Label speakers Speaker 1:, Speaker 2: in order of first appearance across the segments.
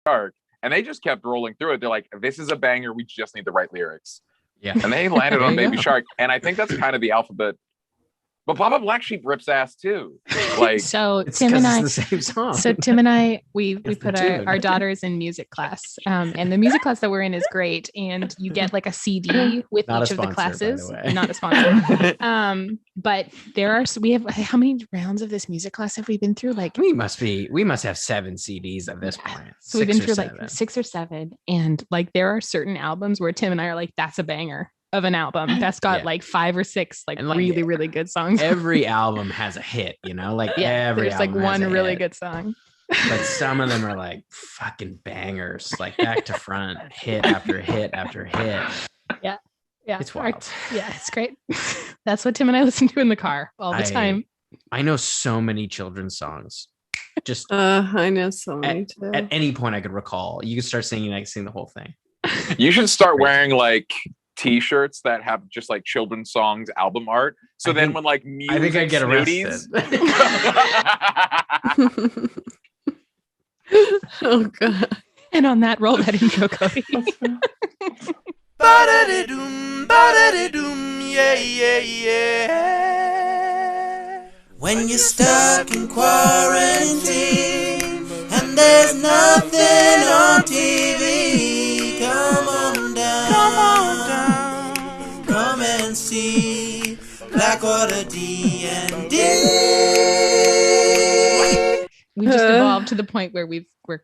Speaker 1: Matriarch, and they just kept rolling through it. They're like, this is a banger, we just need the right lyrics.
Speaker 2: Yeah.
Speaker 1: And they landed on Baby
Speaker 2: go.
Speaker 1: Shark. And I think that's kind of the alphabet. But Papa Black Sheep rips ass too. Like,
Speaker 3: so
Speaker 2: It's
Speaker 3: Tim and
Speaker 2: 'cause
Speaker 3: I,
Speaker 2: it's the same song.
Speaker 3: so Tim and I, we
Speaker 2: It's the
Speaker 3: put
Speaker 2: tune.
Speaker 3: our daughters in music class, and the music class that we're in is great. And you get like a CD with
Speaker 2: Not a
Speaker 3: each of the
Speaker 2: sponsor, by the
Speaker 3: classes.
Speaker 2: way.
Speaker 3: Not a sponsor. But we have how many rounds of this music class have we been through? Like
Speaker 2: we must have 7 CDs at this point.
Speaker 3: So we've been through
Speaker 2: 7.
Speaker 3: like 6 or 7, and like there are certain albums where Tim and I are like, that's a banger of an album that's got like 5 or 6 like, really really good songs.
Speaker 2: Every album has a hit, like every
Speaker 3: there's like
Speaker 2: album has
Speaker 3: one
Speaker 2: a
Speaker 3: really
Speaker 2: hit.
Speaker 3: good song.
Speaker 2: But some of them are like fucking bangers, like back to front, hit after hit after hit.
Speaker 3: Yeah.
Speaker 2: It's wild.
Speaker 3: Yeah, it's great. That's what Tim and I listen to in the car all the time.
Speaker 2: I know so many children's songs. Just
Speaker 4: I know so many too.
Speaker 2: At any point I could recall, you could start singing, I can sing the whole thing.
Speaker 1: you should start wearing like T-shirts that have just like children's songs album art. So then when like music,
Speaker 2: I think I get
Speaker 1: snooties,
Speaker 2: arrested.
Speaker 4: Oh god.
Speaker 3: And on that, roll that intro, Cody.
Speaker 5: Yeah. When you're stuck in quarantine and there's nothing on TV, come on down, come and see Blackwater D&D.
Speaker 3: We just evolved to the point where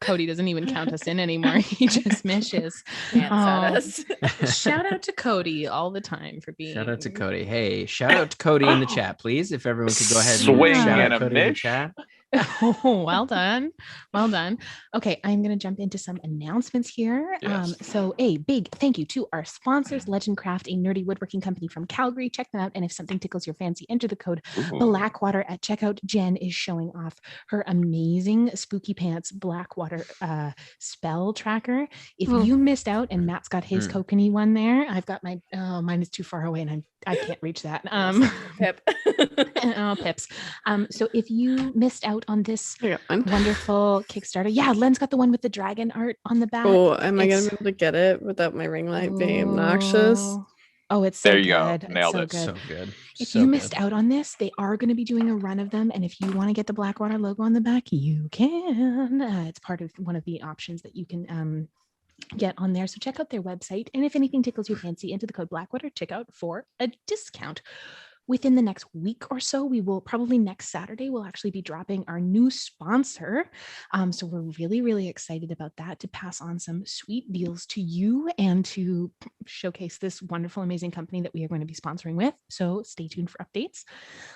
Speaker 3: Cody doesn't even count us in anymore. He just meshes.
Speaker 4: Us.
Speaker 3: Shout out to Cody all the time for being.
Speaker 2: Shout out to Cody. Hey, shout out to Cody in the chat, please. If everyone could go ahead and
Speaker 1: Swing
Speaker 2: shout
Speaker 1: and
Speaker 2: out
Speaker 1: a
Speaker 2: Cody in the
Speaker 1: mish.
Speaker 2: chat.
Speaker 3: Oh, well done. Well done. Okay, I'm going to jump into some announcements here.
Speaker 1: Yes.
Speaker 3: So a big thank you to our sponsors, Legendcraft, a nerdy woodworking company from Calgary. Check them out. And if something tickles your fancy, enter the code Blackwater at checkout. Jen is showing off her amazing Spooky Pants Blackwater spell tracker. If you missed out and Matt's got his kokanee one there, I've got mine is too far away and I can't reach that.
Speaker 4: Pip.
Speaker 3: Oh, pips. So if you missed out on this
Speaker 4: I got one.
Speaker 3: wonderful Kickstarter, yeah, Len's got the one with the dragon art on the back.
Speaker 4: Oh, am I gonna be able to get it without my ring light being obnoxious?
Speaker 3: Oh, it's so
Speaker 1: There you
Speaker 3: good.
Speaker 1: go. Nailed
Speaker 3: it's
Speaker 1: it.
Speaker 3: so
Speaker 2: So
Speaker 3: good.
Speaker 2: good.
Speaker 3: If
Speaker 2: So
Speaker 3: you
Speaker 2: good.
Speaker 3: missed out on this, they are going to be doing a run of them. And if you want to get the Blackwater logo on the back, you can. It's part of one of the options that you can get on there. So check out their website. And if anything tickles your fancy, enter the code Blackwater checkout for a discount. Within the next week or so, we will probably next Saturday, we'll actually be dropping our new sponsor. So we're really, really excited about that, to pass on some sweet deals to you and to showcase this wonderful, amazing company that we are going to be sponsoring with. So stay tuned for updates.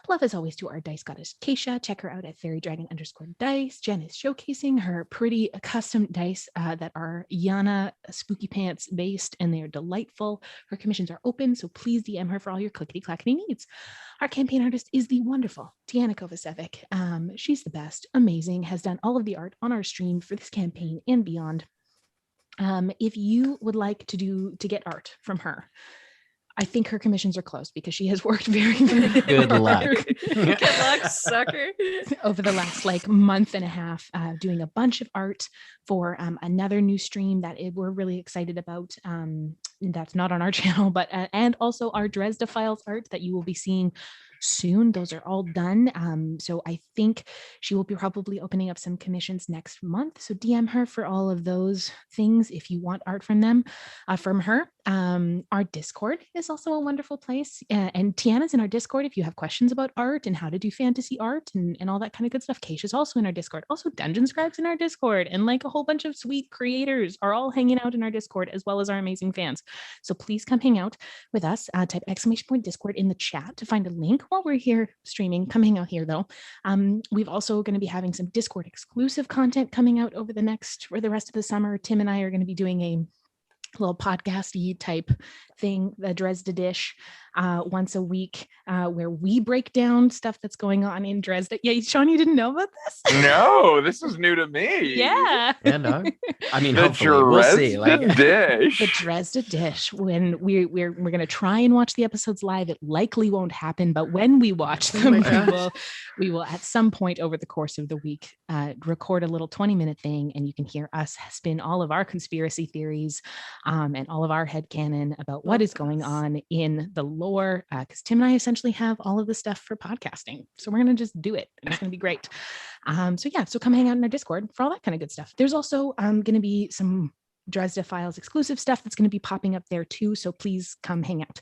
Speaker 3: Love as always to our dice goddess, Keisha. Check her out at fairydragon_dice. Jen is showcasing her pretty custom dice that are Yanna Spooky Pants based, and they're delightful. Her commissions are open, so please DM her for all your clickety-clackety needs. Our campaign artist is the wonderful Deanna Kovacevic. She's the best, amazing, has done all of the art on our stream for this campaign and beyond. If you would like to get art from her, I think her commissions are closed because she has worked very, very
Speaker 2: Good
Speaker 3: hard
Speaker 2: luck.
Speaker 4: Good luck, sucker.
Speaker 3: over the last month and a half, doing a bunch of art for another new stream that we're really excited about. That's not on our channel, but and also our Drezda Files art that you will be seeing soon. Those are all done. So I think she will be probably opening up some commissions next month. So DM her for all of those things if you want art from them, from her. Our Discord is also a wonderful place, and Tiana's in our Discord if you have questions about art and how to do fantasy art and all that kind of good stuff. Keisha's also in our Discord. Also, Dungeon Scribes in our Discord, and like a whole bunch of sweet creators are all hanging out in our Discord, as well as our amazing fans. So please come hang out with us. Type !Discord in the chat to find a link while we're here streaming. Come hang out here though. We've also going to be having some Discord exclusive content coming out over the rest of the summer. Tim and I are going to be doing little podcasty type thing, the Drezda Dish, once a week, where we break down stuff that's going on in Drezda. Yeah, Sean, you didn't know about this?
Speaker 1: No, this is new to me.
Speaker 3: Yeah.
Speaker 2: Yeah, dog. I mean,
Speaker 1: The
Speaker 2: hopefully we'll see.
Speaker 1: Dresden dish.
Speaker 3: The Drezda Dish. When we're gonna try and watch the episodes live, it likely won't happen, but when we watch them, we will at some point over the course of the week record a little 20-minute thing, and you can hear us spin all of our conspiracy theories and all of our headcanon about what is going on in the lore, because Tim and I essentially have all of the stuff for podcasting, so we're gonna just do it, and it's gonna be great. So come hang out in our Discord for all that kind of good stuff. There's also gonna be some Drezda Files exclusive stuff that's going to be popping up there too, so please come hang out.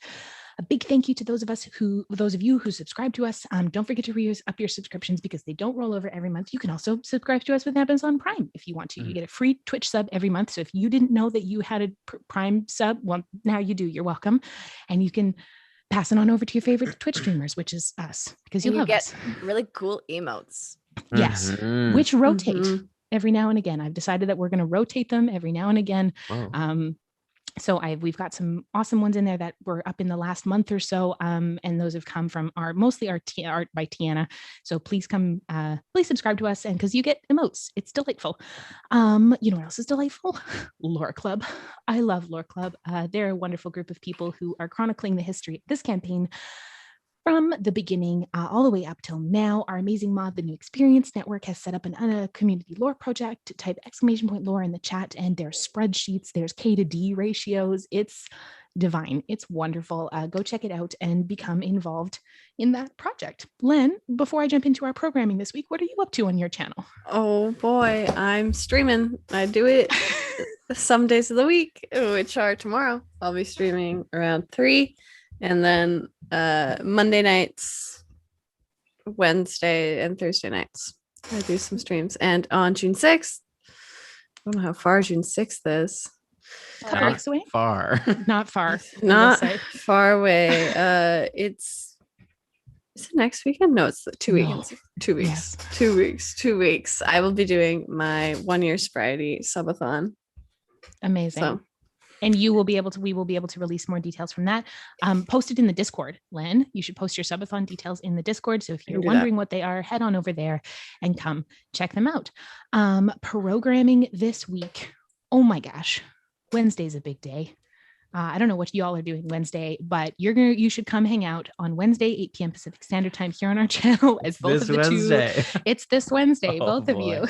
Speaker 3: A big thank you to those of you who subscribe to us. Don't forget to re-up your subscriptions because they don't roll over every month. You can also subscribe to us with Amazon Prime if you want to. You get a free Twitch sub every month. So if you didn't know that you had a Prime sub, well, now you do. You're welcome, and you can pass it on over to your favorite Twitch streamers, which is us, because you love us.
Speaker 6: Really cool emotes.
Speaker 3: Yes, which rotate every now and again. I've decided that we're going to rotate them every now and again. So we've got some awesome ones in there that were up in the last month or so, and those have come from mostly our art by Yanna. So please come, please subscribe to us, and because you get emotes, it's delightful. You know what else is delightful? Lore Club. I love Lore Club. They're a wonderful group of people who are chronicling the history of this campaign from the beginning all the way up till now. Our amazing mod, the New Experience Network, has set up a community lore project. Type !lore in the chat, and there's spreadsheets, there's K to D ratios. It's divine. It's wonderful. Go check it out and become involved in that project. Len, before I jump into our programming this week, what are you up to on your channel?
Speaker 4: Oh boy, I'm streaming. I do it some days of the week, which are tomorrow. I'll be streaming around 3. And then Monday nights, Wednesday, and Thursday nights, I do some streams. And on June 6th, I don't know how far June 6th is.
Speaker 3: A couple weeks away?
Speaker 2: Far.
Speaker 3: Not far.
Speaker 4: Not far away. Is it next weekend? No, it's 2 weekends. 2 weeks.
Speaker 3: Yes.
Speaker 4: 2 weeks. 2 weeks. I will be doing my 1 year Sobriety subathon.
Speaker 3: Amazing.
Speaker 4: So.
Speaker 3: And we will be able to release more details from that. Post it in the Discord, Len. You should post your subathon details in the Discord. So if you're wondering what they are, head on over there and come check them out. Programming this week. Oh my gosh. Wednesday's a big day. I don't know what y'all are doing Wednesday, but you should come hang out on Wednesday, 8 p.m. Pacific Standard Time here on our channel as both of the Wednesday. It's this Wednesday, both of you.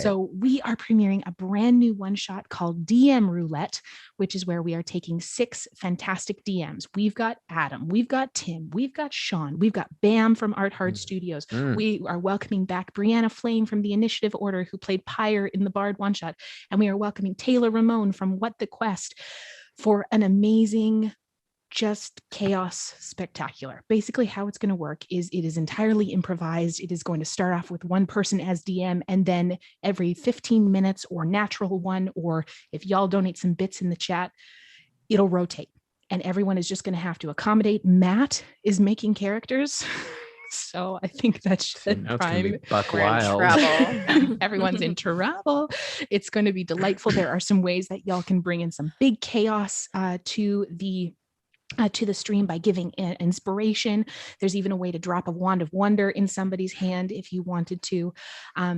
Speaker 3: So we are premiering a brand new one-shot called DM Roulette, which is where we are taking 6 fantastic DMs. We've got Adam, we've got Tim, we've got Sean, we've got Bam from Art Hard Studios. We are welcoming back Brianna Flame from the Initiative Order, who played Pyre in the Bard one-shot. And we are welcoming Taylor Ramone from What the Quest for an amazing, just chaos spectacular. Basically, how it's going to work is it is entirely improvised. It is going to start off with one person as DM, and then every 15 minutes or natural one, or if y'all donate some bits in the chat, it'll rotate. And everyone is just going to have to accommodate. Matt is making characters. So I think that's prime.
Speaker 2: Buck wild.
Speaker 3: Everyone's in trouble. It's going to be delightful. There are some ways that y'all can bring in some big chaos to the stream by giving inspiration. There's even a way to drop a wand of wonder in somebody's hand if you wanted to.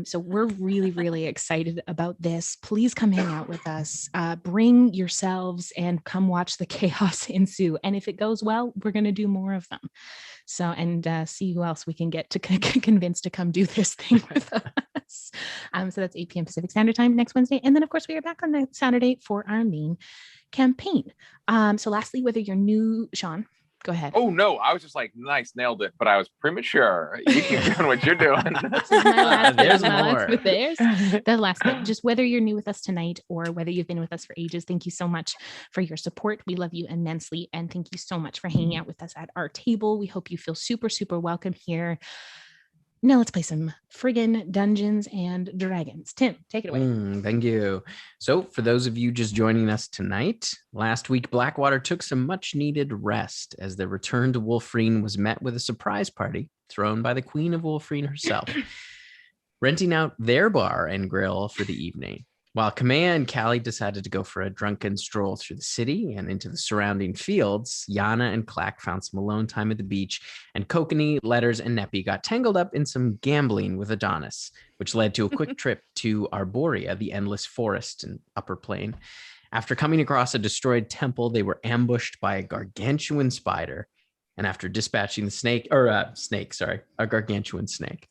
Speaker 3: So we're really, really excited about this. Please come hang out with us. Bring yourselves and come watch the chaos ensue. And if it goes well, we're going to do more of them. So, and see who else we can get to convince to come do this thing with us. So that's 8 p.m. Pacific Standard Time next Wednesday. And then, of course, we are back on that Saturday for our main campaign. So lastly, whether you're new, Sean, go ahead.
Speaker 1: Oh no, I was just like, nice, nailed it, but I was premature. You keep doing what you're doing.
Speaker 3: This is my last
Speaker 2: There's
Speaker 3: bit,
Speaker 2: more.
Speaker 3: There's the last bit. Just whether you're new with us tonight or whether you've been with us for ages, thank you so much for your support. We love you immensely, and thank you so much for hanging out with us at our table. We hope you feel super, super welcome here. Now let's play some friggin' Dungeons and Dragons. Tim, take it away.
Speaker 2: Thank you. So for those of you just joining us tonight, last week Blackwater took some much needed rest as their return to Wolfreen was met with a surprise party thrown by the Queen of Wolfreen herself, renting out their bar and grill for the evening. While Kamea and Callie decided to go for a drunken stroll through the city and into the surrounding fields, Yanna and Clack found some alone time at the beach, and Kokanee, Letters, and Neppy got tangled up in some gambling with Adonis, which led to a quick trip to Arborea, the endless forest and upper plain. After coming across a destroyed temple, they were ambushed by a gargantuan spider. And after dispatching a gargantuan snake.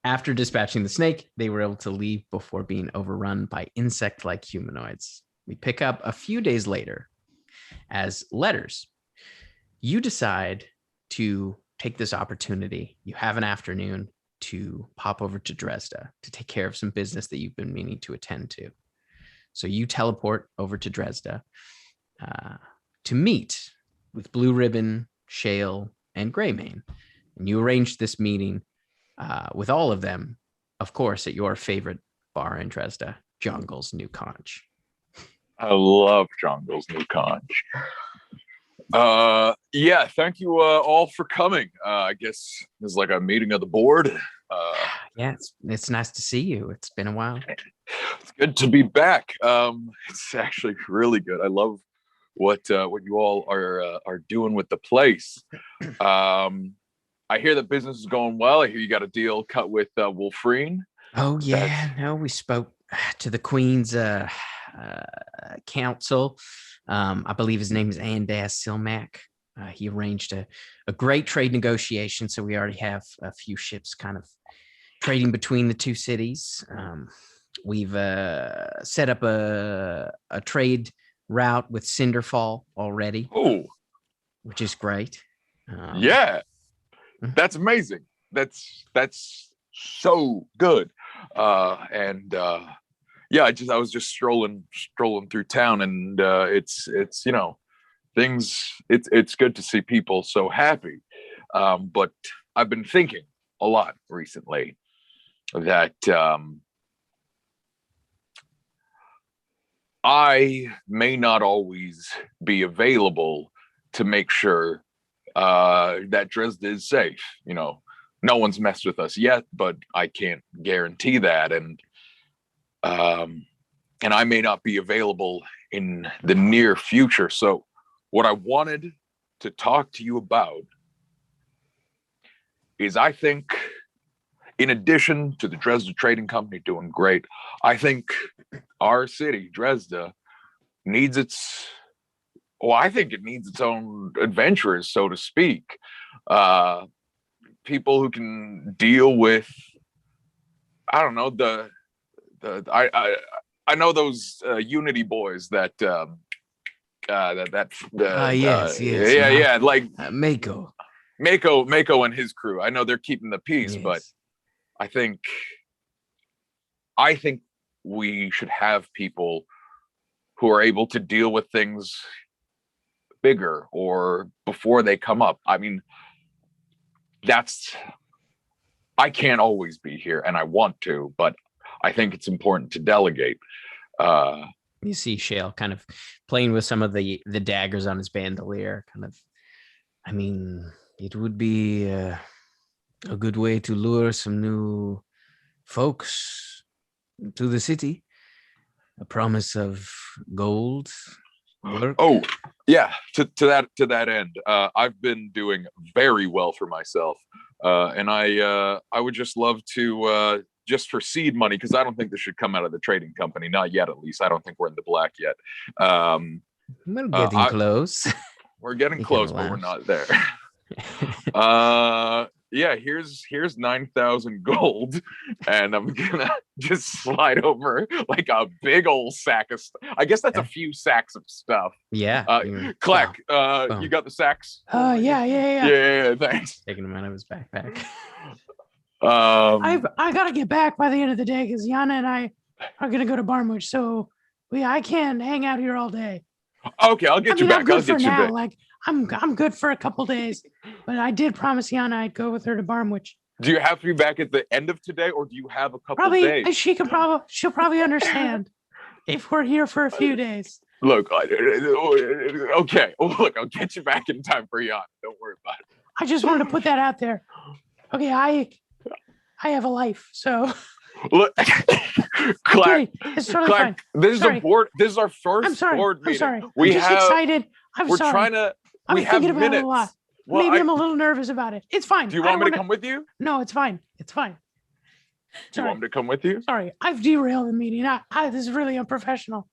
Speaker 2: After dispatching the snake, they were able to leave before being overrun by insect-like humanoids. We pick up a few days later as Letters. You decide to take this opportunity. You have an afternoon to pop over to Drezda to take care of some business that you've been meaning to attend to. So you teleport over to Drezda to meet with Blue Ribbon, Shale, and Greymane. And you arranged this meeting with all of them, of course, at your favorite bar in Drezda, Jongle's New Conch.
Speaker 1: I love Jongle's New Conch. Yeah, thank you all for coming. I guess it's like a meeting of the board.
Speaker 2: Yeah, it's nice to see you. It's been a while.
Speaker 1: It's good to be back. It's actually really good. I love what you all are doing with the place. I hear that business is going well. I hear you got a deal cut with Wolfreen.
Speaker 2: Oh yeah, no, we spoke to the Queen's council. I believe his name is Andas Silmac. He arranged a great trade negotiation, so we already have a few ships kind of trading between the two cities. We've set up a trade route with Cinderfall already.
Speaker 1: Oh,
Speaker 2: which is great.
Speaker 1: Yeah, that's amazing. That's so good. Yeah, I was just strolling through town, and it's things. It's good to see people so happy. But I've been thinking a lot recently that I may not always be available to make sure that Drezda is safe. No one's messed with us yet, but I can't guarantee that. And I may not be available in the near future. So what I wanted to talk to you about is, I think, in addition to the Drezda Trading Company doing great, I think our city, Drezda, needs its own adventurers, so to speak. People who can deal with, I don't know, I know those Unity boys that like Mako and his crew. I know they're keeping the peace,
Speaker 2: Yes.
Speaker 1: but I think we should have people who are able to deal with things bigger or before they come up. I mean, I can't always be here, and I want to, but I think it's important to delegate.
Speaker 2: You see Shale kind of playing with some of the daggers on his bandolier. I mean, it would be a good way to lure some new folks to the city. A promise of gold. Work.
Speaker 1: Oh, yeah. To that end, I've been doing very well for myself, and I would just love to just for seed money, because I don't think this should come out of the trading company, not yet. At least I don't think we're in the black yet.
Speaker 2: We're getting close.
Speaker 1: We're getting close, but we're not there. Yeah, here's 9,000 gold, and I'm gonna just slide over like a big old sack of stuff. I guess that's a few sacks of stuff.
Speaker 2: Yeah.
Speaker 1: Clack,
Speaker 2: Boom.
Speaker 1: you got the sacks?
Speaker 3: Yeah.
Speaker 1: Thanks.
Speaker 2: Taking him out of his backpack.
Speaker 3: I gotta get back by the end of the day because Yanna and I are gonna go to Barmwich, so I can't hang out here all day.
Speaker 1: Okay, I'll get you back.
Speaker 3: I'm good
Speaker 1: I'll
Speaker 3: for
Speaker 1: get you
Speaker 3: now.
Speaker 1: back.
Speaker 3: Like I'm good for a couple days, but I did promise Yanna I'd go with her to Barmwich.
Speaker 1: Do you have to be back at the end of today, or do you have a couple
Speaker 3: Probably
Speaker 1: days?
Speaker 3: she'll probably understand if we're here for a few days.
Speaker 1: Look, okay. Look, I'll get you back in time for Yanna. Don't worry about it.
Speaker 3: I just wanted to put that out there. Okay, I have a life, so
Speaker 1: Look, Clack,
Speaker 7: it's totally
Speaker 1: Clack,
Speaker 7: fine.
Speaker 1: this is
Speaker 7: Sorry.
Speaker 1: a board. This is our first
Speaker 7: I'm sorry.
Speaker 1: board
Speaker 7: I'm
Speaker 1: meeting.
Speaker 7: sorry.
Speaker 1: We
Speaker 7: I'm just
Speaker 1: have.
Speaker 7: excited. I'm
Speaker 1: We're
Speaker 7: sorry.
Speaker 1: trying to.
Speaker 7: I'm
Speaker 1: We have
Speaker 7: thinking about
Speaker 1: minutes.
Speaker 7: it a lot.
Speaker 1: Well,
Speaker 7: Maybe I'm a little nervous about it. It's fine.
Speaker 1: Do you
Speaker 7: I
Speaker 1: want
Speaker 7: don't
Speaker 1: me to come with you?
Speaker 7: No, it's fine. It's fine.
Speaker 1: Do you
Speaker 7: Sorry.
Speaker 1: want me to come with you?
Speaker 7: Sorry, I've derailed the meeting. This is really unprofessional.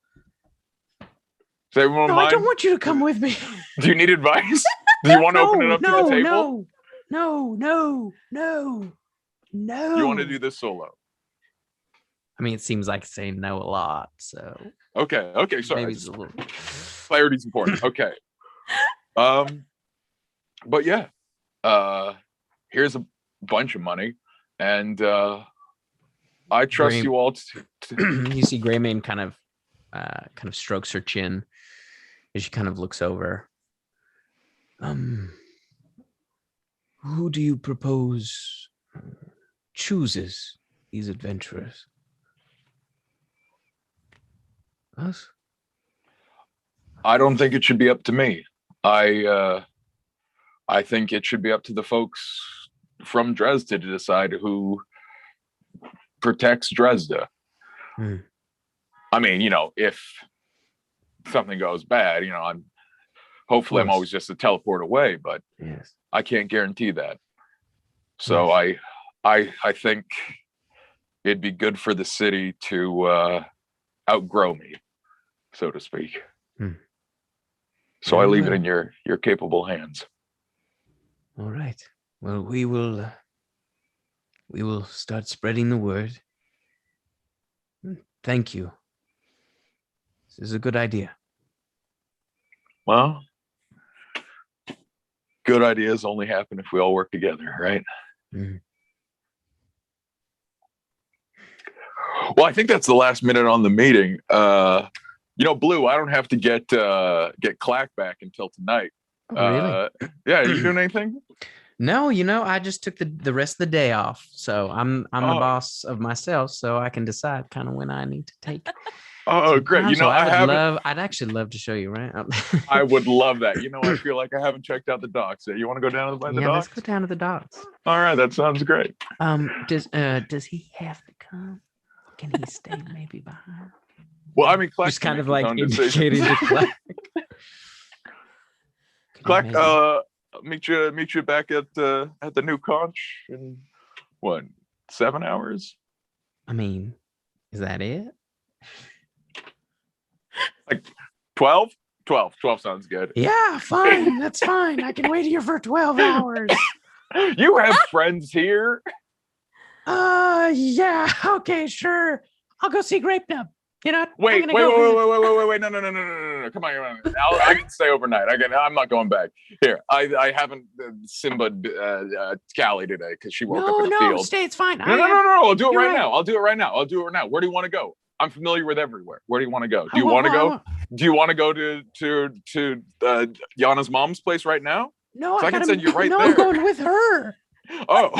Speaker 1: Does everyone
Speaker 7: No,
Speaker 1: mind?
Speaker 7: I don't want you to come with me.
Speaker 1: Do you need advice? Do you want to open it up to the table?
Speaker 7: No.
Speaker 1: You want to do this solo?
Speaker 2: I mean, it seems like saying no a lot, so
Speaker 1: Okay, sorry.
Speaker 2: maybe it's a little.
Speaker 1: Clarity's important. Okay. But yeah, here's a bunch of money, and I trust
Speaker 2: Gray-
Speaker 1: you all to
Speaker 2: You see Greymane kind of strokes her chin as she kind of looks over. Who do you propose chooses these adventurers? Us?
Speaker 1: I don't think it should be up to me. I think it should be up to the folks from Drezda to decide who protects Drezda. I mean, if something goes bad, I'm always just a teleport away, but
Speaker 2: Yes.
Speaker 1: I can't guarantee that. So I think it'd be good for the city to outgrow me, so to speak. So I leave it in your capable hands.
Speaker 2: All right. Well, we will start spreading the word. Thank you. This is a good idea.
Speaker 1: Well, good ideas only happen if we all work together, right? Well, I think that's the last minute on the meeting. Blue, I don't have to get Clack back until tonight.
Speaker 2: Really?
Speaker 1: Yeah, are you doing anything?
Speaker 2: No, I just took the rest of the day off. So I'm the boss of myself, so I can decide kind of when I need to take.
Speaker 1: Oh, great.
Speaker 2: So I'd actually love to show you, right?
Speaker 1: I would love that. I feel like I haven't checked out the docks yet. You want to go down by the docks?
Speaker 2: Let's go down to the docks.
Speaker 1: All right, that sounds great.
Speaker 2: Does he have to come? Can he stay maybe behind?
Speaker 1: Well, I mean, Clack
Speaker 2: just kind of like indicating to Clack.
Speaker 1: Clack, meet you back at the new conch in what, 7 hours?
Speaker 2: I mean, is that it?
Speaker 1: Like 12? 12 sounds good.
Speaker 7: Yeah, fine. That's fine. I can wait here for 12 hours.
Speaker 1: You have friends here?
Speaker 7: Yeah. Okay, sure. I'll go see Grape Nub.
Speaker 1: Wait, no. Come on. I can stay overnight. I'm not going back. Here, I haven't Simba Callie today because she woke up in the field.
Speaker 7: No, stay. It's fine.
Speaker 1: No. I'll do it right now. I'll do it right now. Where do you want to go? I'm familiar with everywhere. Where do you want to go? Do you want to go? Do you want to go to Yanna's mom's place right now?
Speaker 7: No,
Speaker 1: I can send you right there.
Speaker 7: I'm going with her.
Speaker 1: Oh,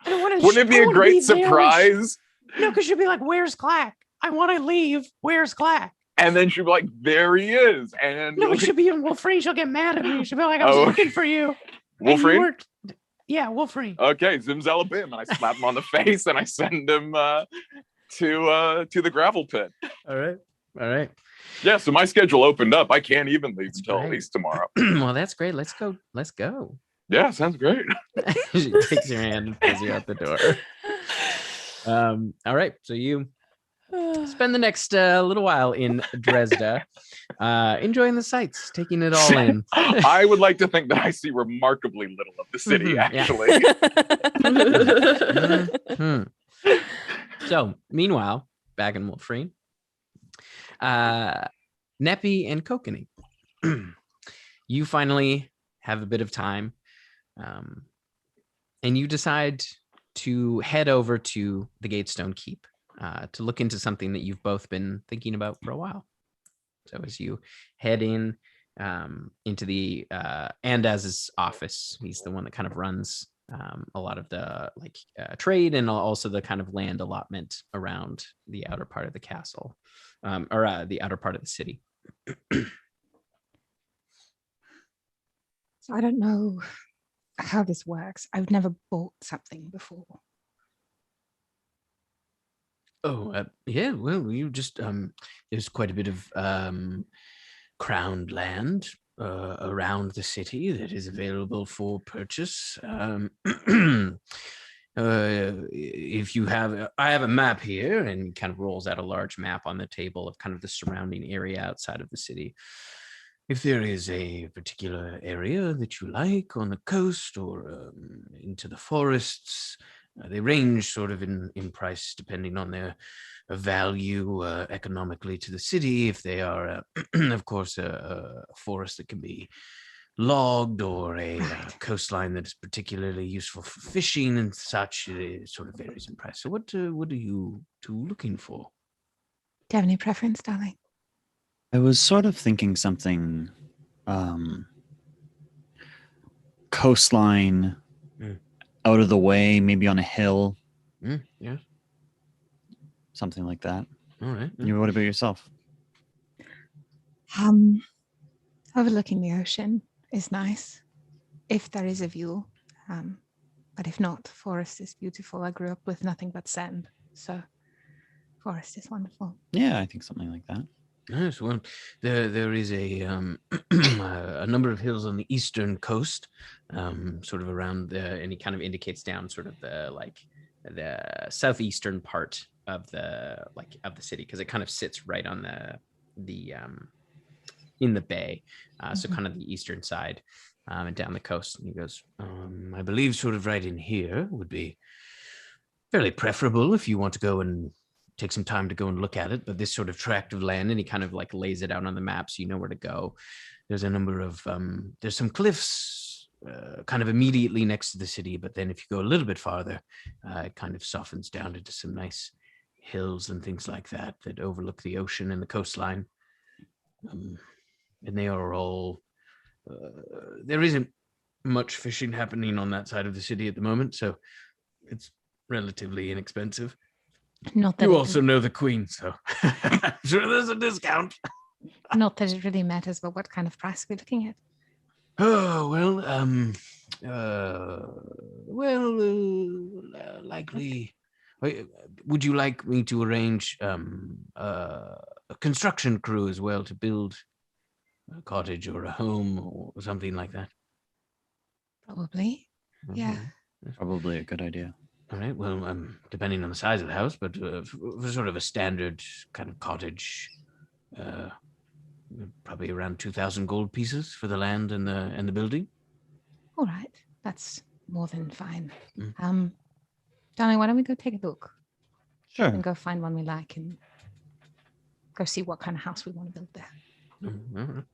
Speaker 1: wouldn't it be a great surprise?
Speaker 7: No, because she'll be like, "Where's Clack? I want to leave. Where's Clack?"
Speaker 1: And then she'll be like, "There he is." And
Speaker 7: no, she'll be in Wolfrine. She'll get mad at me. She'll be like, "I was looking for you."
Speaker 1: Wolfrine?
Speaker 7: Yeah, Wolfrine.
Speaker 1: Okay, Zimzalabim. And I slap him on the face and I send him to the gravel pit.
Speaker 2: All right.
Speaker 1: Yeah, so my schedule opened up. I can't even leave until at least tomorrow.
Speaker 2: Well, that's great. Let's go.
Speaker 1: Yeah, sounds great.
Speaker 2: She takes your hand and pulls you out the door. All right, so you spend the next little while in Drezda, enjoying the sights, taking it all in.
Speaker 1: I would like to think that I see remarkably little of the city, actually.
Speaker 2: So, meanwhile, back in Wolfrine, Neppy and Kokanee, you finally have a bit of time, and you decide to head over to the Gatestone Keep to look into something that you've both been thinking about for a while. So as you head in into the Andaz's office, he's the one that kind of runs a lot of the trade and also the kind of land allotment around the outer part of the castle, or the outer part of the city.
Speaker 3: So I don't know how this works. I've never bought something before.
Speaker 2: Yeah. Well, you just there's quite a bit of crowned land around the city that is available for purchase. If you have, I have a map here, and kind of rolls out a large map on the table of kind of the surrounding area outside of the city. If there is a particular area that you like on the coast or into the forests, they range sort of in price depending on their value economically to the city. If they are, of course, a forest that can be logged or a coastline that is particularly useful for fishing and such, it sort of varies in price. So what are you two looking for?
Speaker 3: Do you have any preference, darling?
Speaker 8: I was sort of thinking something coastline, out of the way, maybe on a hill.
Speaker 2: Yeah.
Speaker 8: Something like that.
Speaker 2: All right.
Speaker 8: What about yourself?
Speaker 3: Overlooking the ocean is nice, if there is a view. But if not, forest is beautiful. I grew up with nothing but sand, so forest is wonderful.
Speaker 8: Yeah, I think something like that.
Speaker 2: Yes, well, there is a a number of hills on the eastern coast, sort of around and he kind of indicates down sort of the southeastern part of the city, because it kind of sits right on the in the bay, so kind of the eastern side, and down the coast. And he goes, I believe sort of right in here would be fairly preferable if you want to go and take some time to go and look at it. But this sort of tract of land, and he kind of like lays it out on the map so you know where to go. There's a number of there's some cliffs kind of immediately next to the city, but then if you go a little bit farther, it kind of softens down into some nice hills and things like that that overlook the ocean and the coastline. And they are all there isn't much fishing happening on that side of the city at the moment, so it's relatively inexpensive.
Speaker 3: Not that
Speaker 2: you also know the queen, so I'm sure there's a discount.
Speaker 3: Not that it really matters, but what kind of price are we looking at?
Speaker 2: Oh, well, likely. Would you like me to arrange a construction crew as well to build a cottage or a home or something like that?
Speaker 3: Probably. Yeah.
Speaker 8: Probably a good idea.
Speaker 2: All right. Well, depending on the size of the house, but for sort of a standard kind of cottage, probably around 2,000 gold pieces for the land and the building.
Speaker 3: All right. That's more than fine. Darling, why don't we go take a look?
Speaker 8: Sure.
Speaker 3: And go find one we like and go see what kind of house we want to build there.
Speaker 2: All right.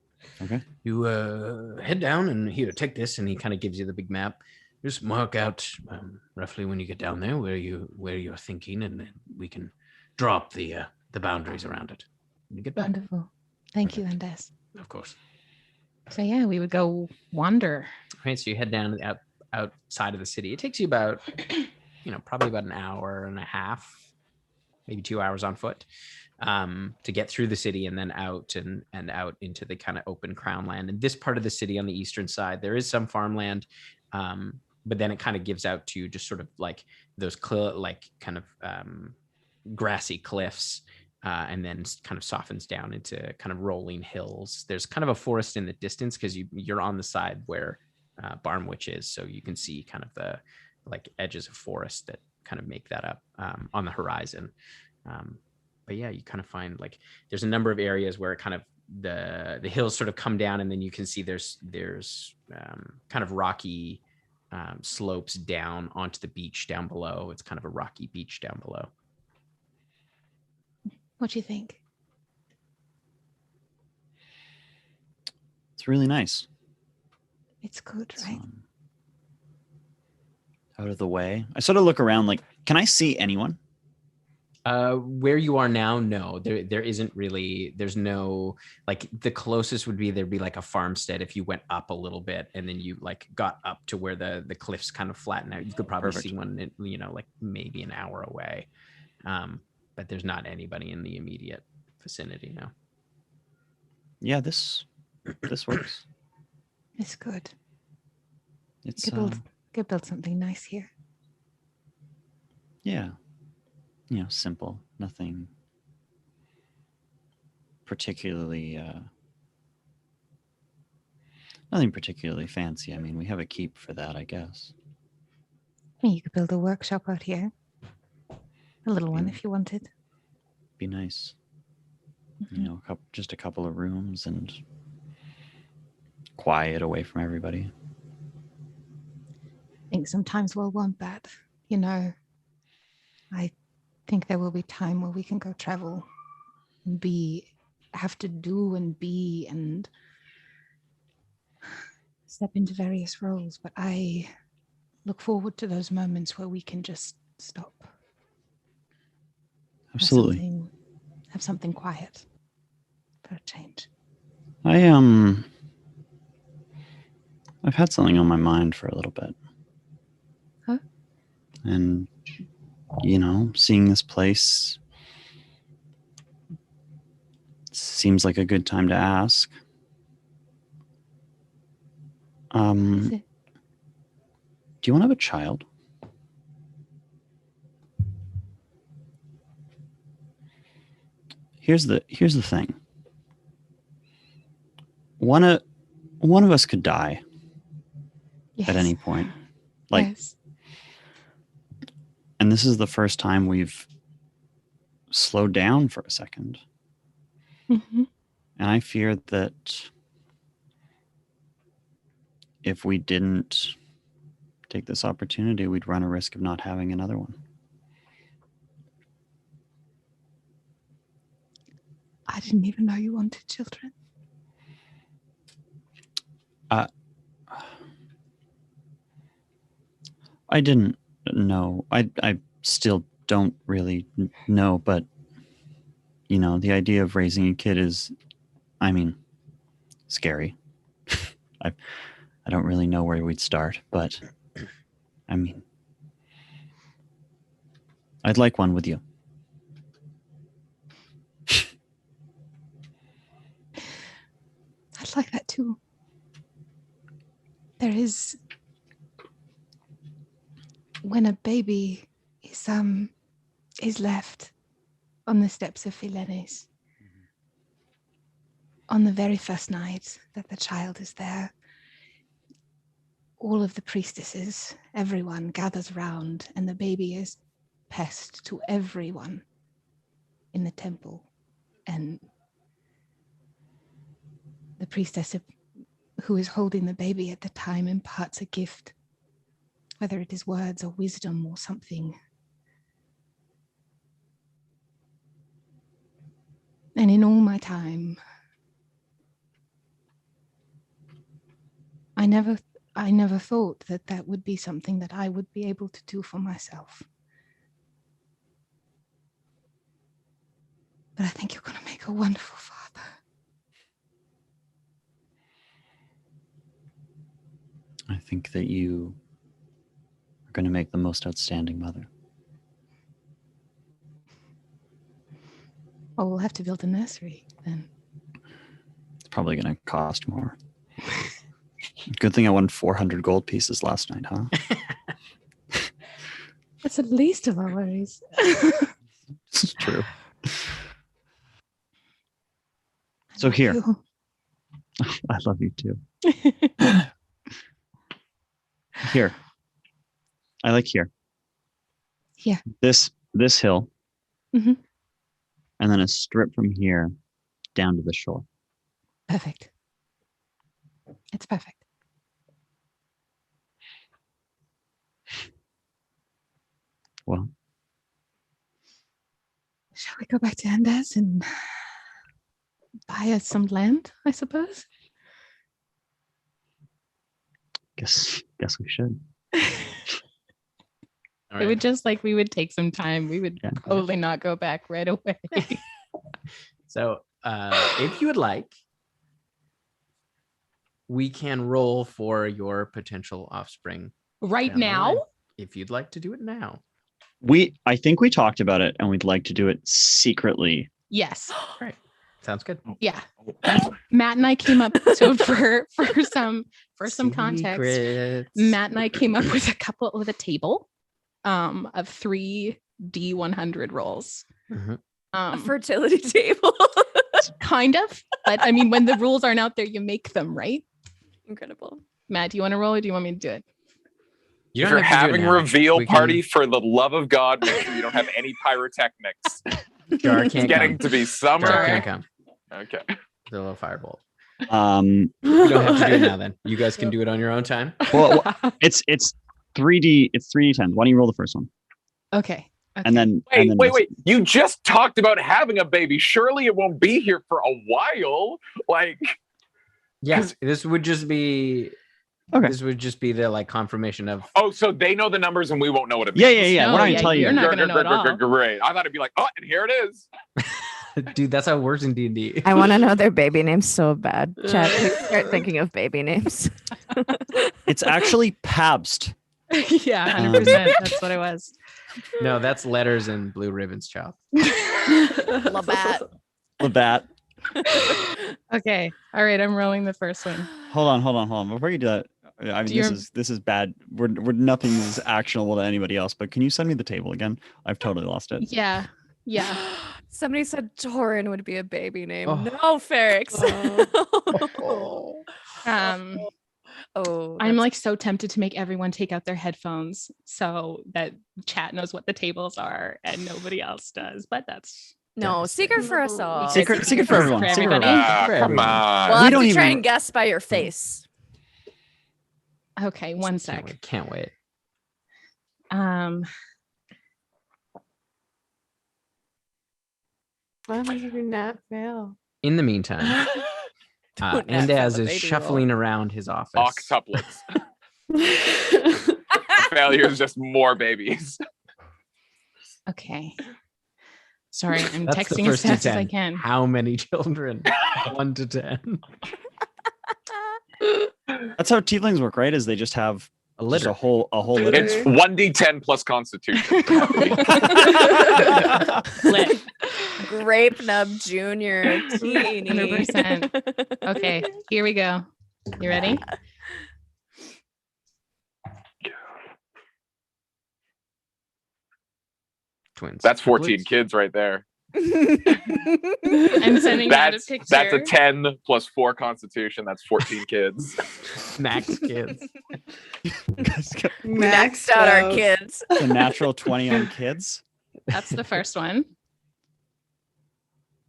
Speaker 8: Okay.
Speaker 2: You head down and here, take this, and he kind of gives you the big map. Just mark out roughly when you get down there where you're thinking, and then we can draw up the boundaries around it when you get back.
Speaker 3: Wonderful. Thank you, Andes.
Speaker 2: Of course.
Speaker 3: So yeah, we would go wander.
Speaker 2: Right. So you head down outside of the city. It takes you about, probably about an hour and a half, maybe 2 hours on foot, to get through the city and then out and out into the kind of open crown land. And this part of the city on the eastern side, there is some farmland. But then it kind of gives out to just sort of like those grassy cliffs, and then kind of softens down into kind of rolling hills. There's kind of a forest in the distance because you're on the side where Barmwich is, so you can see kind of the like edges of forest that kind of make that up on the horizon. But yeah, you kind of find like there's a number of areas where it kind of the hills sort of come down, and then you can see there's kind of rocky slopes down onto the beach down below. It's kind of a rocky beach down below.
Speaker 3: What do you think?
Speaker 8: It's really nice.
Speaker 3: It's good, right?
Speaker 8: Out of the way. I sort of look around like, can I see anyone?
Speaker 2: Where you are now, no, there isn't really, there's no, like the closest would be, there'd be like a farmstead if you went up a little bit and then you like got up to where the cliffs kind of flatten out. You could probably see one, like maybe an hour away. But there's not anybody in the immediate vicinity now.
Speaker 8: Yeah, this works.
Speaker 3: It's good.
Speaker 8: It's
Speaker 3: could build something nice here.
Speaker 8: Yeah. Simple. Nothing particularly fancy. I mean, we have a keep for that, I guess.
Speaker 3: You could build a workshop out here. A little one
Speaker 8: Yeah.
Speaker 3: if you wanted.
Speaker 8: Be nice.
Speaker 3: Mhm.
Speaker 8: You know, just a couple of rooms and quiet away from everybody.
Speaker 3: I think sometimes we'll want that. You know, I think there will be time where we can go travel and have to do and be and step into various roles. But I look forward to those moments where we can just stop.
Speaker 8: Absolutely.
Speaker 3: Have something quiet for a change.
Speaker 8: I've had something on my mind for a little bit.
Speaker 3: Huh?
Speaker 8: And, you know, seeing this place seems like a good time to ask.
Speaker 3: Is it?
Speaker 8: Do you want to have a child? Here's the thing. One of us could die
Speaker 3: Yes.
Speaker 8: at any point. Like,
Speaker 3: yes.
Speaker 8: and this is the first time we've slowed down for a second.
Speaker 3: Mm-hmm.
Speaker 8: And I fear that if we didn't take this opportunity, we'd run a risk of not having another one.
Speaker 3: I didn't even know you wanted children.
Speaker 8: I didn't know. I still don't really know, but you know, the idea of raising a kid is, I mean, scary. I don't really know where we'd start, but I mean, I'd like one with you.
Speaker 3: I'd like that too. There is, when a baby is left on the steps of Philenes, on the very first night that the child is there, all of the priestesses, everyone gathers round, and the baby is passed to everyone in the temple. And the priestess who is holding the baby at the time imparts a gift, whether it is words or wisdom or something. And in all my time, I never thought that would be something that I would be able to do for myself. But I think you're going to make a wonderful father.
Speaker 8: I think that you are going to make the most outstanding mother.
Speaker 3: Oh, we'll have to build a nursery then.
Speaker 8: It's probably going to cost more. Good thing I won 400 gold pieces last night, huh?
Speaker 3: That's the least of our worries.
Speaker 8: It's true. So here. I love you too. Here. I like here.
Speaker 3: Yeah.
Speaker 8: This hill.
Speaker 3: Mhm.
Speaker 8: And then a strip from here down to the shore.
Speaker 3: Perfect. It's perfect.
Speaker 8: Well,
Speaker 3: shall we go back to Andes and buy us some land, I suppose?
Speaker 8: guess we should.
Speaker 2: All
Speaker 3: It
Speaker 2: right.
Speaker 3: would just like we would take some time. We would
Speaker 8: Yeah.
Speaker 3: totally not go back right away.
Speaker 2: So, if you would like, we can roll for your potential offspring
Speaker 3: Right
Speaker 2: down the
Speaker 3: now?
Speaker 2: line, if you'd like to do it now.
Speaker 8: I think we talked about it and we'd like to do it secretly.
Speaker 3: Yes.
Speaker 2: Right. Sounds good.
Speaker 3: Yeah. Matt and I came up so for some context.
Speaker 2: Secrets.
Speaker 3: Matt and I came up with a table of 3 D100 rolls.
Speaker 4: A fertility table.
Speaker 3: Kind of, but I mean, when the rules aren't out there, you make them, right?
Speaker 4: Incredible.
Speaker 3: Matt, do you want to roll or do you want me to do it?
Speaker 1: If you're having a reveal party, for the love of God, make sure you don't have any pyrotechnics.
Speaker 2: Jar
Speaker 1: It's
Speaker 2: can't
Speaker 1: getting
Speaker 2: come.
Speaker 1: to be summer.
Speaker 2: Jar can't come.
Speaker 1: Okay.
Speaker 2: The little firebolt.
Speaker 8: Um,
Speaker 2: You don't have to do it now. Then you guys can do it on your own time.
Speaker 8: well, it's 3D. It's 3D10. Why don't you roll the first one?
Speaker 3: Okay.
Speaker 8: And then
Speaker 1: Wait. You just talked about having a baby. Surely it won't be here for a while. Like,
Speaker 2: Yes, this would just be.
Speaker 8: Okay.
Speaker 2: This would just be the like confirmation of.
Speaker 1: oh, so they know the numbers and we won't know what it
Speaker 8: Yeah.
Speaker 1: means.
Speaker 3: No,
Speaker 8: We're not
Speaker 3: yeah,
Speaker 8: gonna tell you.
Speaker 3: you're not gonna know at all.
Speaker 1: Great. I thought it'd be like, oh, and here it is.
Speaker 2: Dude, that's how it works in D&D.
Speaker 6: I want to know their baby names so bad. Chat, please start thinking of baby names.
Speaker 8: It's actually Pabst.
Speaker 3: Yeah, 100%. That's what it was.
Speaker 2: No, that's letters and blue ribbons, child.
Speaker 6: Labatt.
Speaker 8: Labatt.
Speaker 3: Okay. All right. I'm rolling the first one.
Speaker 8: Hold on. Before you do that, I mean, this is bad. We're nothing is actionable to anybody else. But can you send me the table again? I've totally lost it.
Speaker 3: Yeah.
Speaker 4: Somebody said Torin would be a baby name.
Speaker 2: Oh.
Speaker 4: No, Ferrix.
Speaker 3: I'm like so tempted to make everyone take out their headphones so that chat knows what the tables are and nobody else does. But that's
Speaker 6: No, secret for us all.
Speaker 8: Secret for everyone. Secret for
Speaker 3: everybody.
Speaker 8: everyone.
Speaker 1: Come on.
Speaker 6: Well,
Speaker 8: We
Speaker 6: I
Speaker 8: don't
Speaker 6: have to try
Speaker 8: even-
Speaker 6: and guess by your face.
Speaker 3: okay. One sec.
Speaker 2: Can't wait.
Speaker 4: Why would you not fail?
Speaker 2: In the meantime,
Speaker 6: Don't
Speaker 2: and
Speaker 6: fail
Speaker 2: as
Speaker 6: the
Speaker 2: is
Speaker 6: baby
Speaker 2: shuffling around his office.
Speaker 1: Octuplets. Failure is just more babies.
Speaker 3: Okay. Sorry, I'm
Speaker 2: That's the
Speaker 3: texting as
Speaker 2: first to
Speaker 3: fast as
Speaker 2: 10.
Speaker 3: I can.
Speaker 2: How many children? 1 to 10.
Speaker 8: That's how tieflings work, right? Is they just have
Speaker 2: A
Speaker 8: just
Speaker 2: litter.
Speaker 8: a whole litter.
Speaker 1: It's 1d10 plus constitution.
Speaker 3: Lit.
Speaker 6: Grape Nub Junior.
Speaker 3: 100%. Okay, here we go. You ready?
Speaker 2: Twins.
Speaker 1: That's 14
Speaker 2: Triplets.
Speaker 1: kids right there.
Speaker 3: I'm sending Matt a picture.
Speaker 1: That's a 10 plus 4 constitution. That's 14 kids.
Speaker 2: Max kids.
Speaker 6: Maxed out our kids.
Speaker 8: A natural 20 on kids.
Speaker 3: That's the first one.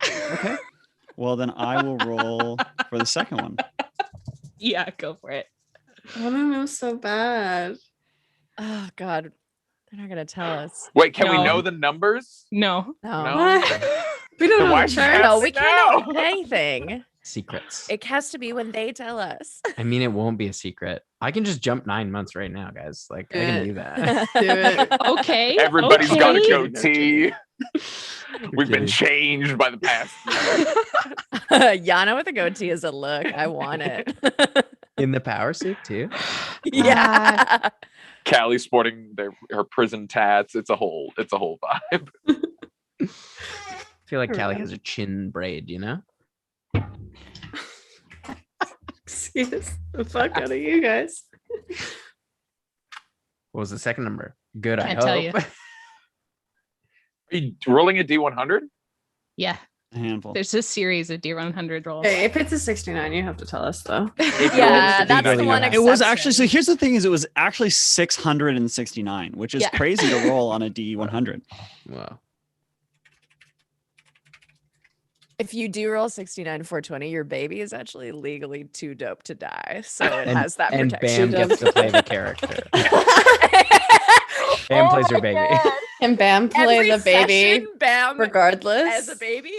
Speaker 8: Okay. Well, then I will roll for the second one.
Speaker 3: Yeah, go for it.
Speaker 4: I want to know so bad.
Speaker 6: Oh God, they're not gonna tell us.
Speaker 1: Wait, can we
Speaker 3: No.
Speaker 1: know the numbers?
Speaker 3: No.
Speaker 6: No,
Speaker 1: No.
Speaker 4: We don't
Speaker 1: Then
Speaker 4: know
Speaker 1: why
Speaker 4: the
Speaker 1: should
Speaker 4: chart.
Speaker 6: no, we can't
Speaker 1: No.
Speaker 6: know anything.
Speaker 2: Secrets.
Speaker 6: It has to be when they tell us.
Speaker 2: I mean, it won't be a secret. I can just jump 9 months right now, guys. Like, I can do that.
Speaker 4: Do it.
Speaker 3: Okay.
Speaker 1: Everybody's got a
Speaker 3: okay.
Speaker 1: goatee. We've been
Speaker 2: Kidding.
Speaker 1: changed by the past year.
Speaker 6: Yanna with a goatee is a look. I want it.
Speaker 2: In the power suit, too.
Speaker 6: Yeah.
Speaker 1: Callie sporting her prison tats. It's a whole vibe.
Speaker 2: I feel like Callie has a chin braid, you know?
Speaker 4: Excuse the fuck out of you guys.
Speaker 2: What was the second number? Good, I
Speaker 3: Can't
Speaker 2: hope.
Speaker 3: tell you.
Speaker 1: Are you rolling a D100?
Speaker 3: Yeah.
Speaker 8: A handful.
Speaker 3: There's a series of D100 rolls.
Speaker 4: Hey, if it's a 69, you have to tell us though.
Speaker 6: Yeah, that's the one.
Speaker 8: It was
Speaker 6: exception.
Speaker 8: actually, so here's the thing, is it was actually 669, which is
Speaker 3: Yeah.
Speaker 8: crazy to roll on a D100.
Speaker 2: Wow.
Speaker 6: If you do roll 69 420, your baby is actually legally too dope to die. So it
Speaker 2: And-
Speaker 6: has that
Speaker 2: And
Speaker 6: protection.
Speaker 2: Bam gets to play the character. Bam plays your baby.
Speaker 4: Can Bam play
Speaker 6: Every
Speaker 4: the baby
Speaker 6: session, Bam
Speaker 4: regardless?
Speaker 6: as a baby.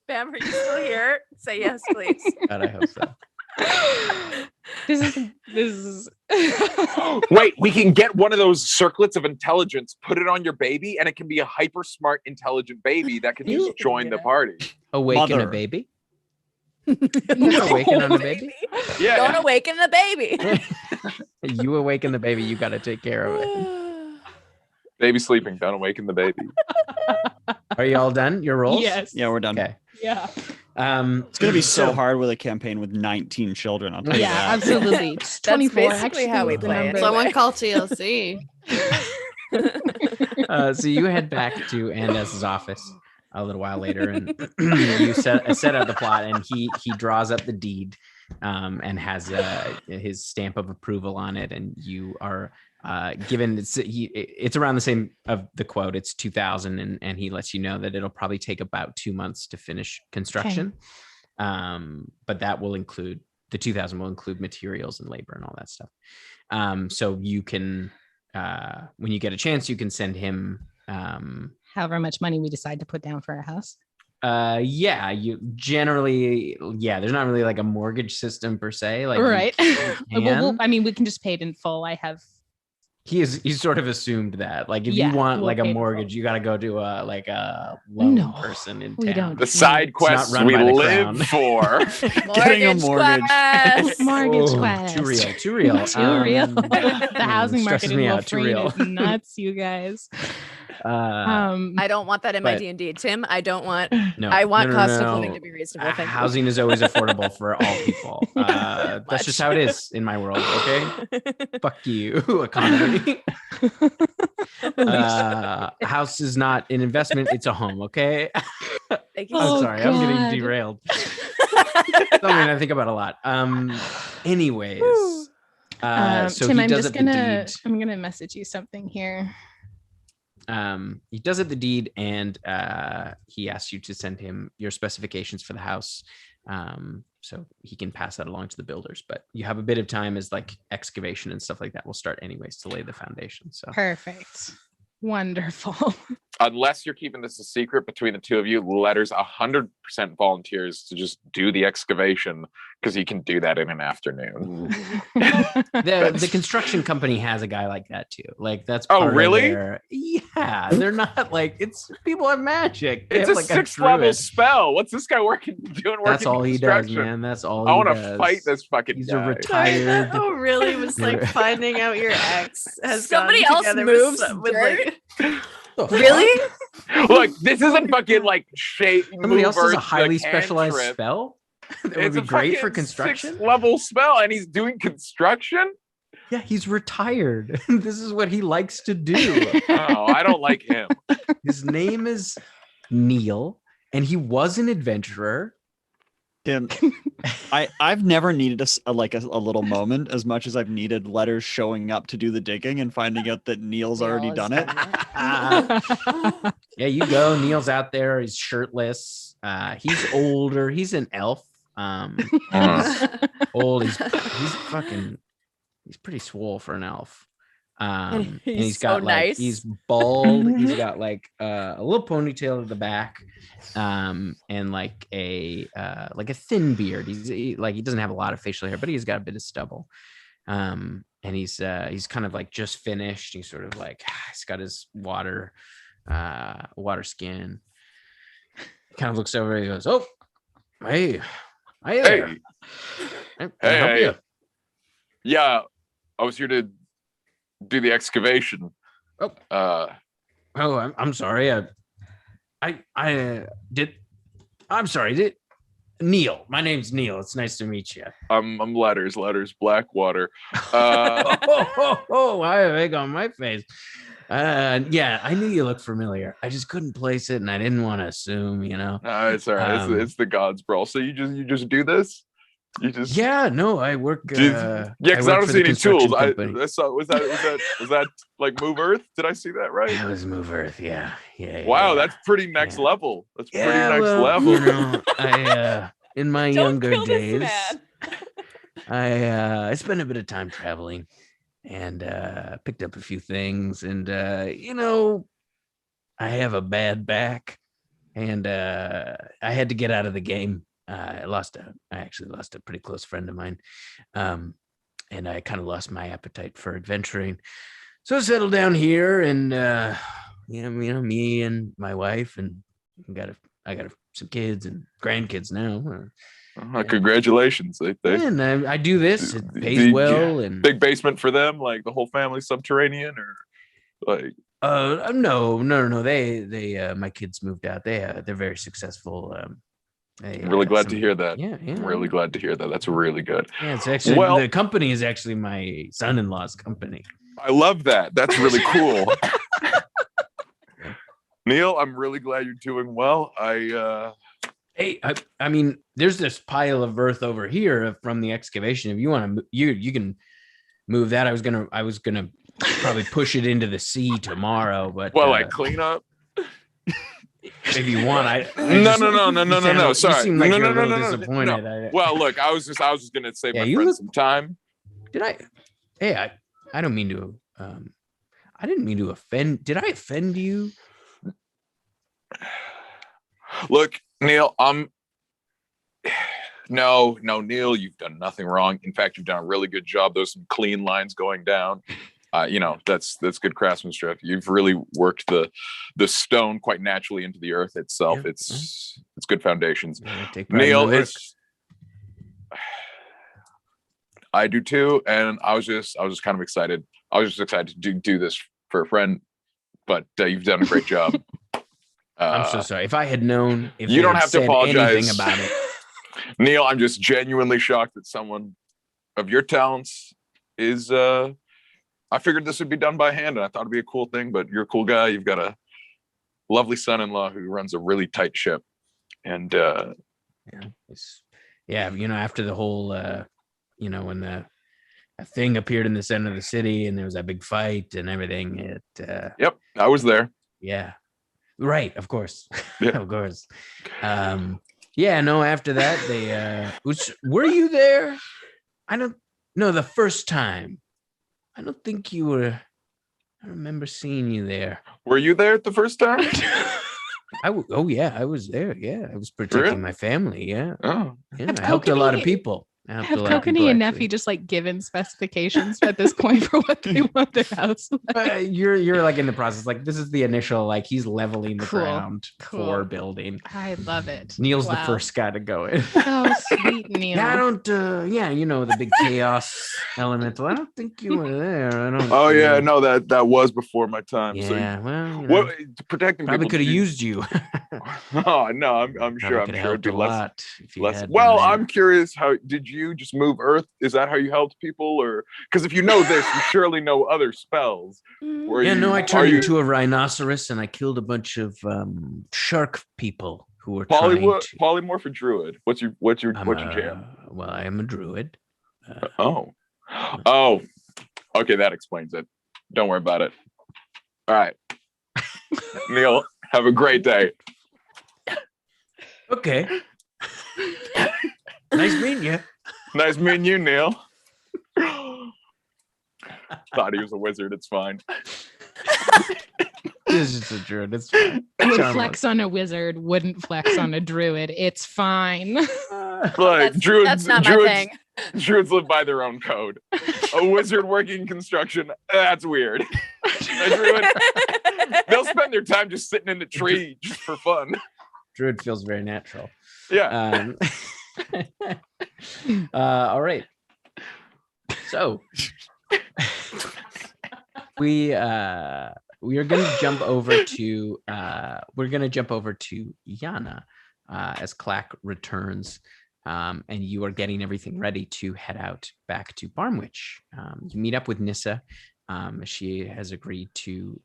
Speaker 6: Bam, are you still here? Say yes, please.
Speaker 2: God, I hope so.
Speaker 3: This is
Speaker 1: Wait, we can get one of those circlets of intelligence, put it on your baby, and it can be a hyper smart, intelligent baby that can just join the party.
Speaker 2: Awaken
Speaker 8: Mother.
Speaker 2: a baby? You awaken on a baby?
Speaker 6: Don't
Speaker 1: Yeah.
Speaker 6: awaken the baby.
Speaker 2: You awaken the baby, you got to take care of it.
Speaker 1: Baby sleeping. Don't awaken the baby.
Speaker 2: Are you all done? Your rolls?
Speaker 3: yes.
Speaker 8: Yeah, we're done.
Speaker 2: Okay.
Speaker 3: Yeah.
Speaker 8: It's going to be so hard with a campaign with 19 children. I'll tell you
Speaker 3: Yeah,
Speaker 8: that.
Speaker 3: absolutely. It's 24.
Speaker 6: basically
Speaker 3: actually,
Speaker 6: how we
Speaker 3: the
Speaker 6: play it.
Speaker 3: number.
Speaker 4: Someone call TLC.
Speaker 2: So you head back to Andes's office a little while later, and you set out the plot, and he draws up the deed and has his stamp of approval on it, and you are given it's around the same of the quote. It's 2,000, and he lets you know that it'll probably take about 2 months to finish construction. But that will include the 2,000 will include materials and labor and all that stuff. So you can when you get a chance, you can send him
Speaker 3: however much money we decide to put down for our house.
Speaker 2: You generally, there's not really like a mortgage system per se, like
Speaker 3: right. Well, I mean, we can just pay it in full.
Speaker 2: He's sort of assumed that, like, if you want like a mortgage, you got to go to a loan person in town.
Speaker 3: We don't.
Speaker 1: The side quests we live for.
Speaker 8: Getting a mortgage.
Speaker 3: Mortgage quest.
Speaker 2: Too real.
Speaker 3: The housing market in
Speaker 2: Wolverine
Speaker 3: is nuts, you guys.
Speaker 6: I don't want that in my D&D, Tim. I don't want.
Speaker 2: No,
Speaker 6: I want cost of
Speaker 2: no.
Speaker 6: living to be reasonable. Thank
Speaker 2: Housing is always affordable for all people. That's just how it is in my world. Okay, fuck you, economy. House is not an investment; it's a home. Okay.
Speaker 6: Thank you.
Speaker 2: I'm sorry, I'm getting derailed. Something I think about a lot. Anyways, so
Speaker 3: Tim,
Speaker 2: he does
Speaker 3: I'm gonna message you something here.
Speaker 2: He does it the deed, and he asks you to send him your specifications for the house, so he can pass that along to the builders. But you have a bit of time, as like excavation and stuff like that will start anyways to lay the foundation. So
Speaker 3: perfect, wonderful.
Speaker 1: Unless you're keeping this a secret between the two of you, Letter's 100% volunteers to just do the excavation, because he can do that in an afternoon.
Speaker 2: The construction company has a guy like that too. Like that's
Speaker 1: really?
Speaker 2: Yeah, they're not like, it's people have magic.
Speaker 1: It's a like 6th level spell. What's this guy doing?
Speaker 2: That's all he does, man. That's all.
Speaker 1: I want to fight this fucking
Speaker 2: He's
Speaker 1: guy.
Speaker 2: a retired.
Speaker 4: Oh, really? Was like finding out your ex has
Speaker 6: Somebody
Speaker 4: gone
Speaker 6: else
Speaker 4: together
Speaker 6: moves
Speaker 4: with like.
Speaker 6: Really?
Speaker 1: Look, this isn't fucking like shape.
Speaker 2: Somebody else has a highly
Speaker 1: like
Speaker 2: specialized
Speaker 1: cantrip.
Speaker 2: Spell that would be great for construction.
Speaker 1: 6th level spell, and he's doing construction.
Speaker 2: Yeah, he's retired. This is what he likes to do.
Speaker 1: Oh, I don't like him.
Speaker 2: His name is Neil, and he was an adventurer.
Speaker 8: Tim, I've never needed a little moment as much as I've needed Letters showing up to do the digging and finding out that Neil's already done it.
Speaker 2: Yeah, you go. Neil's out there. He's shirtless. He's older. He's an elf. And he's old. He's pretty swole for an elf. And he's got
Speaker 6: nice.
Speaker 2: He's bald. He's got like a little ponytail at the back, and like a thin beard. He doesn't have a lot of facial hair, but he's got a bit of stubble. And he's kind of like just finished. He's sort of like, he's got his water skin. Kind of looks over. And he goes, "Oh, hey there. Can I help you?"
Speaker 1: Yeah, I was here to do the excavation.
Speaker 2: I'm sorry. I'm sorry. Neil. My name's Neil. It's nice to meet you.
Speaker 1: I'm Letters Blackwater.
Speaker 2: I have egg on my face. Yeah, I knew you looked familiar. I just couldn't place it, and I didn't want to assume. No,
Speaker 1: it's all right. It's the gods, bro. So you just do this.
Speaker 2: I work.
Speaker 1: Because I don't see any tools. Was that like Move Earth? Did I see that right?
Speaker 2: It was Move Earth. Yeah.
Speaker 1: Wow, that's pretty next level. That's pretty next level.
Speaker 2: I in my younger days, I spent a bit of time traveling, and picked up a few things, and I have a bad back, and I had to get out of the game. I actually lost a pretty close friend of mine, and I kind of lost my appetite for adventuring. So I settled down here, and me and my wife, and I got some kids and grandkids now.
Speaker 1: Congratulations!
Speaker 2: And I do this. It pays well, and
Speaker 1: big basement for them, like the whole family subterranean, or like.
Speaker 2: No. They my kids moved out. They're very successful.
Speaker 1: I'm really glad to hear that.
Speaker 2: Yeah.
Speaker 1: I'm really glad to hear that. That's really good.
Speaker 2: Yeah, it's actually the company is actually my son-in-law's company.
Speaker 1: I love that. That's really cool. Neil, I'm really glad you're doing well.
Speaker 2: Hey, I mean, there's this pile of earth over here from the excavation. If you want to, you can move that. I was gonna probably push it into the sea tomorrow, but
Speaker 1: like clean up.
Speaker 2: If you want,
Speaker 1: No. Sorry,
Speaker 2: you seem like
Speaker 1: no,
Speaker 2: you're
Speaker 1: no,
Speaker 2: a little
Speaker 1: no,
Speaker 2: disappointed.
Speaker 1: no. Well, look, I was just gonna save my
Speaker 2: you
Speaker 1: friend
Speaker 2: look-
Speaker 1: some time.
Speaker 2: Did I? Hey, I don't mean to. I didn't mean to offend. Did I offend you?
Speaker 1: Look, Neil, No, Neil, you've done nothing wrong. In fact, you've done a really good job. There's some clean lines going down. That's good craftsmanship. You've really worked the stone quite naturally into the earth itself.
Speaker 2: Yeah.
Speaker 1: It's good foundations.
Speaker 2: Neil,
Speaker 1: I do too, and I was just kind of excited. I was just excited to do this for a friend, but you've done a great job.
Speaker 2: I'm so sorry. If I had known, if
Speaker 1: you don't have to apologize
Speaker 2: anything about it.
Speaker 1: Neil, I'm just genuinely shocked that someone of your talents is. I figured this would be done by hand, and I thought it'd be a cool thing. But you're a cool guy. You've got a lovely son-in-law who runs a really tight ship, and
Speaker 2: after the whole, when the a thing appeared in the center of the city, and there was that big fight and everything.
Speaker 1: Yep, I was there.
Speaker 2: Yeah, right. Of course,
Speaker 1: Yeah.
Speaker 2: of course. After that, they. Were you there? I don't know. The first time, I don't think you were. I remember seeing you there.
Speaker 1: Were you there the first time?
Speaker 2: I was there. Yeah, I was protecting my family. Yeah.
Speaker 1: Oh,
Speaker 2: yeah. I helped a lot of people.
Speaker 3: Have Kokanee and Neppy just like given specifications at this point for what they want their house?
Speaker 2: You're like in the process. Like this is the initial. Like he's leveling the ground for building.
Speaker 3: I love it.
Speaker 2: Neil's the first guy to go in.
Speaker 3: Oh, sweet Neil.
Speaker 2: Yeah, I don't. The big chaos elemental. I don't think you were there. I don't.
Speaker 1: Oh yeah, no, that was before my time.
Speaker 2: Yeah,
Speaker 1: so, what protecting
Speaker 2: probably
Speaker 1: people
Speaker 2: could have used you.
Speaker 1: Oh no, I'm sure it'd be less.
Speaker 2: Well,
Speaker 1: I'm curious. How did you just move earth? Is that how you helped people, or because if you know this, you surely know other spells?
Speaker 2: I turned into a rhinoceros and I killed a bunch of shark people who were
Speaker 1: polymorph or druid. What's your jam?
Speaker 2: Well, I am a druid.
Speaker 1: Oh, okay, that explains it. Don't worry about it. All right, Neil, have a great day.
Speaker 2: Okay. Nice meeting you.
Speaker 1: Nice meeting you, Neil. Thought he was a wizard. It's fine.
Speaker 2: This is a druid. It's fine.
Speaker 3: Would flex on a wizard, wouldn't flex on a druid. It's fine.
Speaker 1: Druids,
Speaker 4: that's not my thing.
Speaker 1: Druids live by their own code. A wizard working construction, that's weird. A druid, they'll spend their time just sitting in the tree just for fun.
Speaker 2: Druid feels very natural.
Speaker 1: Yeah.
Speaker 2: All right. So we are going to jump over to Yanna as Clack returns, and you are getting everything ready to head out back to Barmwich. You meet up with Nissa. She has agreed to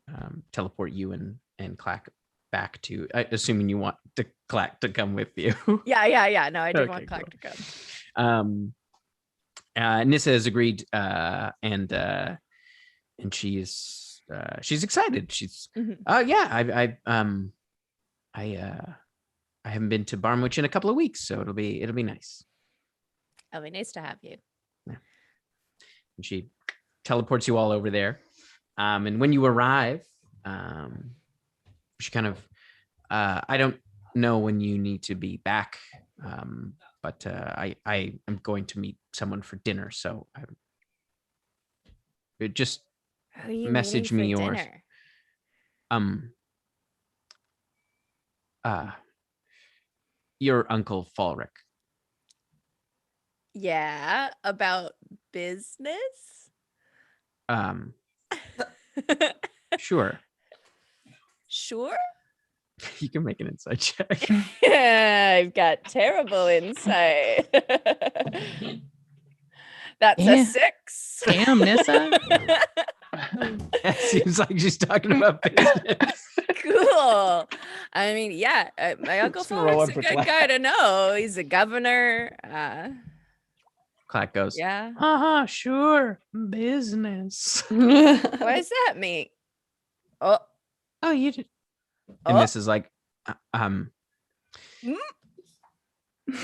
Speaker 2: teleport you and Clack back to, assuming you want the Clack to come with you.
Speaker 6: Yeah. No, I do want Clack to come.
Speaker 2: Nissa has agreed, and she's excited. She's I haven't been to Barmwich in a couple of weeks, so it'll be nice.
Speaker 6: It'll be nice to have you.
Speaker 2: Yeah. And she teleports you all over there, and when you arrive, she kind of I don't know when you need to be back, but I am going to meet someone for dinner, so just message me or your uncle Falric.
Speaker 6: Yeah, about business.
Speaker 2: Sure.
Speaker 6: Sure.
Speaker 2: You can make an insight check.
Speaker 6: Yeah, I've got terrible insight. That's a 6.
Speaker 3: Damn, Nissa.
Speaker 2: It seems like she's talking about business.
Speaker 6: Cool. I mean, yeah, my uncle
Speaker 2: Just gonna roll
Speaker 6: Fuller's
Speaker 2: on
Speaker 6: a
Speaker 2: for
Speaker 6: good
Speaker 2: Clack.
Speaker 6: guy to know. He's a governor.
Speaker 2: Clack goes,
Speaker 6: Yeah.
Speaker 7: Sure. Business.
Speaker 6: What does that mean? Oh,
Speaker 7: Oh, you did.
Speaker 2: and
Speaker 6: oh.
Speaker 2: this is like,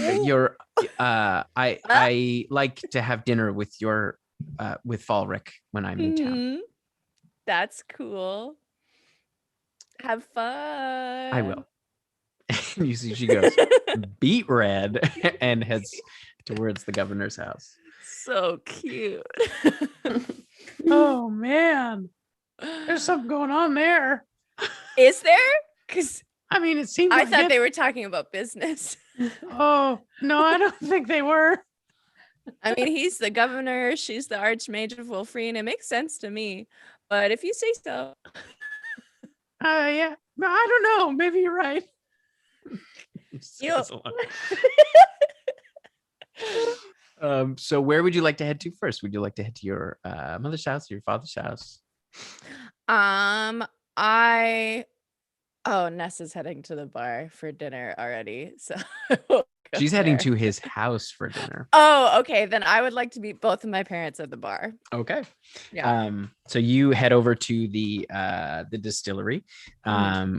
Speaker 2: you're, I like to have dinner with with Falric when I'm in town.
Speaker 6: Mhm. That's cool. Have fun.
Speaker 2: I will. And you see, she goes beat red and heads towards the governor's house.
Speaker 6: So cute.
Speaker 7: Oh man, there's something going on there.
Speaker 6: Is there? Because
Speaker 7: I mean, it seems.
Speaker 6: I
Speaker 7: like
Speaker 6: thought
Speaker 7: it.
Speaker 6: they were talking about business.
Speaker 7: Oh no, I don't think they were.
Speaker 6: I mean, he's the governor. She's the Archmage of Wolfreen. It makes sense to me. But if you say so.
Speaker 7: Yeah, I don't know. Maybe you're right.
Speaker 6: You know,
Speaker 2: So where would you like to head to first? Would you like to head to your mother's house, your father's house?
Speaker 6: Ness is heading to the bar for dinner already. So
Speaker 2: She's heading to his house for dinner.
Speaker 6: Oh, okay. Then I would like to meet both of my parents at the bar.
Speaker 2: Okay.
Speaker 6: Yeah.
Speaker 2: So you head over to the distillery,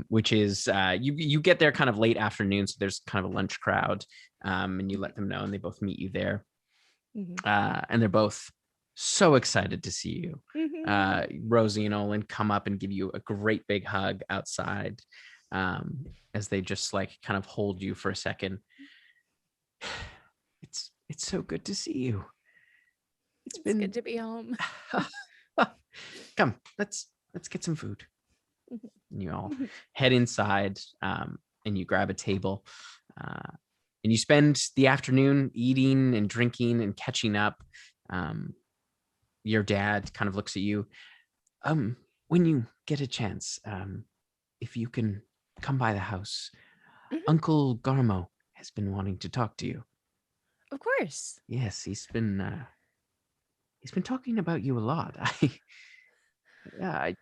Speaker 2: which is you get there kind of late afternoon, so there's kind of a lunch crowd, and you let them know, and they both meet you there. And they're both so excited to see you. Rosie and Olin come up and give you a great big hug outside, as they just like kind of hold you for a second. It's so good to see you. It's been
Speaker 6: good to be home.
Speaker 2: Come, let's get some food. And you all head inside, and you grab a table, and you spend the afternoon eating and drinking and catching up. Your dad kind of looks at you. When you get a chance, if you can come by the house, Uncle Garmo has been wanting to talk to you.
Speaker 6: Of course.
Speaker 2: Yes, he's been talking about you a lot. I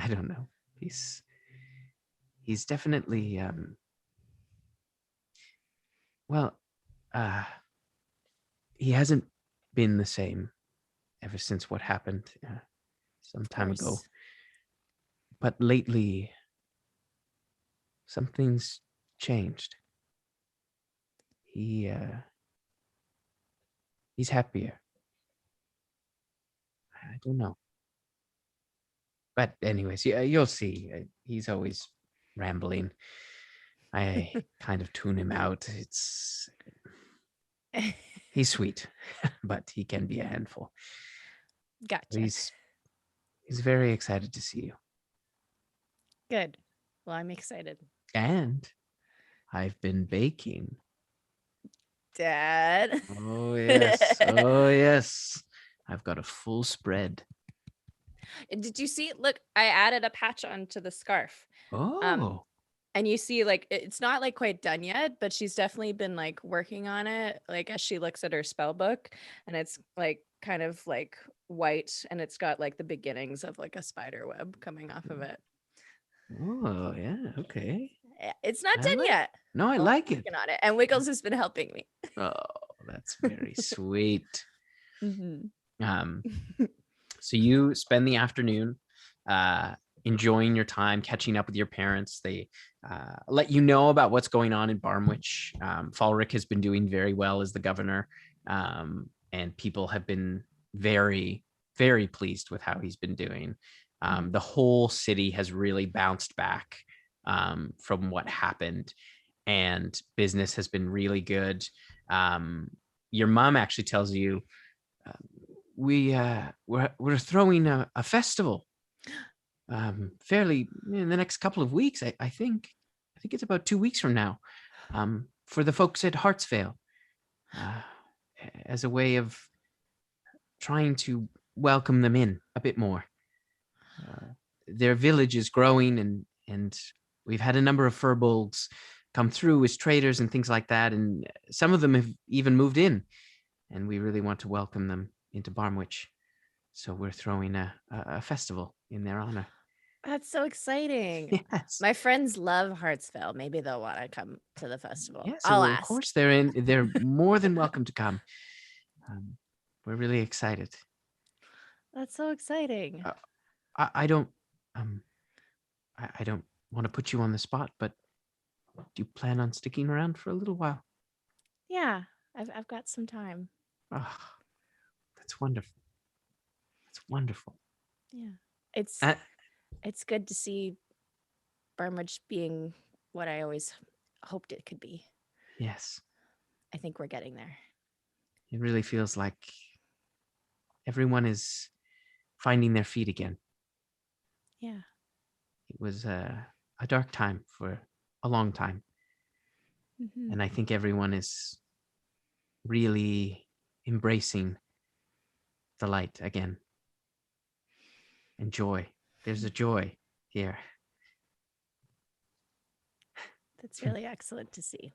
Speaker 2: don't know. He's definitely he hasn't been the same ever since what happened some time ago. But lately something's changed. He's happier. I don't know. But anyways, you'll see. He's always rambling. I kind of tune him out. He's sweet, but he can be a handful.
Speaker 6: Gotcha.
Speaker 2: He's very excited to see you.
Speaker 6: Good. Well, I'm excited.
Speaker 2: And I've been baking.
Speaker 6: Dad.
Speaker 2: Oh yes. Oh yes. I've got a full spread.
Speaker 6: Did you see? Look, I added a patch onto the scarf.
Speaker 2: Oh.
Speaker 6: And you see, like, it's not like quite done yet, but she's definitely been like working on it, like as she looks at her spell book, and it's like kind of like white, and it's got like the beginnings of like a spider web coming off of it.
Speaker 2: Oh yeah. Okay.
Speaker 6: It's not done yet.
Speaker 2: No, I like it.
Speaker 6: On it, and Wiggles has been helping me.
Speaker 2: Oh, that's very sweet. So you spend the afternoon enjoying your time, catching up with your parents. They let you know about what's going on in Barmwich. Falric has been doing very well as the governor, and people have been very, very pleased with how he's been doing. The whole city has really bounced back from what happened, and business has been really good. Your mom actually tells you, we're throwing a festival fairly in the next couple of weeks. I think it's about 2 weeks from now, for the folks at Hartsvale, as a way of trying to welcome them in a bit more. Their village is growing, and we've had a number of furbolgs come through as traders and things like that, and some of them have even moved in, and we really want to welcome them into Barmwich. So we're throwing a festival in their honor.
Speaker 6: That's so exciting.
Speaker 2: Yes.
Speaker 6: My friends love Hartsville. Maybe they'll want to come to the festival.
Speaker 2: Yes,
Speaker 6: I'll
Speaker 2: well,
Speaker 6: ask.
Speaker 2: of course they're more than welcome to come. We're really excited.
Speaker 6: That's so exciting.
Speaker 2: I don't I don't want to put you on the spot, but do you plan on sticking around for a little while?
Speaker 6: Yeah, I've got some time.
Speaker 2: Oh, that's wonderful. That's wonderful.
Speaker 6: Yeah, it's good to see Barmwich being what I always hoped it could be.
Speaker 2: Yes.
Speaker 6: I think we're getting there.
Speaker 2: It really feels like everyone is finding their feet again.
Speaker 6: Yeah.
Speaker 2: It was a dark time for a long time.
Speaker 6: Mm-hmm.
Speaker 2: And I think everyone is really embracing the light again. And joy. There's a joy here.
Speaker 6: That's really excellent to see.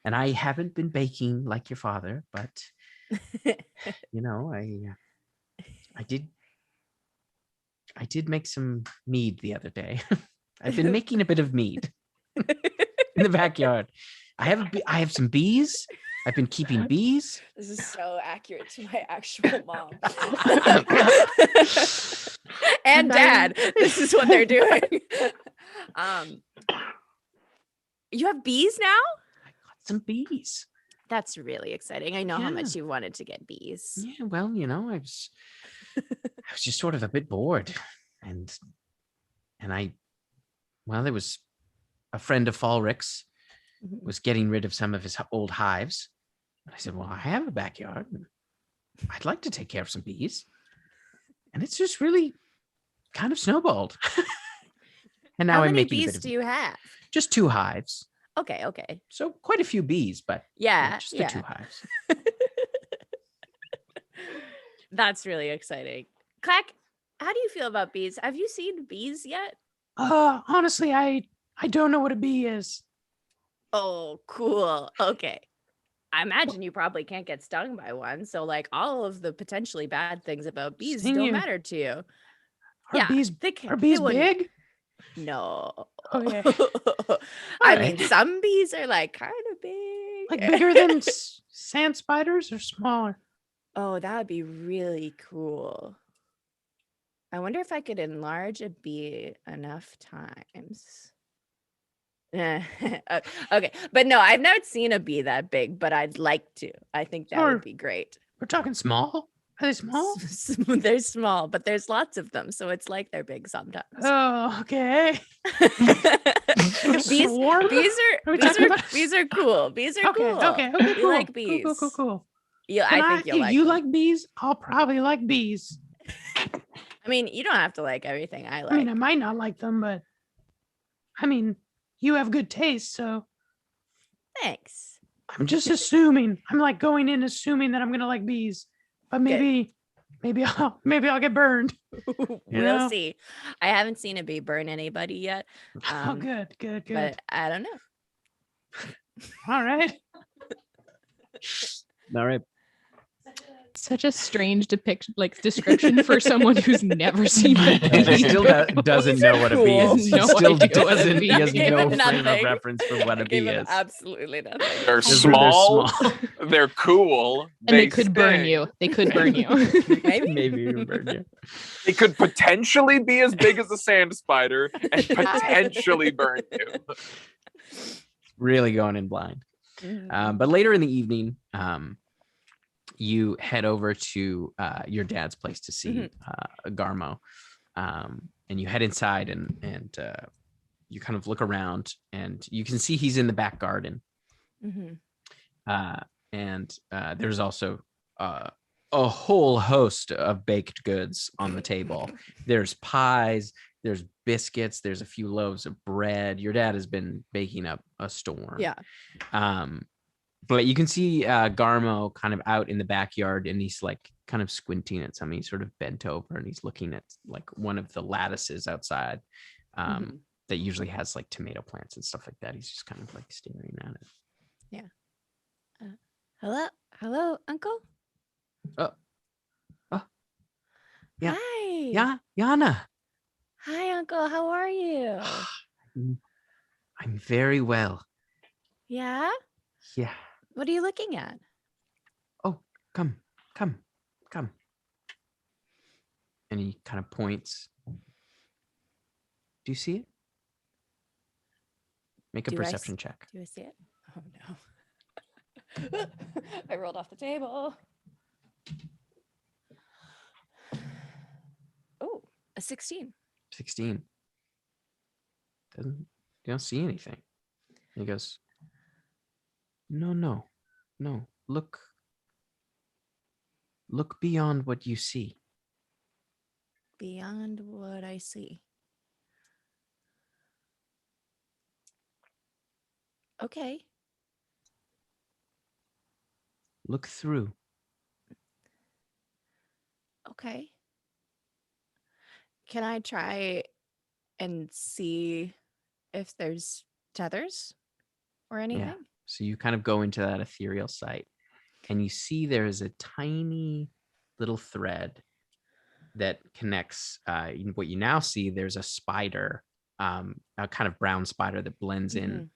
Speaker 2: And I haven't been baking like your father, but you know, I did make some mead the other day. I've been making a bit of mead in the backyard. I have some bees. I've been keeping bees.
Speaker 6: This is so accurate to my actual mom. And dad. This is what they're doing. You have bees now?
Speaker 2: I got some bees.
Speaker 6: That's really exciting. I know how
Speaker 2: Yeah.
Speaker 6: much you wanted to get bees.
Speaker 2: Yeah, well, you know, I was just sort of a bit bored, and there was a friend of Falrick's was getting rid of some of his old hives. I said, well, I have a backyard, and I'd like to take care of some bees. And it's just really kind of snowballed. And now
Speaker 6: How
Speaker 2: I'm
Speaker 6: many
Speaker 2: making
Speaker 6: bees do you have?
Speaker 2: just 2 hives.
Speaker 6: Okay.
Speaker 2: So quite a few bees, but
Speaker 6: Yeah.
Speaker 2: just the 2 hives.
Speaker 6: That's really exciting. Clack, how do you feel about bees? Have you seen bees yet?
Speaker 7: Honestly, I don't know what a bee is.
Speaker 6: Oh, cool. Okay. I imagine you probably can't get stung by one. So, like, all of the potentially bad things about bees
Speaker 7: Sting
Speaker 6: don't
Speaker 7: you.
Speaker 6: matter to you.
Speaker 7: Are bees
Speaker 6: they
Speaker 7: big?
Speaker 6: No.
Speaker 7: Okay.
Speaker 6: I
Speaker 2: right.
Speaker 6: mean, some bees are like kind of big.
Speaker 7: Like bigger than sand spiders or smaller?
Speaker 6: Oh, that would be really cool. I wonder if I could enlarge a bee enough times. Okay, but no, I've never seen a bee that big, but I'd like to. I think that
Speaker 7: Sure.
Speaker 6: would be great.
Speaker 7: We're talking small? Are they small?
Speaker 6: They're small, but there's lots of them, so it's like they're big sometimes.
Speaker 7: Oh, okay.
Speaker 6: bees,
Speaker 7: Swarm?
Speaker 6: bees
Speaker 7: Are we
Speaker 6: are
Speaker 7: talking about-
Speaker 6: bees are cool. Bees are
Speaker 7: Okay,
Speaker 6: cool.
Speaker 7: okay,
Speaker 6: We
Speaker 7: cool.
Speaker 6: like bees.
Speaker 7: Cool.
Speaker 6: Yeah,
Speaker 7: Can
Speaker 6: I think you'll
Speaker 7: if
Speaker 6: like
Speaker 7: you
Speaker 6: them.
Speaker 7: like bees, I'll probably like bees.
Speaker 6: I mean, you don't have to like everything I like.
Speaker 7: I mean, I might not like them, but I mean, you have good taste, so
Speaker 6: Thanks.
Speaker 7: I'm just assuming. I'm like going in assuming that I'm gonna like bees, but maybe I'll get burned.
Speaker 6: We'll
Speaker 7: know?
Speaker 6: see. I haven't seen a bee burn anybody yet.
Speaker 7: Oh, good.
Speaker 6: But I don't know.
Speaker 7: All right.
Speaker 2: All right.
Speaker 3: Such a strange description for someone who's never seen a
Speaker 2: He
Speaker 3: bee.
Speaker 2: still doesn't know what a bee
Speaker 6: Cool.
Speaker 2: is. He
Speaker 3: No
Speaker 2: still
Speaker 3: idea what a
Speaker 2: doesn't.
Speaker 3: bee
Speaker 2: He has
Speaker 3: is.
Speaker 2: no
Speaker 6: Gave him
Speaker 2: frame of
Speaker 6: nothing.
Speaker 2: reference for what a
Speaker 6: I gave
Speaker 2: bee
Speaker 6: him
Speaker 2: is.
Speaker 6: absolutely nothing.
Speaker 1: They're
Speaker 2: They're
Speaker 1: small.
Speaker 2: small.
Speaker 1: They're cool.
Speaker 3: And they could burn
Speaker 1: sting.
Speaker 3: you. They could burn you.
Speaker 2: Maybe even burn you.
Speaker 1: They could potentially be as big as a sand spider and potentially burn you.
Speaker 2: Really going in blind.
Speaker 6: Mhm.
Speaker 2: But later in the evening, you head over to your dad's place to see Garmo, and you head inside and you kind of look around, and you can see he's in the back garden.
Speaker 6: Mhm.
Speaker 2: And there's also a whole host of baked goods on the table. There's pies, there's biscuits, there's a few loaves of bread. Your dad has been baking up a storm.
Speaker 6: Yeah.
Speaker 2: But you can see Garmo kind of out in the backyard, and he's like kind of squinting at something. He's sort of bent over, and he's looking at like one of the lattices outside that usually has like tomato plants and stuff like that. He's just kind of like staring at it.
Speaker 6: Hello, uncle.
Speaker 2: Yeah.
Speaker 6: Hi.
Speaker 2: Yeah, Yanna.
Speaker 6: Hi, Uncle. How are you?
Speaker 2: I'm very well.
Speaker 6: Yeah?
Speaker 2: Yeah.
Speaker 6: What are you looking at?
Speaker 2: Oh, come. And he kind of points. Do you see it? Make a
Speaker 6: Do
Speaker 2: perception check.
Speaker 6: Do I see it? Oh, no. I rolled off the table. Oh, a 16.
Speaker 2: 16. You don't see anything. And he goes, no. Look beyond what you see.
Speaker 6: Beyond what I see. Okay.
Speaker 2: Look through.
Speaker 6: Okay. Can I try and see if there's tethers or anything?
Speaker 2: Yeah. So you kind of go into that ethereal site and you see there is a tiny little thread that connects. What you now see, there's a spider, a kind of brown spider that blends in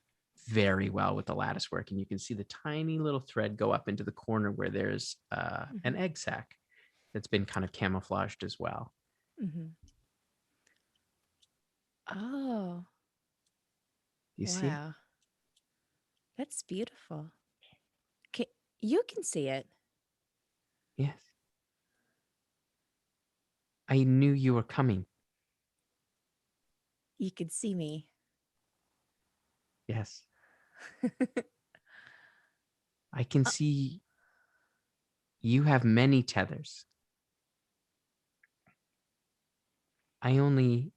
Speaker 2: very well with the lattice work. And you can see the tiny little thread go up into the corner where there's an egg sac that's been kind of camouflaged as well.
Speaker 6: Oh,
Speaker 2: You see?
Speaker 6: wow. That's beautiful. You can see it.
Speaker 2: Yes. I knew you were coming.
Speaker 6: You could see me.
Speaker 2: Yes. I can see you have many tethers. I only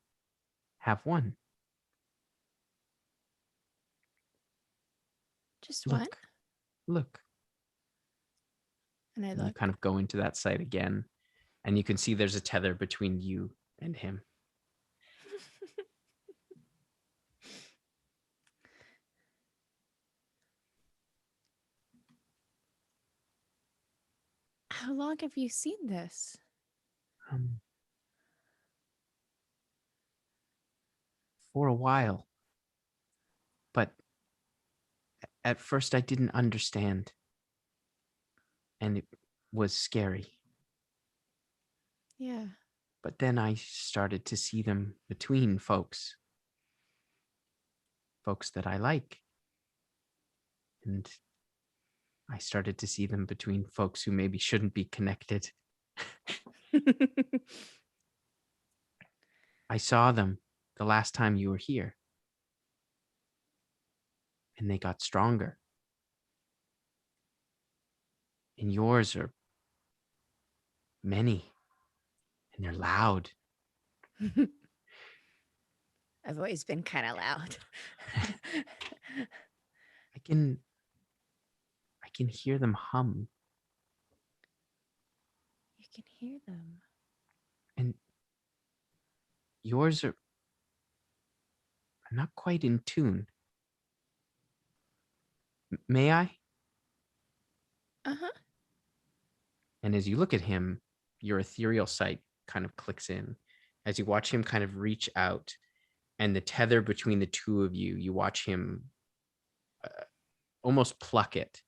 Speaker 2: have one.
Speaker 6: Just one?
Speaker 2: Look.
Speaker 6: And I
Speaker 2: And you
Speaker 6: look.
Speaker 2: kind of go into that site again, and you can see there's a tether between you and him.
Speaker 6: How long have you seen this?
Speaker 2: For a while. But at first I didn't understand. And it was scary.
Speaker 6: Yeah.
Speaker 2: But then I started to see them between folks that I like. And I started to see them between folks who maybe shouldn't be connected. I saw them the last time you were here. And they got stronger. And yours are many. And they're loud.
Speaker 6: I've always been kind of loud.
Speaker 2: I can hear them hum.
Speaker 6: You can hear them.
Speaker 2: And yours are not quite in tune. May I?
Speaker 6: Uh-huh.
Speaker 2: And as you look at him, your ethereal sight kind of clicks in. As you watch him kind of reach out and the tether between the two of you, you watch him almost pluck it.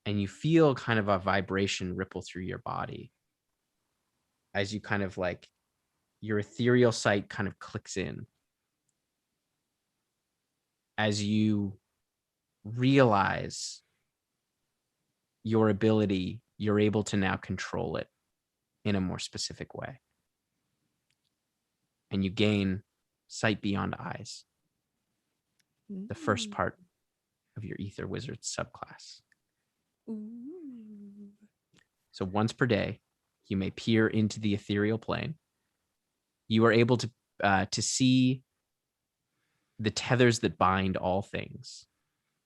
Speaker 2: And you feel kind of a vibration ripple through your body. As you kind of like, your ethereal sight kind of clicks in. As you realize your ability, you're able to now control it in a more specific way. And you gain sight beyond eyes. The first part of your Ether Wizard subclass.
Speaker 6: Ooh.
Speaker 2: So once per day, you may peer into the ethereal plane. You are able to see the tethers that bind all things.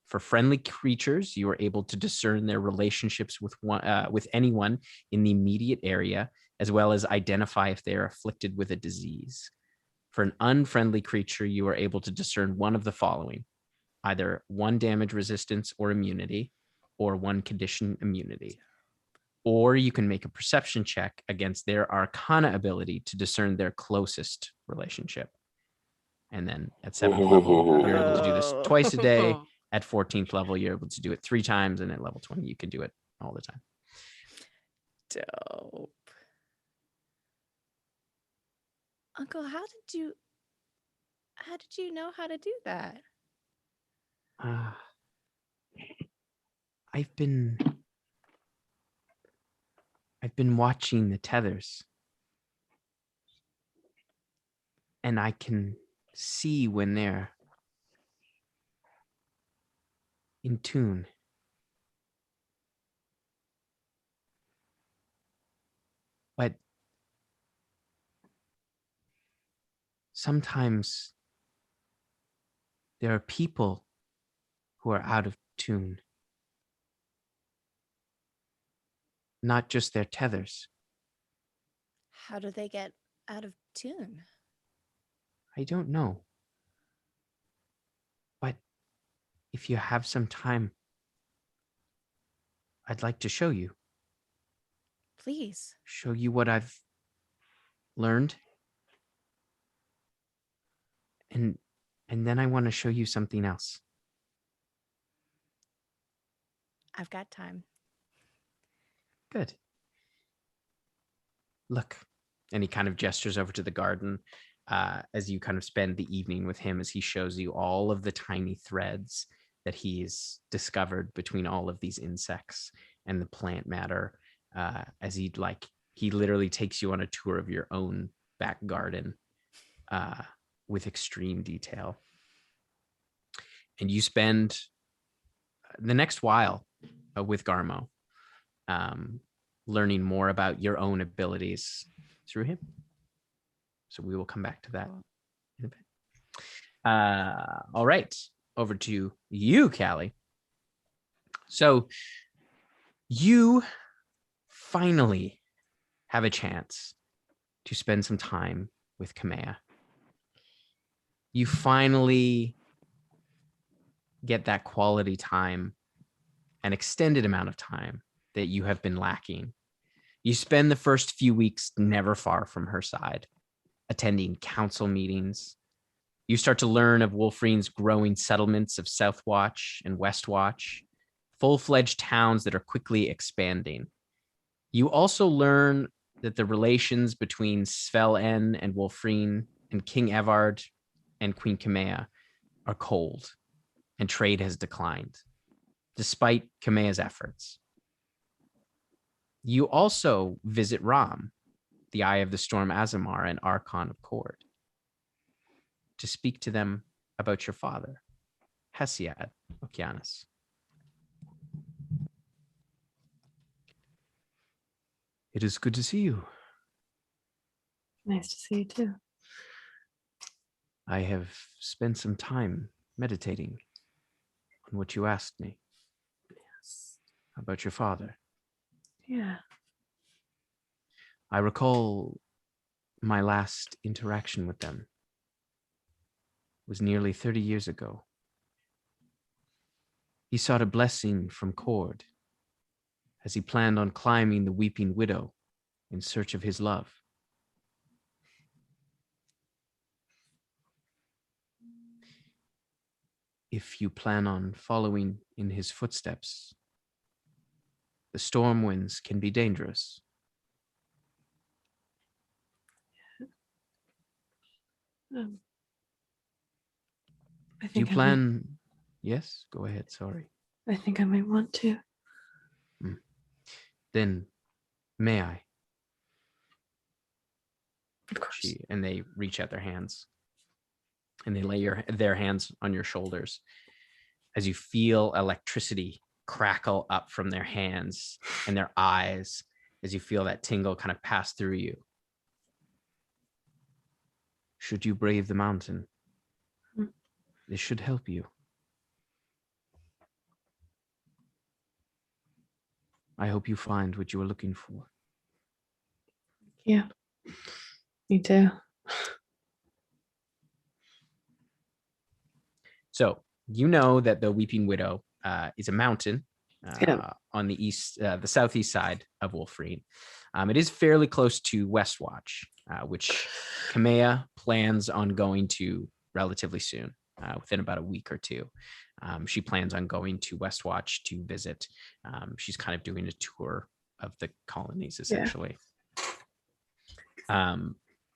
Speaker 2: For friendly creatures, you are able to discern their relationships with anyone in the immediate area, as well as identify if they are afflicted with a disease. For an unfriendly creature, you are able to discern one of the following: either 1 damage resistance or immunity, or 1 condition immunity. or you can make a perception check against their Arcana ability to discern their closest relationship. And then at 7th level, you're able to do this twice a day. At 14th level, you're able to do it 3 times, and at level 20, you can do it all the time.
Speaker 6: Dope. Uncle, how did you know how to do that?
Speaker 2: I've been watching the tethers, and I can see when they're in tune. But sometimes there are people who are out of tune. Not just their tethers.
Speaker 6: How do they get out of tune?
Speaker 2: I don't know. But if you have some time, I'd like to show you.
Speaker 6: Please.
Speaker 2: Show you what I've learned. And then I want to show you something else.
Speaker 6: I've got time.
Speaker 2: Good. Look. And he kind of gestures over to the garden as you kind of spend the evening with him, as he shows you all of the tiny threads that he's discovered between all of these insects and the plant matter. As he literally takes you on a tour of your own back garden with extreme detail. And you spend the next while with Garmo, learning more about your own abilities through him. So we will come back to that in a bit. All right, over to you, Callie. So you finally have a chance to spend some time with Kamea. You finally get that quality time, an extended amount of time that you have been lacking. You spend the first few weeks never far from her side, attending council meetings. You start to learn of Wolfrine's growing settlements of Southwatch and Westwatch, full-fledged towns that are quickly expanding. You also learn that the relations between Svel-En and Wolfrine and King Evard and Queen Kamea are cold, and trade has declined, despite Kamea's efforts. You also visit Ram, the Eye of the Storm Azamar, and Archon of Cord, to speak to them about your father, Hesiod Okeanis. It is good to see you.
Speaker 4: Nice to see you too.
Speaker 2: I have spent some time meditating on what you asked me.
Speaker 4: Yes.
Speaker 2: About your father.
Speaker 4: Yeah.
Speaker 2: I recall my last interaction with them was nearly 30 years ago. He sought a blessing from Cord as he planned on climbing the Weeping Widow in search of his love. If you plan on following in his footsteps, the storm winds can be dangerous.
Speaker 4: I
Speaker 2: Do you
Speaker 4: think
Speaker 2: plan? Yes, go ahead. Sorry.
Speaker 4: I think I might want to.
Speaker 2: Then, may I?
Speaker 4: Of course.
Speaker 2: And they reach out their hands, and they lay their hands on your shoulders as you feel electricity crackle up from their hands and their eyes as you feel that tingle kind of pass through you. Should you brave the mountain, this should help you. I hope you find what you are looking for.
Speaker 4: Yeah, me too.
Speaker 2: So you know that the Weeping Widow is a mountain on the east, the southeast side of Wolfreen. It is fairly close to Westwatch, which Kamea plans on going to relatively soon, within about a week or two. She plans on going to Westwatch to visit. She's kind of doing a tour of the colonies, essentially.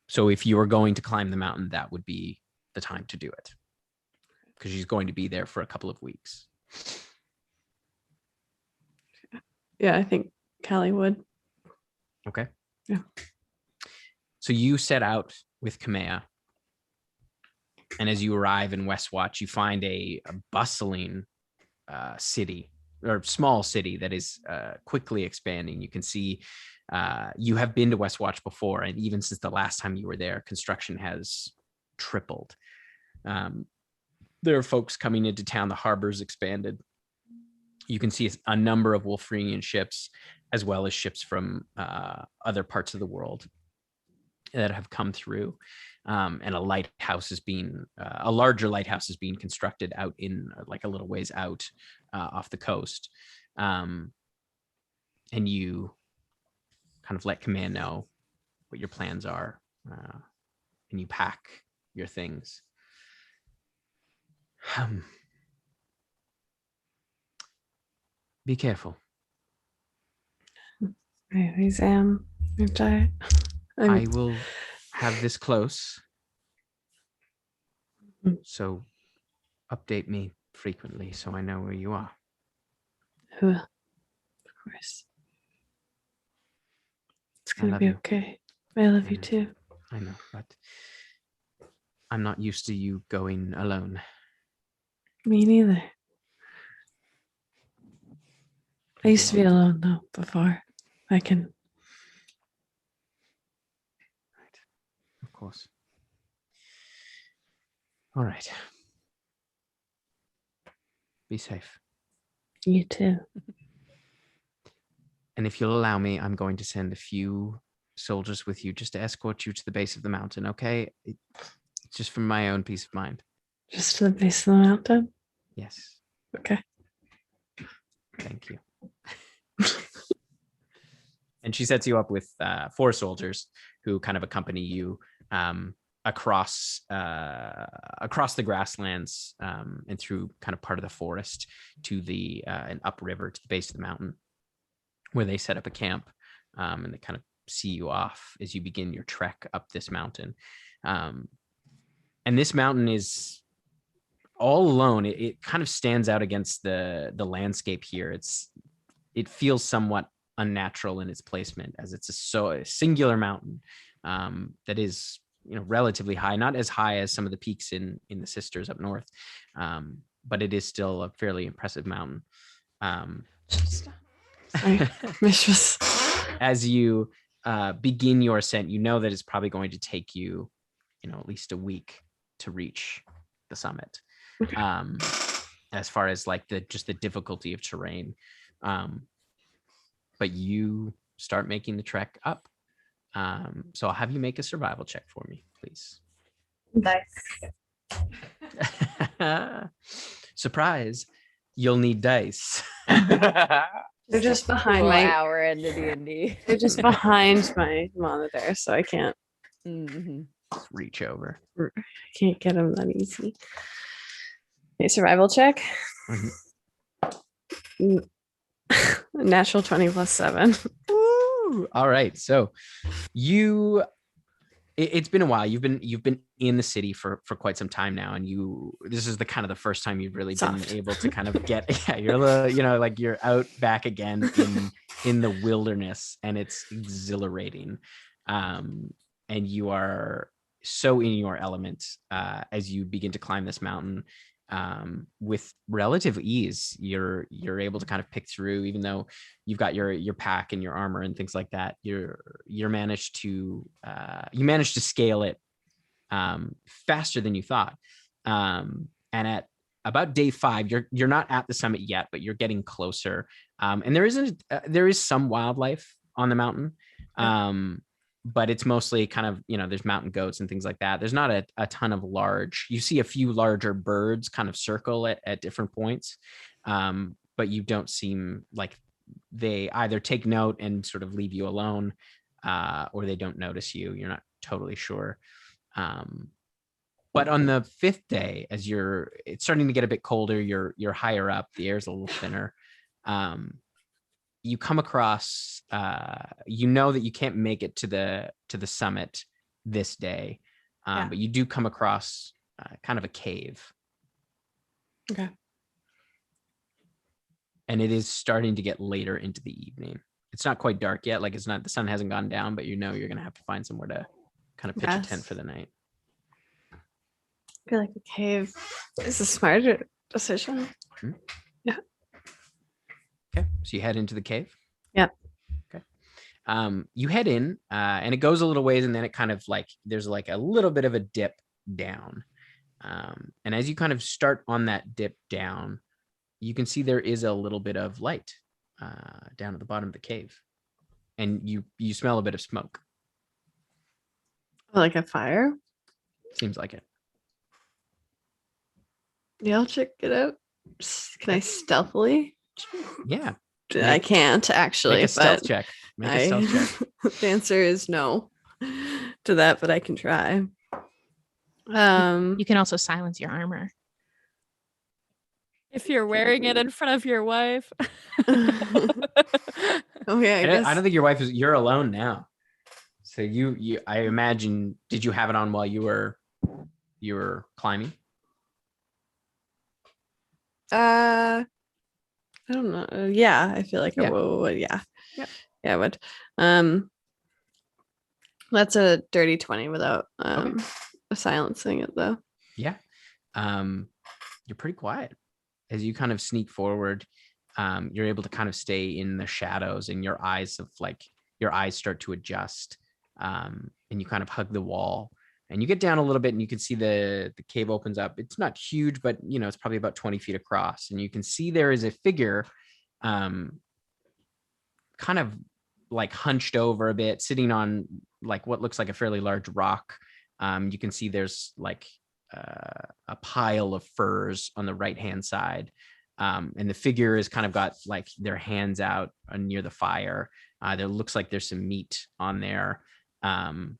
Speaker 2: So if you were going to climb the mountain, that would be the time to do it, because she's going to be there for a couple of weeks.
Speaker 4: Yeah, I think Callie would.
Speaker 2: Okay.
Speaker 4: Yeah.
Speaker 2: So you set out with Kamea, and as you arrive in Westwatch, you find a bustling city, or small city, that is quickly expanding. You can see you have been to Westwatch before, and even since the last time you were there, construction has tripled. There are folks coming into town. The harbor's expanded. You can see a number of Wolfrenian ships, as well as ships from other parts of the world that have come through. And a lighthouse is being, a larger lighthouse is being constructed out in like a little ways out off the coast. And you kind of let Kamea know what your plans are, and you pack your things. Be careful.
Speaker 4: I always am.
Speaker 2: I will have this close. So update me frequently so I know where you are.
Speaker 4: Of course. It's gonna be okay. I love you too.
Speaker 2: I know, but I'm not used to you going alone.
Speaker 4: Me neither. I used to be alone though before. I can.
Speaker 2: Right. Of course. All right. Be safe.
Speaker 4: You too.
Speaker 2: And if you'll allow me, I'm going to send a few soldiers with you just to escort you to the base of the mountain, okay? It's just for my own peace of mind.
Speaker 4: Just to the base of the mountain?
Speaker 2: Yes.
Speaker 4: Okay.
Speaker 2: Thank you. And she sets you up with 4 soldiers who kind of accompany you across the grasslands and through kind of part of the forest to the an upriver to the base of the mountain, where they set up a camp, and they kind of see you off as you begin your trek up this mountain. And this mountain is all alone. It kind of stands out against the landscape here. It feels somewhat unnatural in its placement, as it's a singular mountain that is, relatively high, not as high as some of the peaks in the Sisters up north, but it is still a fairly impressive mountain.
Speaker 4: Sorry, Mistress.
Speaker 2: As you begin your ascent, you know that it's probably going to take you, at least a week to reach the summit. As far as like the difficulty of terrain. But you start making the trek up. So I'll have you make a survival check for me, please.
Speaker 4: Nice.
Speaker 2: Surprise, you'll need dice.
Speaker 4: They're just behind my
Speaker 6: hour into D&D.
Speaker 4: They're just behind my monitor, so I can't
Speaker 2: reach over.
Speaker 4: I can't get them that easy. Okay, survival check. Natural 20 plus 7.
Speaker 2: Woo! All right, so it's been a while. You've been in the city for quite some time now, and this is the first time you've really been able to kind of get you're a little, like you're out back again in the wilderness, and it's exhilarating. And you are so in your element as you begin to climb this mountain. With relative ease, you're able to kind of pick through, even though you've got your pack and your armor and things like that. You managed to scale it faster than you thought. And at about day 5, you're not at the summit yet, but you're getting closer. And there is some wildlife on the mountain. But it's mostly kind of, there's mountain goats and things like that. There's not a ton of you see a few larger birds kind of circle at different points. but you don't seem like they either take note and sort of leave you alone, or they don't notice you. You're not totally sure. But on the 5th day, as it's starting to get a bit colder, you're higher up, the air's a little thinner. You come across, you know that you can't make it to the summit this day, but you do come across kind of a cave.
Speaker 4: Okay.
Speaker 2: And it is starting to get later into the evening. It's not quite dark yet. Like the sun hasn't gone down, but you know you're going to have to find somewhere to kind of pitch a tent for the night.
Speaker 4: I feel like the cave is a smarter decision.
Speaker 2: Hmm.
Speaker 4: Yeah.
Speaker 2: Okay. So you head into the cave?
Speaker 4: Yeah.
Speaker 2: Okay. You head in, and it goes a little ways, and then it kind of like, there's like a little bit of a dip down. And as you kind of start on that dip down, you can see there is a little bit of light down at the bottom of the cave. And you smell a bit of smoke.
Speaker 4: Like a fire?
Speaker 2: Seems like it.
Speaker 4: Yeah, I'll check it out. Can I stealthily?
Speaker 2: Yeah.
Speaker 4: I can't actually.
Speaker 2: Make a stealth check. Make a stealth check.
Speaker 4: The answer is no to that, but I can try.
Speaker 3: You can also silence your armor.
Speaker 6: If you're wearing it in front of your wife.
Speaker 4: Okay,
Speaker 2: I don't think your wife is. You're alone now. So you. I imagine. Did you have it on while you were climbing?
Speaker 4: I don't know. Yeah, I feel like
Speaker 2: Yeah.
Speaker 4: I would. Yeah.
Speaker 2: Yep.
Speaker 4: Yeah, I would. That's a dirty 20 without silencing it though.
Speaker 2: Yeah. You're pretty quiet. As you kind of sneak forward, you're able to kind of stay in the shadows, and your eyes start to adjust. And you kind of hug the wall, and you get down a little bit, and you can see the cave opens up. It's not huge, but it's probably about 20 feet across, and you can see there is a figure kind of like hunched over a bit, sitting on like what looks like a fairly large rock. You can see there's like a pile of furs on the right hand side, and the figure is kind of got like their hands out near the fire. There looks like there's some meat on there, and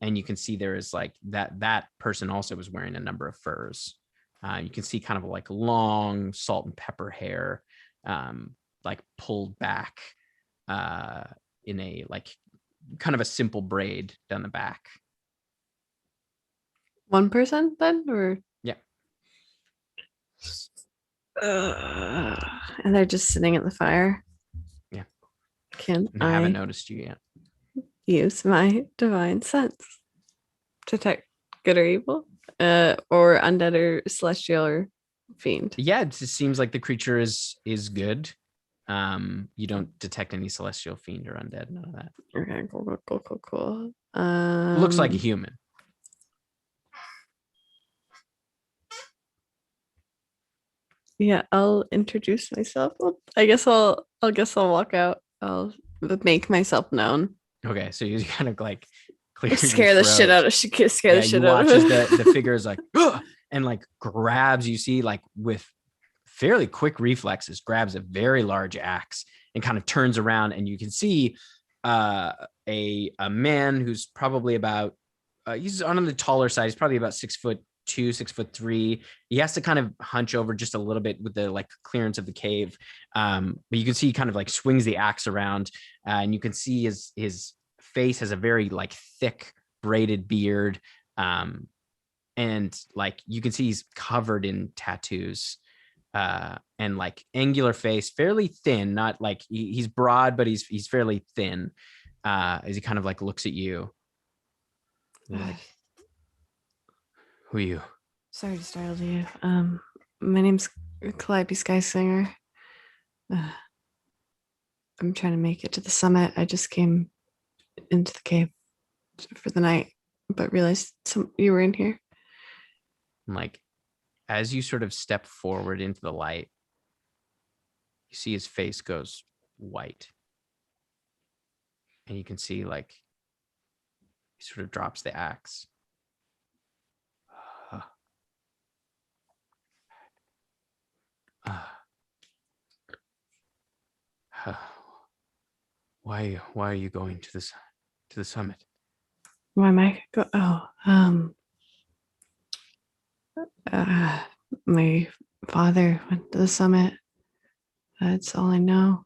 Speaker 2: you can see there is like that person also was wearing a number of furs. You can see kind of like long salt and pepper hair, like pulled back in a like kind of a simple braid down the back.
Speaker 4: One person then, or
Speaker 2: yeah.
Speaker 4: And they're just sitting at the fire.
Speaker 2: Yeah.
Speaker 4: Can
Speaker 2: I haven't
Speaker 4: I
Speaker 2: noticed you yet.
Speaker 4: use my divine sense to detect good or evil, or undead or celestial or fiend?
Speaker 2: Yeah, it just seems like the creature is good. You don't detect any celestial, fiend, or undead. None of that.
Speaker 4: Okay, cool.
Speaker 2: Looks like a human.
Speaker 4: Yeah, I'll introduce myself. Well, I guess I'll walk out. I'll make myself known.
Speaker 2: Okay, so you kind of like clear
Speaker 4: Scare the shit out of
Speaker 2: the figure is like and like grabs, you see, like with fairly quick reflexes, grabs a very large axe and kind of turns around, and you can see a man who's probably about he's on the taller side. He's probably about 6'2", 6'3". He has to kind of hunch over just a little bit with the like clearance of the cave, but you can see he kind of like swings the axe around, and you can see his face has a very like thick braided beard, and like you can see he's covered in tattoos, and like angular face, fairly thin, not like he's broad, but he's fairly thin, as he kind of like looks at you. Like, who are you?
Speaker 4: Sorry to startle you. My name's Calliope Skysinger. I'm trying to make it to the summit. I just came into the cave for the night, but realized you were in here.
Speaker 2: Like, as you sort of step forward into the light, you see his face goes white, and you can see like he sort of drops the axe. Why are you going to the summit?
Speaker 4: Why am I go? My father went to the summit. That's all I know.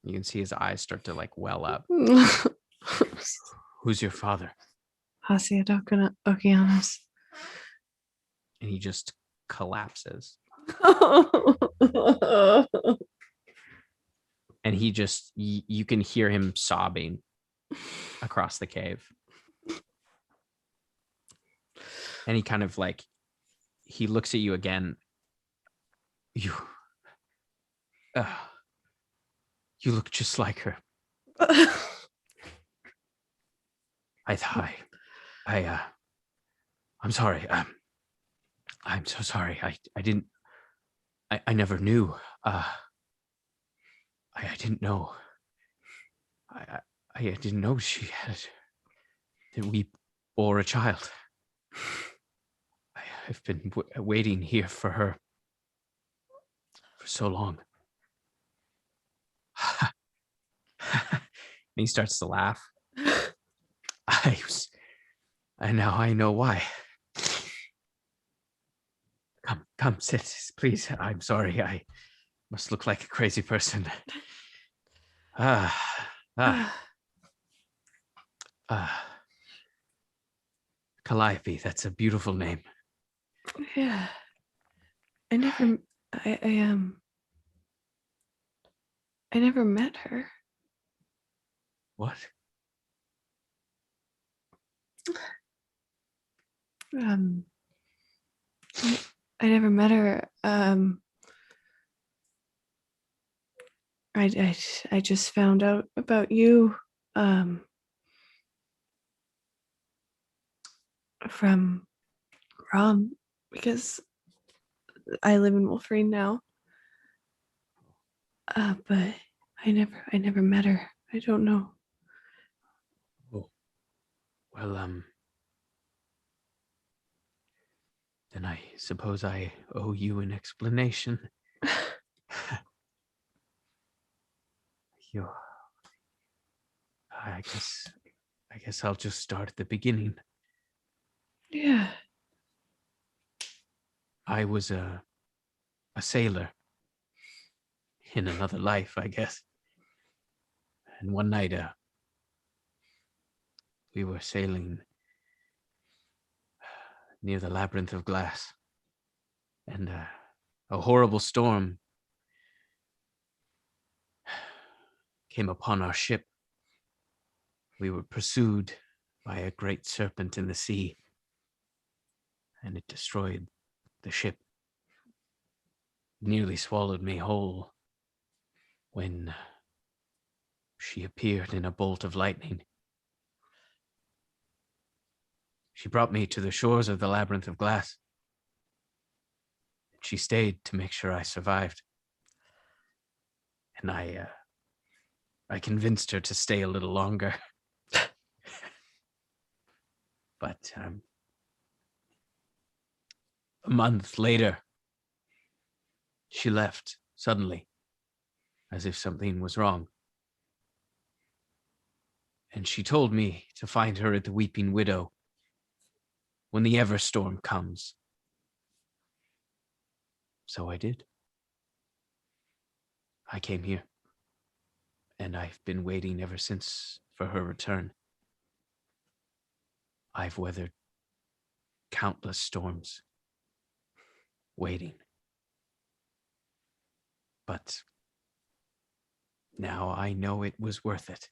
Speaker 2: You can see his eyes start to like well up. Who's your father?
Speaker 4: Hasiadoka Okeanos.
Speaker 2: And he just collapses. And he just, you can hear him sobbing across the cave. And he kind of like, he looks at you again. You look just like her. I'm sorry. I'm so sorry. I never knew. I didn't know. I didn't know that we bore a child. I've been waiting here for her for so long. And he starts to laugh. And now I know why. Come, sit, please. I'm sorry. I must look like a crazy person. Calliope, that's a beautiful name.
Speaker 4: Yeah. I never met her.
Speaker 2: What?
Speaker 4: I never met her. I just found out about you from Rom, because I live in Wolverine now. But I never met her. I don't know.
Speaker 2: Oh. Well, then I suppose I owe you an explanation. I guess I'll just start at the beginning.
Speaker 4: Yeah.
Speaker 2: I was a sailor in another life, I guess. And one night, we were sailing near the Labyrinth of Glass, and a horrible storm came upon our ship. We were pursued by a great serpent in the sea, and it destroyed the ship. Nearly swallowed me whole when she appeared in a bolt of lightning. She brought me to the shores of the Labyrinth of Glass. She stayed to make sure I survived. And I convinced her to stay a little longer. But a month later, she left suddenly, as if something was wrong. And she told me to find her at the Weeping Widow when the Everstorm comes. So I did. I came here, and I've been waiting ever since for her return. I've weathered countless storms, waiting. But now I know it was worth it.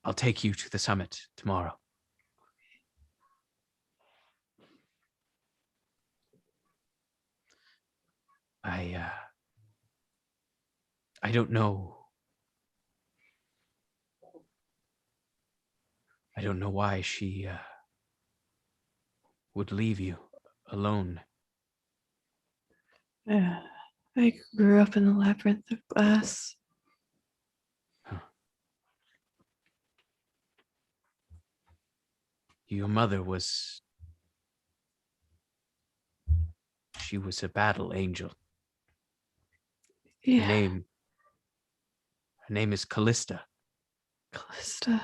Speaker 2: I'll take you to the summit tomorrow. I don't know. I don't know why she would leave you alone.
Speaker 4: I grew up in the Labyrinth of Glass.
Speaker 2: Your mother was... She was a battle angel.
Speaker 4: Yeah.
Speaker 2: Her name is Callista.
Speaker 4: Callista.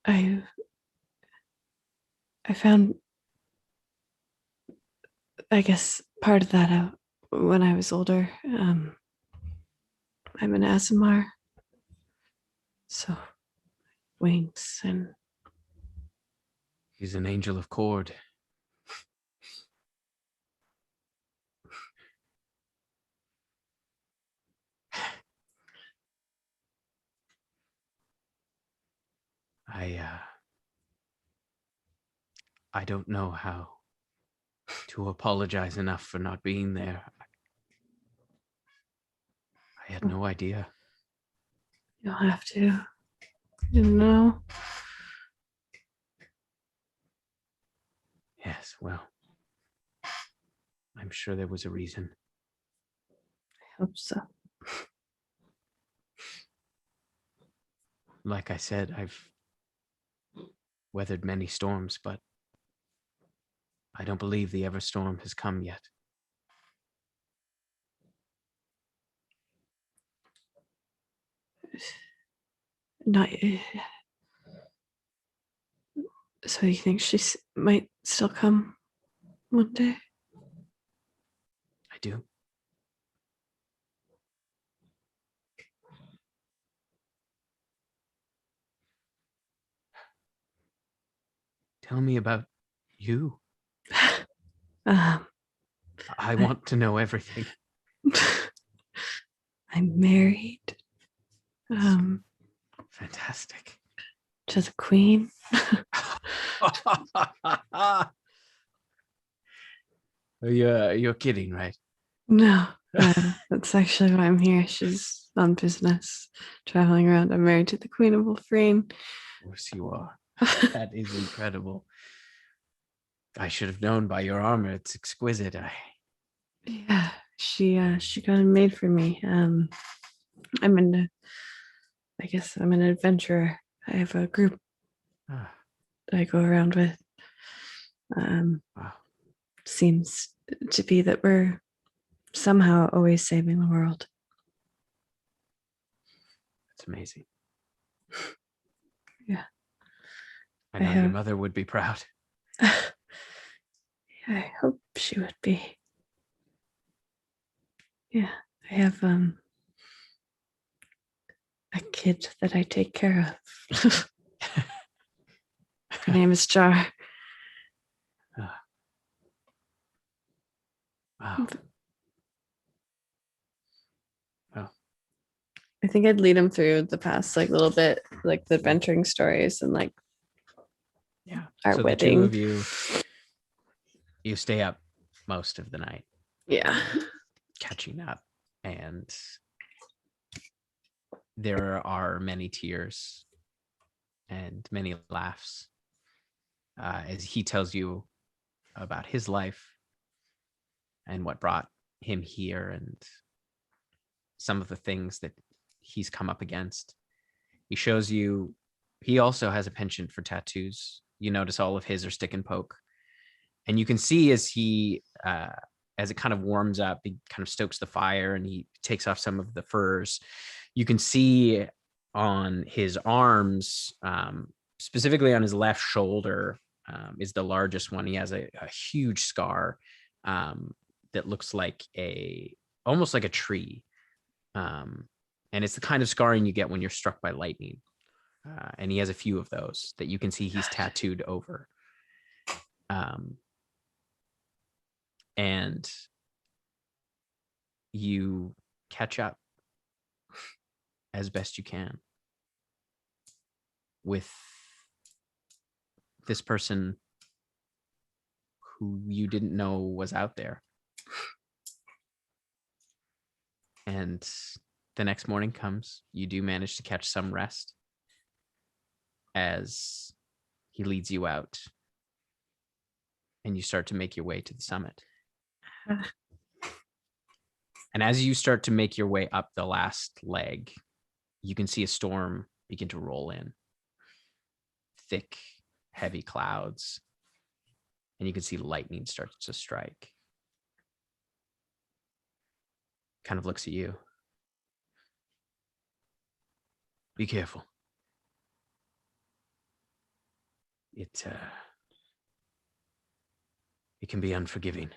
Speaker 4: I found, I guess, part of that out when I was older. I'm an Asimar. So, wings and...
Speaker 2: He's an angel of cord. I don't know how to apologize enough for not being there. I had no idea.
Speaker 4: You'll have to. I didn't know.
Speaker 2: Yes, well, I'm sure there was a reason.
Speaker 4: I hope so.
Speaker 2: Like I said, I've weathered many storms, but I don't believe the Everstorm has come yet.
Speaker 4: Not. So you think she might still come one day?
Speaker 2: I do. Tell me about you. I want to know everything.
Speaker 4: I'm married.
Speaker 2: Fantastic.
Speaker 4: To the queen.
Speaker 2: You're kidding, right?
Speaker 4: No, that's actually why I'm here. She's on business, traveling around. I'm married to the Queen of Wolfraine.
Speaker 2: Of course you are. That is incredible. I should have known by your armor. It's exquisite.
Speaker 4: Yeah, she got it made for me. I guess I'm an adventurer. I have a group that I go around with.
Speaker 2: Wow.
Speaker 4: Seems to be that we're somehow always saving the world.
Speaker 2: That's amazing.
Speaker 4: Yeah.
Speaker 2: I know your mother would be proud.
Speaker 4: I hope she would be. Yeah, I have a kid that I take care of. Her name is Jar.
Speaker 2: Wow.
Speaker 4: I think I'd lead him through the past little bit, like the adventuring stories and our
Speaker 2: so
Speaker 4: wedding.
Speaker 2: The two of you stay up most of the night.
Speaker 4: Yeah.
Speaker 2: Catching up, and there are many tears and many laughs as he tells you about his life and what brought him here and some of the things that he's come up against. He shows you, he also has a penchant for tattoos. You notice all of his are stick and poke. And you can see as he, as it kind of warms up, he kind of stokes the fire and he takes off some of the furs. You can see on his arms, specifically on his left shoulder, is the largest one. He has a huge scar that looks like almost like a tree. And it's the kind of scarring you get when you're struck by lightning. And he has a few of those that you can see he's tattooed over. And you catch up as best you can with this person who you didn't know was out there. And the next morning comes, you do manage to catch some rest as he leads you out and you start to make your way to the summit. And as you start to make your way up the last leg, you can see a storm begin to roll in. Thick, heavy clouds. And you can see lightning starts to strike. Kind of looks at you. Be careful. It can be unforgiving.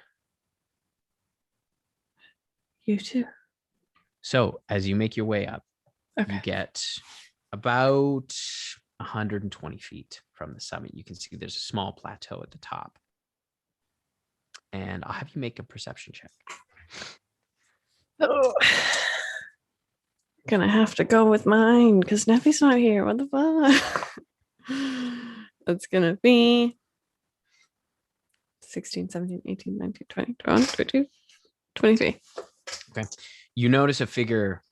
Speaker 4: You too.
Speaker 2: So as you make your way up, you get about 120 feet from the summit. You can see there's a small plateau at the top. And I'll have you make a perception check.
Speaker 4: Oh. Gonna have to go with mine because Neppy's not here. What the fuck? That's gonna be 16, 17, 18, 19, 20, 21, 22, 23.
Speaker 2: Okay. You notice a figure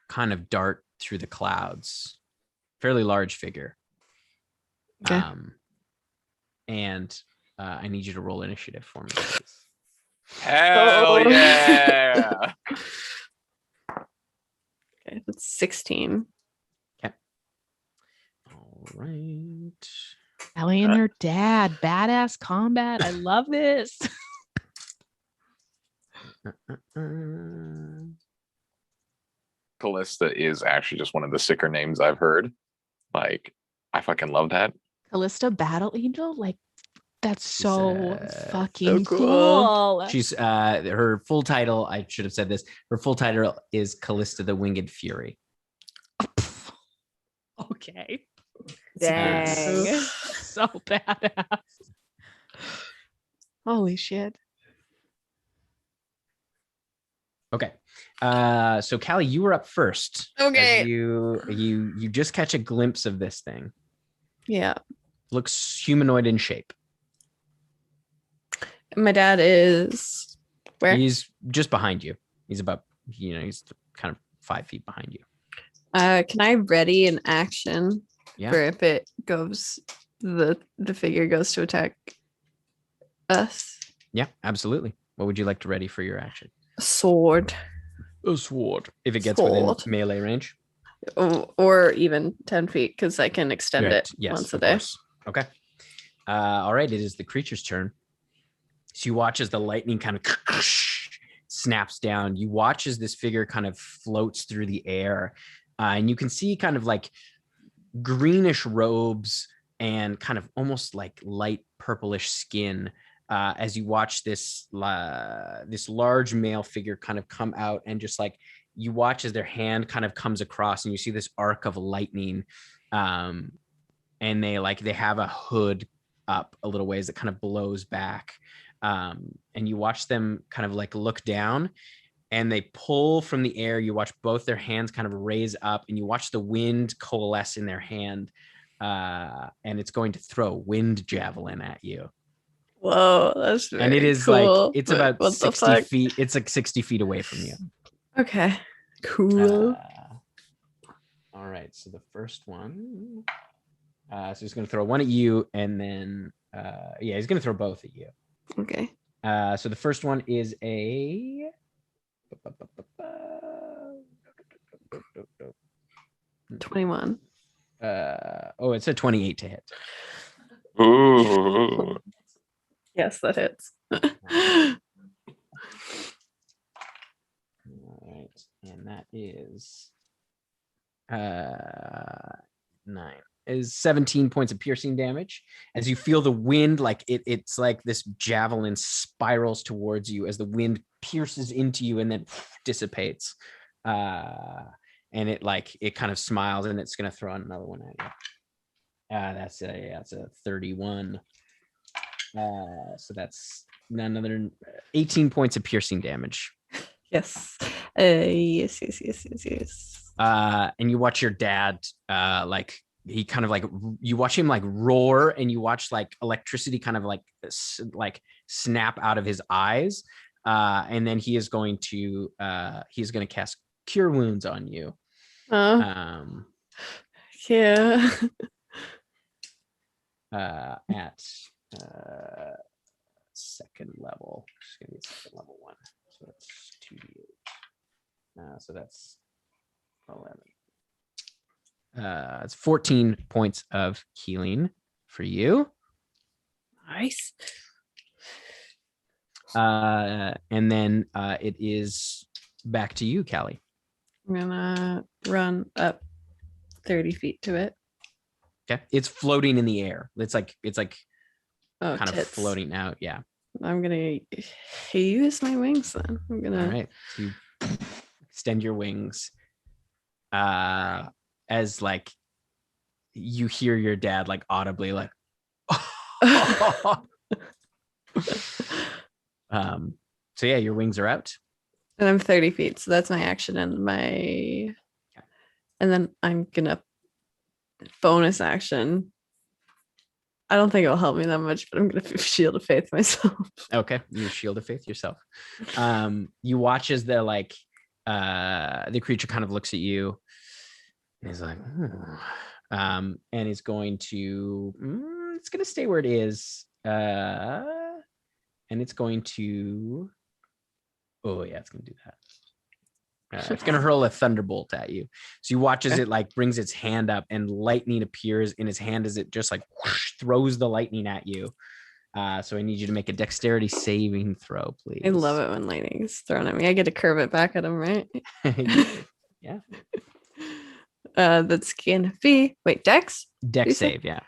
Speaker 2: kind of dart through the clouds. Fairly large figure.
Speaker 4: Okay.
Speaker 2: And I need you to roll initiative for me, please.
Speaker 1: Hell yeah!
Speaker 4: Okay, that's 16.
Speaker 2: Okay. All right.
Speaker 3: Ellie and her dad, badass combat. I love this.
Speaker 1: Callista is actually just one of the sicker names I've heard. Like, I fucking love that.
Speaker 3: Callista Battle Angel, like that's so
Speaker 4: so
Speaker 3: fucking
Speaker 4: cool.
Speaker 3: cool.
Speaker 2: She's her full title, I should have said this. Her full title is Callista the Winged Fury.
Speaker 3: Okay.
Speaker 6: Dang.
Speaker 3: So badass. Holy shit.
Speaker 2: Okay. So Callie, you were up first.
Speaker 4: Okay.
Speaker 2: You just catch a glimpse of this thing.
Speaker 4: Yeah.
Speaker 2: Looks humanoid in shape.
Speaker 4: My dad is where?
Speaker 2: He's just behind you. He's about, he's kind of 5 feet behind you.
Speaker 4: Can I ready an action
Speaker 2: Yeah.
Speaker 4: for if it goes the figure goes to attack us?
Speaker 2: Yeah, absolutely. What would you like to ready for your action?
Speaker 4: A sword.
Speaker 2: A sword. If it gets within
Speaker 4: Sword.
Speaker 2: melee range.
Speaker 4: Or even 10 feet because I can extend it once a
Speaker 2: of
Speaker 4: day.
Speaker 2: course. Okay. All right. It is the creature's turn. So you watch as the lightning kind of snaps down. You watch as this figure kind of floats through the air. And you can see kind of like greenish robes and kind of almost like light purplish skin as you watch this large male figure kind of come out, and just like you watch as their hand kind of comes across and you see this arc of lightning. And they have a hood up a little ways that kind of blows back. And you watch them kind of like look down and they pull from the air. You watch both their hands kind of raise up and you watch the wind coalesce in their hand. And it's going to throw a wind javelin at you.
Speaker 4: Whoa, that's very
Speaker 2: and it is
Speaker 4: cool,
Speaker 2: like, it's
Speaker 4: but
Speaker 2: about
Speaker 4: what the
Speaker 2: 60
Speaker 4: fuck?
Speaker 2: feet. It's like 60 feet away from you.
Speaker 4: Okay, cool.
Speaker 2: All right. So the first one, so he's going to throw one at you and then, he's going to throw both at you.
Speaker 4: Okay.
Speaker 2: So the first one is a
Speaker 4: 21.
Speaker 2: It's a 28 to hit.
Speaker 1: Ooh.
Speaker 4: Yes, that hits.
Speaker 2: All right, and that is 9 is 17 points of piercing damage as you feel the wind, like it's like this javelin spirals towards you as the wind pierces into you and then dissipates. And it kind of smiles and it's going to throw another one at you. That's a 31. So that's another 18 points of piercing damage.
Speaker 4: Yes. Yes.
Speaker 2: And you watch your dad, he kind of like, you watch him like roar and you watch like electricity kind of like snap out of his eyes. And then he is going to cast Cure Wounds on you.
Speaker 4: Yeah.
Speaker 2: At second level. Just gonna be second level 1. So that's 2d8. So that's 11. It's 14 points of healing for you.
Speaker 4: Nice.
Speaker 2: And then it is back to you, Callie.
Speaker 4: I'm gonna run up 30 feet to it.
Speaker 2: Okay. It's floating in the air. It's like
Speaker 4: Oh,
Speaker 2: kind of
Speaker 4: tits.
Speaker 2: floating out. Yeah.
Speaker 4: I'm gonna use my wings then. I'm gonna.
Speaker 2: All right. So you extend your wings. As like you hear your dad like audibly like so yeah, your wings are out.
Speaker 4: And I'm 30 feet, so that's my action and then I'm gonna bonus action. I don't think it'll help me that much, but I'm gonna shield of faith myself.
Speaker 2: Okay, you shield of faith yourself. You watch as the creature kind of looks at you and he's like, and it's going to stay where it is. And it's going to, it's going to do that. It's going to hurl a thunderbolt at you. So you watch as it like brings its hand up and lightning appears in its hand as it just like whoosh, throws the lightning at you. So I need you to make a dexterity saving throw, please.
Speaker 4: I love it when lightning is thrown at me. I get to curve it back at him, right?
Speaker 2: Yeah.
Speaker 4: That's gonna be dex?
Speaker 2: Dex save, yeah.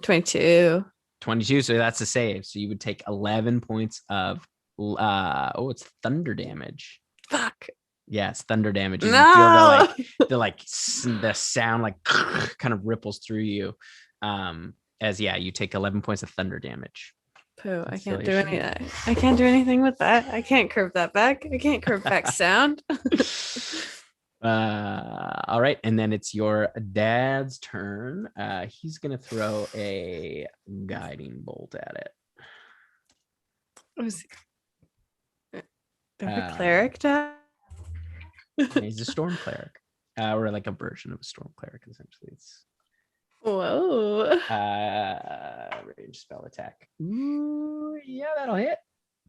Speaker 4: 22.
Speaker 2: 22, so that's a save. So you would take 11 points of it's thunder damage.
Speaker 4: Fuck.
Speaker 2: Yeah, it's thunder damage. You
Speaker 4: No!
Speaker 2: feel the sound like kind of ripples through you. You take 11 points of thunder damage.
Speaker 4: Pooh, I can't do any of that. I can't do anything with that. I can't curve that back. I can't curve back sound.
Speaker 2: All right, and then it's your dad's turn. He's gonna throw a guiding bolt at it.
Speaker 4: A cleric dad?
Speaker 2: He's a storm cleric, or like a version of a storm cleric. Essentially, it's
Speaker 4: whoa.
Speaker 2: Range spell attack. Ooh, yeah, that'll hit.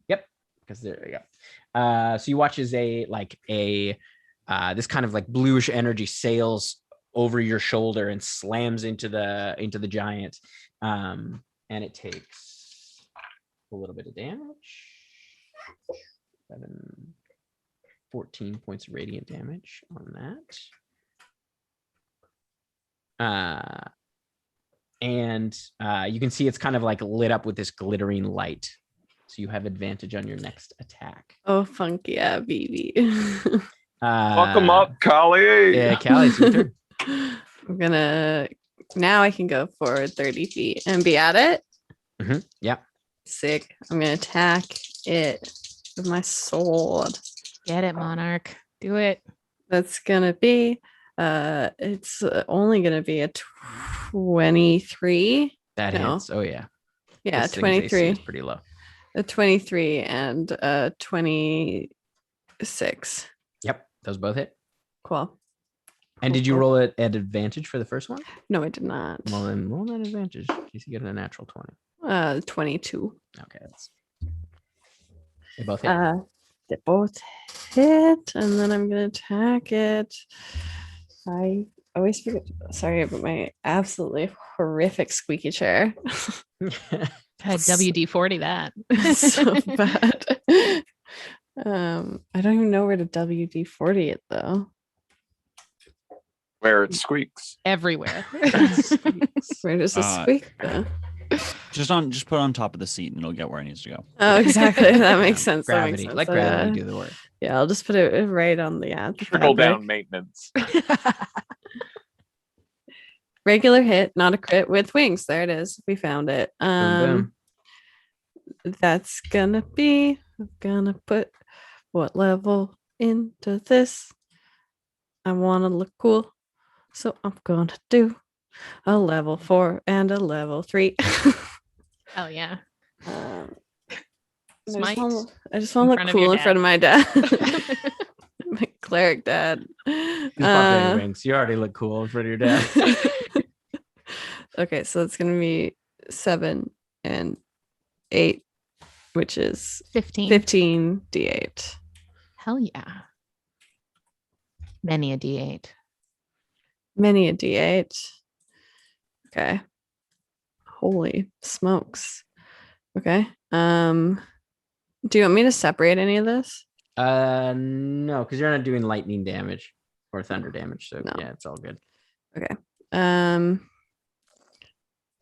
Speaker 2: Yep, because there we go. So you watch as this kind of like bluish energy sails over your shoulder and slams into the giant, and it takes a little bit of damage. 14 points of radiant damage on that. And you can see it's kind of like lit up with this glittering light. So you have advantage on your next attack.
Speaker 4: Oh, funky, yeah, baby.
Speaker 1: Fuck them up, Callie.
Speaker 2: Yeah, Callie, it's your turn.
Speaker 4: I'm gonna, now I can go forward 30 feet and be at it.
Speaker 2: Mm-hmm. Yeah.
Speaker 4: Sick. I'm gonna attack it with my sword.
Speaker 3: Get it, Monarch. Do it.
Speaker 4: That's gonna be it's only gonna be a 23.
Speaker 2: That hits. Oh yeah.
Speaker 4: Yeah,
Speaker 2: This thing's
Speaker 4: 23.
Speaker 2: AC is pretty low.
Speaker 4: A 23 and a 26.
Speaker 2: Yep, those both hit.
Speaker 4: Cool.
Speaker 2: And did you roll it at advantage for the first one?
Speaker 4: No, I did not.
Speaker 2: Well, then roll that advantage in case you get a natural 20.
Speaker 4: 22.
Speaker 2: Okay, they both hit.
Speaker 4: They both hit, and then I'm gonna attack it. I always forget. Sorry about my absolutely horrific squeaky chair.
Speaker 3: Had WD-40 that.
Speaker 4: So bad. I don't even know where to WD-40 it though.
Speaker 1: Where it squeaks.
Speaker 3: Everywhere.
Speaker 4: Where does it squeak go?
Speaker 8: Just put it on top of the seat and it'll get where it needs to go.
Speaker 4: Oh, exactly. That makes sense.
Speaker 2: Gravity. Let gravity do the work.
Speaker 4: Yeah, I'll just put it right on the
Speaker 1: Trickle down maintenance.
Speaker 4: Regular hit, not a crit with wings. There it is. We found it.
Speaker 2: Boom,
Speaker 4: That's gonna be, I'm gonna put what level into this. I want to look cool. So I'm gonna do a level 4 and a level 3.
Speaker 3: Hell yeah.
Speaker 4: I
Speaker 3: Smite.
Speaker 4: just want to look cool in front of my dad. My cleric dad.
Speaker 2: Just pop your wings. You already look cool in front of your dad.
Speaker 4: Okay, so it's gonna be 7 and 8, which is 15 d8.
Speaker 3: Hell yeah. Many a D8.
Speaker 4: Many a D8. Okay. Holy smokes. Okay. Do you want me to separate any of this?
Speaker 2: No, because you're not doing lightning damage or thunder damage. So
Speaker 4: No.
Speaker 2: yeah, it's all good.
Speaker 4: Okay.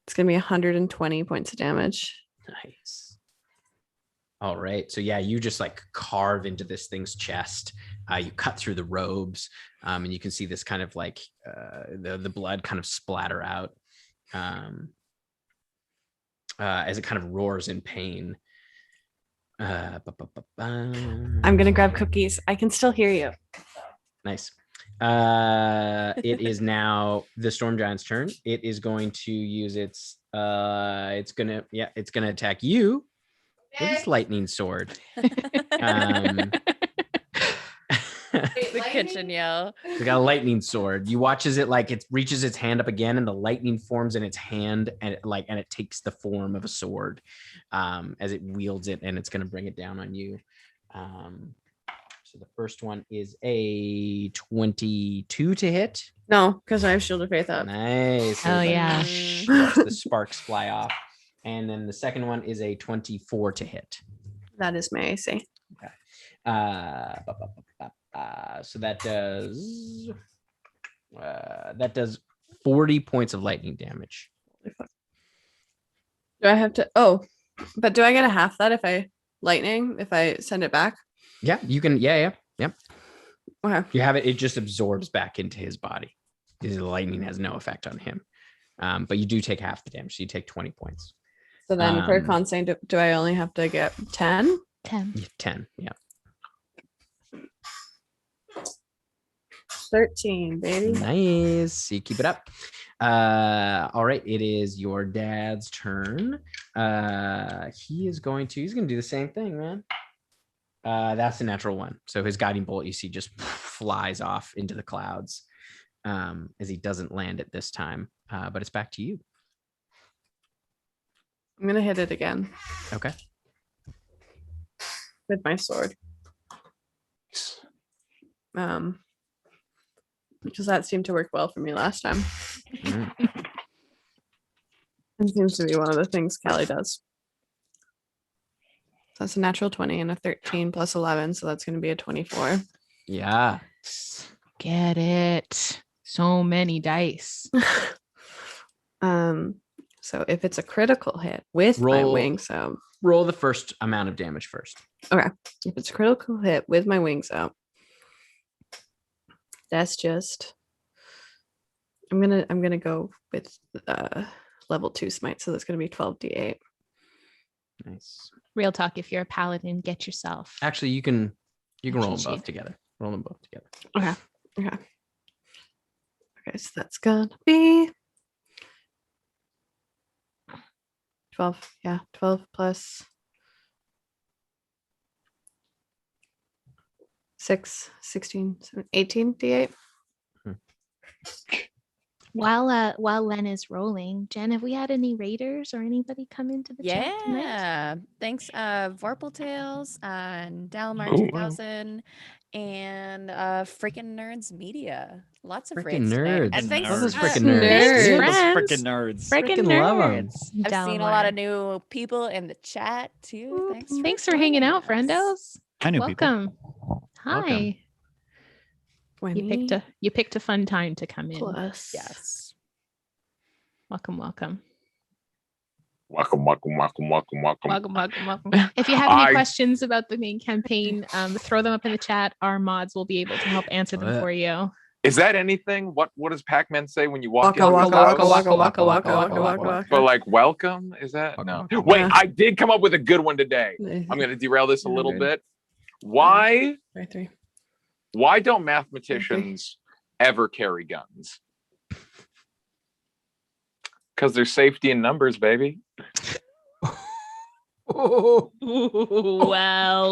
Speaker 4: It's gonna be 120 points of damage.
Speaker 2: Nice. All right. So yeah, you just like carve into this thing's chest. You cut through the robes, and you can see this kind of like the blood kind of splatter out as it kind of roars in pain.
Speaker 4: I'm gonna grab cookies. I can still hear you.
Speaker 2: Nice. It is now the Storm Giant's turn. It is going to use its it's gonna attack you with its lightning sword.
Speaker 6: The kitchen yell.
Speaker 2: It's got a lightning sword. You watch as it like it reaches its hand up again, and the lightning forms in its hand, and it takes the form of a sword as it wields it, and it's going to bring it down on you. So the first one is a 22 to hit.
Speaker 4: No, because I have Shield of Faith up.
Speaker 2: Nice.
Speaker 3: Oh, yeah.
Speaker 2: Watch the sparks fly off. And then the second one is a 24 to hit.
Speaker 4: That is my AC.
Speaker 2: Okay. So that does 40 points of lightning damage.
Speaker 4: Do I have to? Oh, but do I get a half that if I send it back?
Speaker 2: Yeah, you can. Yeah.
Speaker 4: Okay.
Speaker 2: You have it. It just absorbs back into his body. The lightning has no effect on him. But you do take half the damage. So you take 20 points.
Speaker 4: So then for con save, do I only have to get 10?
Speaker 3: 10.
Speaker 2: 10. Yeah.
Speaker 4: 13, baby.
Speaker 2: Nice. You keep it up. All right. It is your dad's turn. He's going to do the same thing, man. That's a natural one. So his guiding bolt, you see, just flies off into the clouds as he doesn't land it this time. But it's back to you.
Speaker 4: I'm gonna hit it again.
Speaker 2: Okay.
Speaker 4: With my sword. Because that seemed to work well for me last time. It seems to be one of the things Callie does. So that's a natural 20 and a 13 plus 11, so that's going to be a 24.
Speaker 2: Yeah.
Speaker 3: Get it. So many dice.
Speaker 4: So if it's a critical hit with my wings out.
Speaker 2: Roll the first amount of damage first.
Speaker 4: Okay. If it's a critical hit with my wings out. That's just I'm gonna go with level 2 smite, so that's gonna be 12d8.
Speaker 2: Nice.
Speaker 3: Real talk, if you're a paladin, get yourself.
Speaker 2: Actually, you can roll them
Speaker 3: cheat
Speaker 2: both
Speaker 3: sheet.
Speaker 2: together. Roll them both together.
Speaker 4: Okay, so that's gonna be 12. Yeah, 12 plus 6, 16, 17, 18 d8.
Speaker 3: While Len is rolling, Jen, have we had any raiders or anybody come into the chat tonight?
Speaker 6: Yeah. Thanks, Vorpal Tales and Dalmar
Speaker 1: Oh, wow.
Speaker 6: 2000 and freaking Nerds Media. Lots of
Speaker 2: Freaking
Speaker 6: raids tonight.
Speaker 2: nerds.
Speaker 6: And thanks,
Speaker 8: Those
Speaker 2: freaking nerds.
Speaker 4: Nerds.
Speaker 3: Friends.
Speaker 8: Freaking nerds.
Speaker 3: Freaking
Speaker 2: Freaking love 'em.
Speaker 3: nerds.
Speaker 6: I've seen a lot of
Speaker 3: Delamar.
Speaker 6: new people in the chat too.
Speaker 3: Thanks for hanging out, friendos.
Speaker 8: I knew people.
Speaker 3: Welcome. Hi. You picked a fun time to come in.
Speaker 4: Plus.
Speaker 6: Yes.
Speaker 3: Welcome.
Speaker 1: Welcome.
Speaker 3: If you have any
Speaker 1: I-
Speaker 3: questions about the main campaign, throw them up in the chat. Our mods will be able to help answer them for you.
Speaker 1: Is that anything? What does Pac-Man say when you walk
Speaker 4: Waka
Speaker 1: in?
Speaker 4: waka
Speaker 1: his
Speaker 4: waka
Speaker 1: house?
Speaker 4: waka waka waka waka waka.
Speaker 1: But like, welcome? Is that?
Speaker 2: Waka,
Speaker 1: No.
Speaker 2: waka,
Speaker 1: Wait,
Speaker 4: waka.
Speaker 1: I did come up with a good one today. I'm going to derail this a little bit. Why don't mathematicians ever carry guns? Because there's safety in numbers, baby.
Speaker 3: Well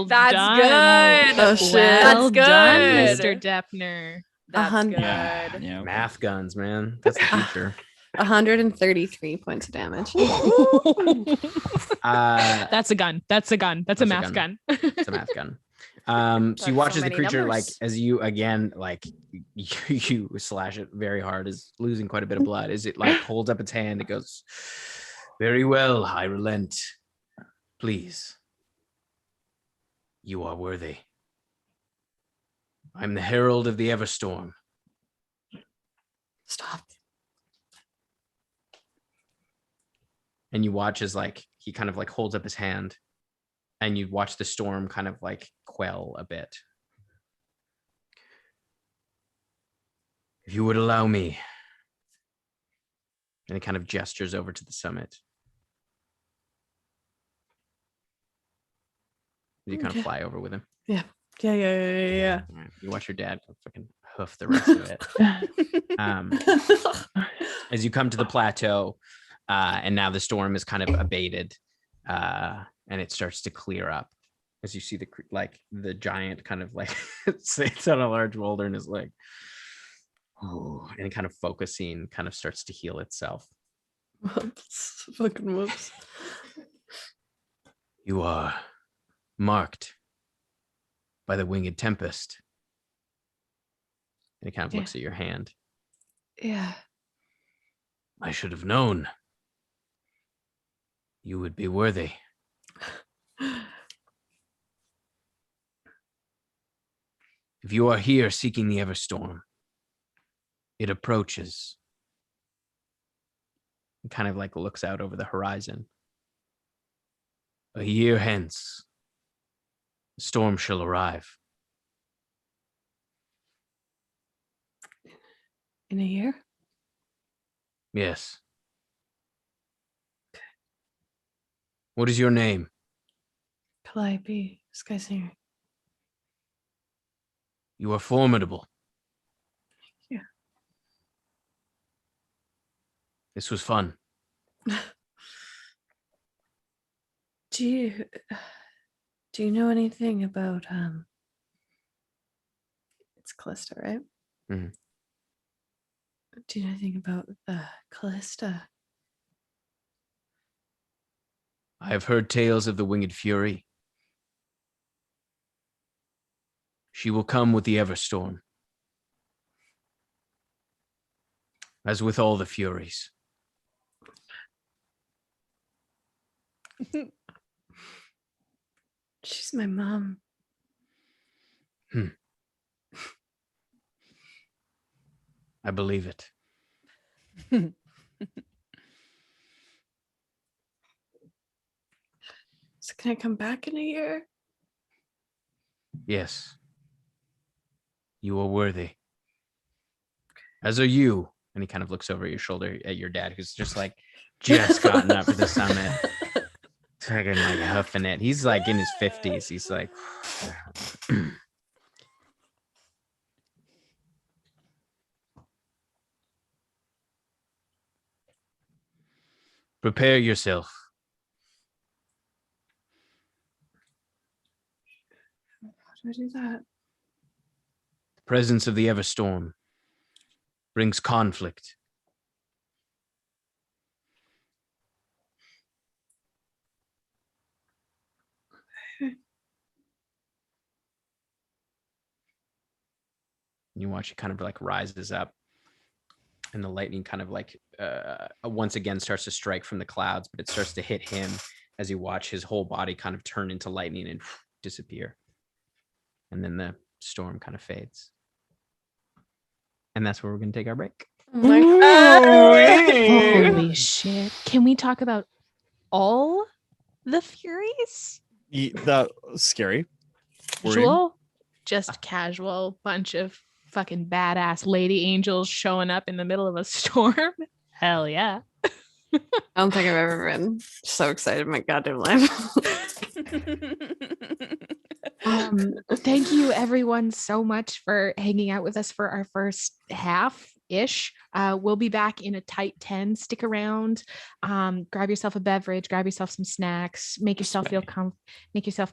Speaker 6: That's
Speaker 3: done.
Speaker 6: good.
Speaker 4: Oh, shit.
Speaker 3: Well
Speaker 6: That's
Speaker 3: done,
Speaker 6: good.
Speaker 3: Mr. Deppner.
Speaker 6: That's
Speaker 4: 100.
Speaker 6: good.
Speaker 8: Yeah.
Speaker 2: Math guns, man. That's the future.
Speaker 4: 133 points of damage.
Speaker 3: That's a gun. That's a gun. That's a
Speaker 2: That's a
Speaker 3: math gun.
Speaker 2: It's a math gun. So
Speaker 6: That's
Speaker 2: you watch
Speaker 6: so
Speaker 2: as the
Speaker 6: many
Speaker 2: creature, like,
Speaker 6: numbers.
Speaker 2: as you again, like, you slash it very hard, is losing quite a bit of blood. As it like holds up its hand, it goes, "Very well, I relent. Please, you are worthy. I'm the herald of the Everstorm."
Speaker 4: Stop.
Speaker 2: And you watch as like he kind of like holds up his hand, and you watch the storm kind of like quell a bit. "If you would allow me," and he kind of gestures over to the summit. You kind of fly over with him.
Speaker 4: Yeah.
Speaker 2: All right. You watch your dad fucking hoof the rest of it. As you come to the plateau, and now the storm is kind of abated, and it starts to clear up. As you see the giant kind of like sits on a large boulder and is like, oh, and kind of focusing kind of starts to heal itself.
Speaker 4: Whoops. Fucking whoops.
Speaker 2: "You are marked by the winged tempest." And he kind of looks at your hand.
Speaker 4: Yeah.
Speaker 2: "I should have known you would be worthy. If you are here seeking the Everstorm, it approaches." He kind of like looks out over the horizon. "A year hence, the storm shall arrive."
Speaker 4: In a year?
Speaker 2: "Yes." "What is your name?"
Speaker 4: Calliope, Sky Singer.
Speaker 2: "You are formidable."
Speaker 4: Yeah.
Speaker 2: "This was fun."
Speaker 4: Do you know anything about it's Callista, right?
Speaker 2: Mhm.
Speaker 4: Do you know anything about the Callista?
Speaker 2: "I have heard tales of the winged fury. She will come with the Everstorm, as with all the furies."
Speaker 4: She's my mom.
Speaker 2: "I believe it."
Speaker 4: So can I come back in a year?
Speaker 2: "Yes. You are worthy. As are you." And he kind of looks over your shoulder at your dad, who's just gotten up to the summit. Fucking like huffing it. He's like in his 50s. He's like, "Prepare yourself.
Speaker 4: How do I do that?
Speaker 2: The presence of the Everstorm brings conflict. You watch it kind of like rises up, and the lightning kind of like once again starts to strike from the clouds, but it starts to hit him as you watch his whole body kind of turn into lightning and disappear. And then the storm kind of fades. And that's where we're going to take our break.
Speaker 3: Holy shit. Can we talk about all the Furies?
Speaker 8: That scary.
Speaker 3: Casual? Just casual bunch of fucking badass lady angels showing up in the middle of a storm? Hell yeah.
Speaker 4: I don't think I've ever been so excited in my goddamn life.
Speaker 3: Thank you everyone so much for hanging out with us for our first half-ish. We'll be back in a tight 10. Stick around. Grab yourself a beverage, grab yourself some snacks, make yourself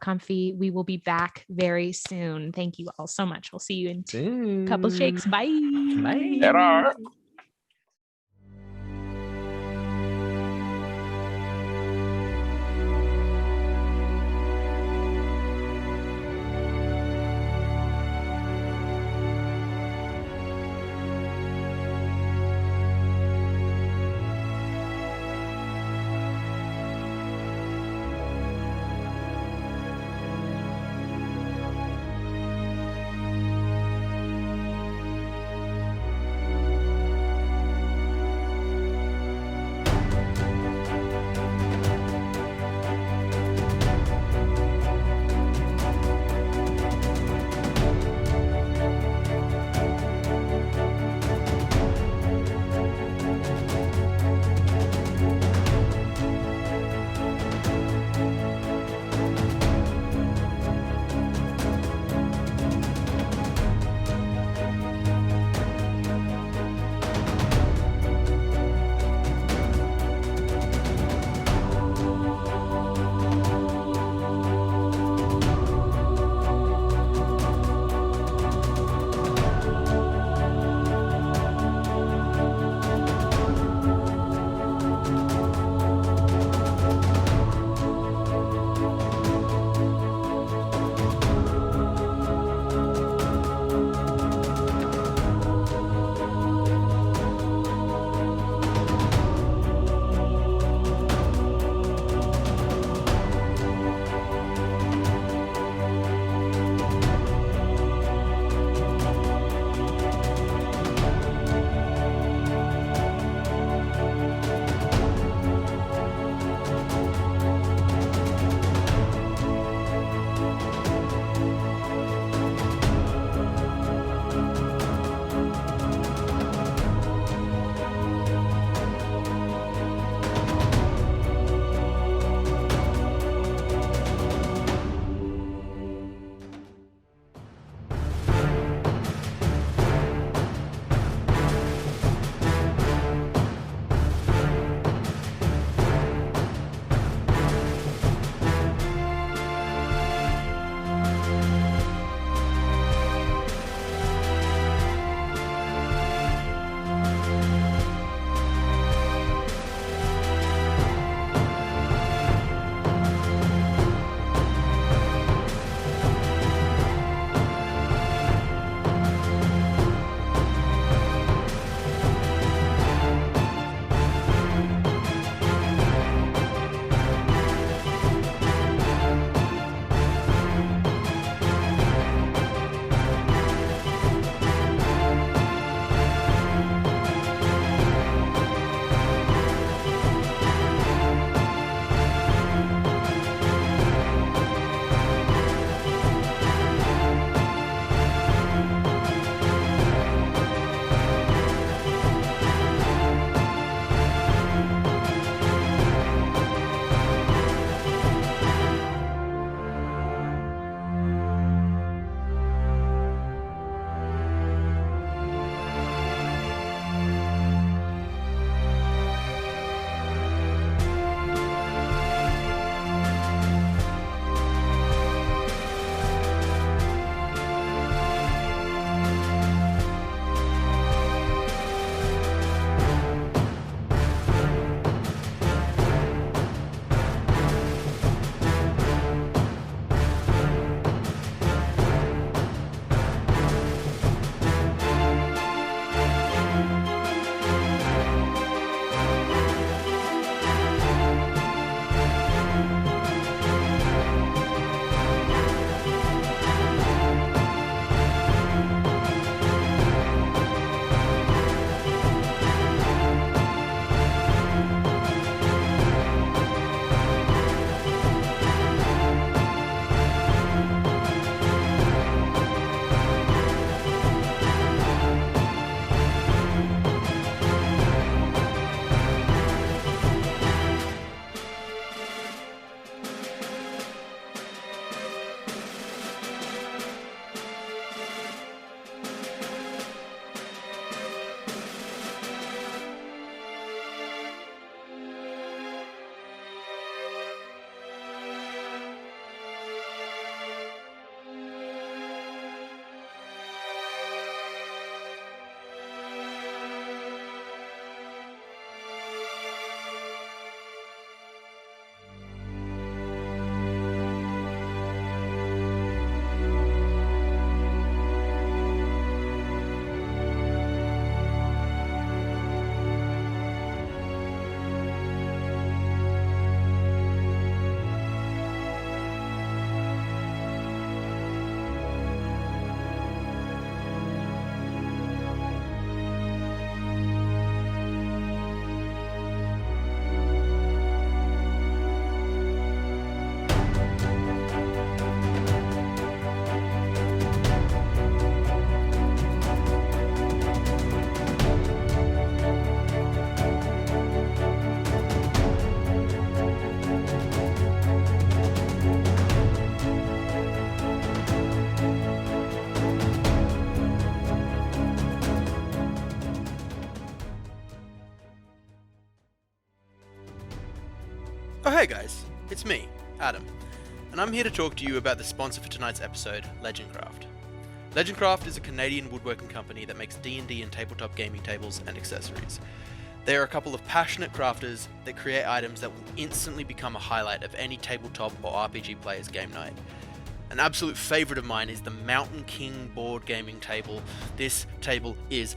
Speaker 3: comfy. We will be back very soon. Thank you all so much. We'll see you in a couple of shakes. Bye.
Speaker 2: Bye.
Speaker 9: Oh hey guys, it's me, Adam, and I'm here to talk to you about the sponsor for tonight's episode, Legendcraft. Legendcraft is a Canadian woodworking company that makes D&D and tabletop gaming tables and accessories. They are a couple of passionate crafters that create items that will instantly become a highlight of any tabletop or RPG player's game night. An absolute favourite of mine is the Mountain King board gaming table. This table is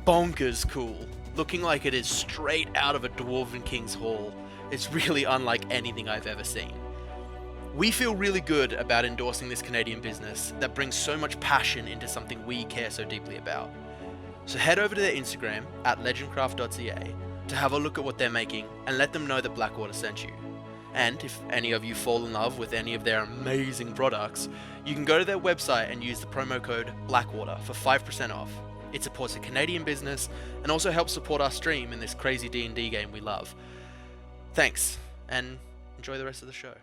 Speaker 9: bonkers cool, looking like it is straight out of a Dwarven King's Hall. It's really unlike anything I've ever seen. We feel really good about endorsing this Canadian business that brings so much passion into something we care so deeply about. So head over to their Instagram at legendcraft.ca to have a look at what they're making and let them know that Blackwater sent you. And if any of you fall in love with any of their amazing products, you can go to their website and use the promo code Blackwater for 5% off. It supports a Canadian business and also helps support our stream in this crazy D&D game we love. Thanks, and enjoy the rest of the show.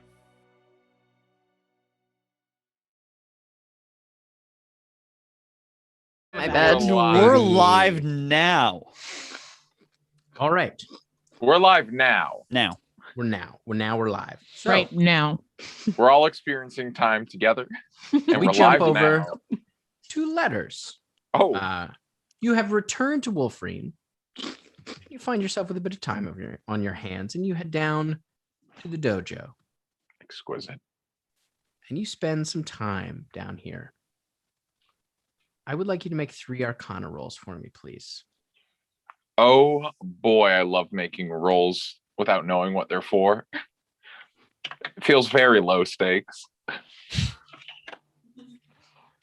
Speaker 4: My bad.
Speaker 8: We're live now.
Speaker 2: All right.
Speaker 1: We're live now.
Speaker 8: Now.
Speaker 2: We're live. So,
Speaker 3: Right now.
Speaker 1: We're all experiencing time together. And
Speaker 2: we
Speaker 1: we're
Speaker 2: jump
Speaker 1: live
Speaker 2: over
Speaker 1: now.
Speaker 2: 2 letters.
Speaker 1: Oh,
Speaker 2: You have returned to Wolfreen. You find yourself with a bit of time on your hands, and you head down to the dojo.
Speaker 1: exquisite.
Speaker 2: And you spend some time down here. I would like you to make 3 Arcana rolls for me, please.
Speaker 1: Oh boy, I love making rolls without knowing what they're for. It feels very low stakes.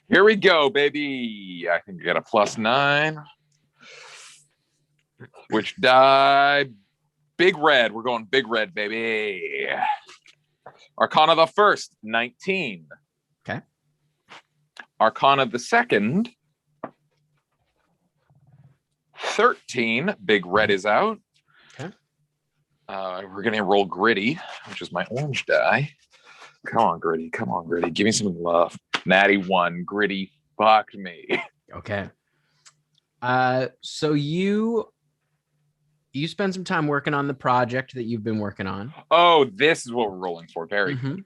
Speaker 1: Here we go, baby. I can get a +9. Which die? Big red. We're going big red, baby. Arcana the first, 19.
Speaker 2: Okay.
Speaker 1: Arcana the second, 13. Big red is out.
Speaker 2: Okay.
Speaker 1: We're going to roll gritty, which is my orange die. Come on, gritty. Come on, gritty. Give me some love. Natty 1. Gritty fucked me.
Speaker 2: Okay. So you spend some time working on the project that you've been working on.
Speaker 1: Oh, this is what we're rolling for. Very good.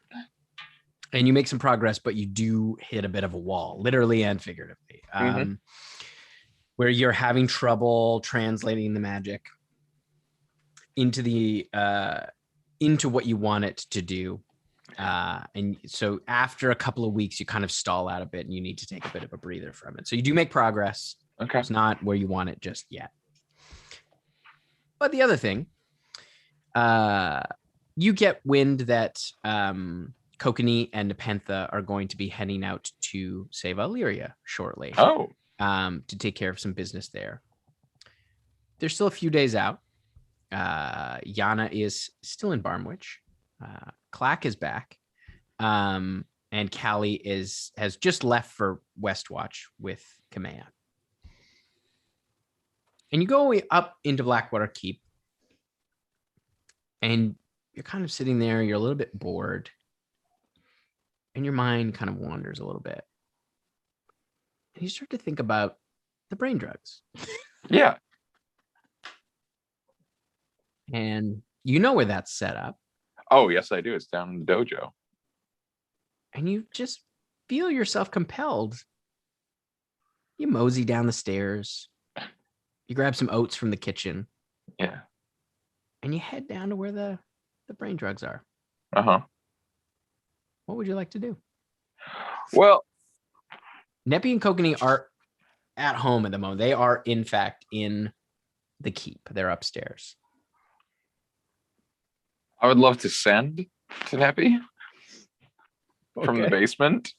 Speaker 2: And you make some progress, but you do hit a bit of a wall, literally and figuratively, where you're having trouble translating the magic into into what you want it to do. And so after a couple of weeks, you kind of stall out a bit and you need to take a bit of a breather from it. So you do make progress.
Speaker 1: Okay.
Speaker 2: It's not where you want it just yet. But the other thing, you get wind that Kokanee and Nepentha are going to be heading out to Ceva Aelyria shortly.
Speaker 1: Oh.
Speaker 2: To take care of some business there. They're still a few days out. Yanna is still in Barmwich. Clack is back. And Callie has just left for Westwatch with Kamea. And you go up into Blackwater Keep. And you're kind of sitting there. You're a little bit bored. And your mind kind of wanders a little bit. And you start to think about the brain drugs.
Speaker 1: Yeah.
Speaker 2: And you know where that's set up.
Speaker 1: Oh, yes, I do. It's down in the dojo.
Speaker 2: And you just feel yourself compelled. You mosey down the stairs. You grab some oats from the kitchen.
Speaker 1: Yeah.
Speaker 2: And you head down to where the brain drugs are.
Speaker 1: Uh-huh.
Speaker 2: What would you like to do?
Speaker 1: Well,
Speaker 2: Neppy and Kokanee are at home at the moment. They are, in fact, in the keep. They're upstairs.
Speaker 1: I would love to send to Neppy from the basement.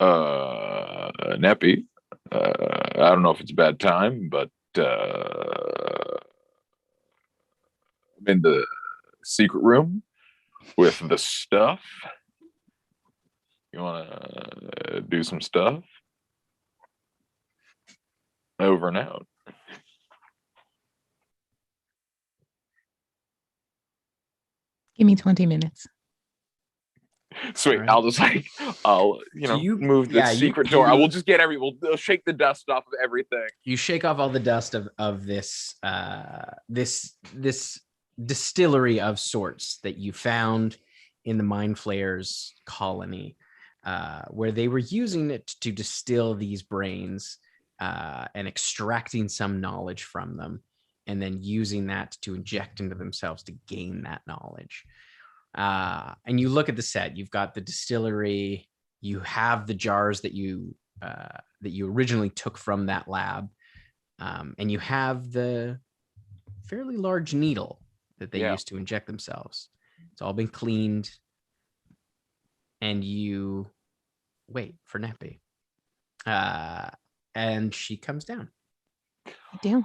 Speaker 1: Neppy, I don't know if it's a bad time, but I'm in the secret room with the stuff. You want to do some stuff? Over and out.
Speaker 3: Give me 20 minutes.
Speaker 1: Sweet.
Speaker 2: Right.
Speaker 1: I'll just I'll move the secret door. I will just get we'll shake the dust off of everything.
Speaker 2: You shake off all the dust of this distillery of sorts that you found in the Mind Flayers colony, where they were using it to distill these brains and extracting some knowledge from them, and then using that to inject into themselves to gain that knowledge. And you look at the set, you've got the distillery, you have the jars that you originally took from that lab, and you have the fairly large needle that they used to inject themselves. It's all been cleaned, and you wait for Neppy. And she comes down.
Speaker 3: I do.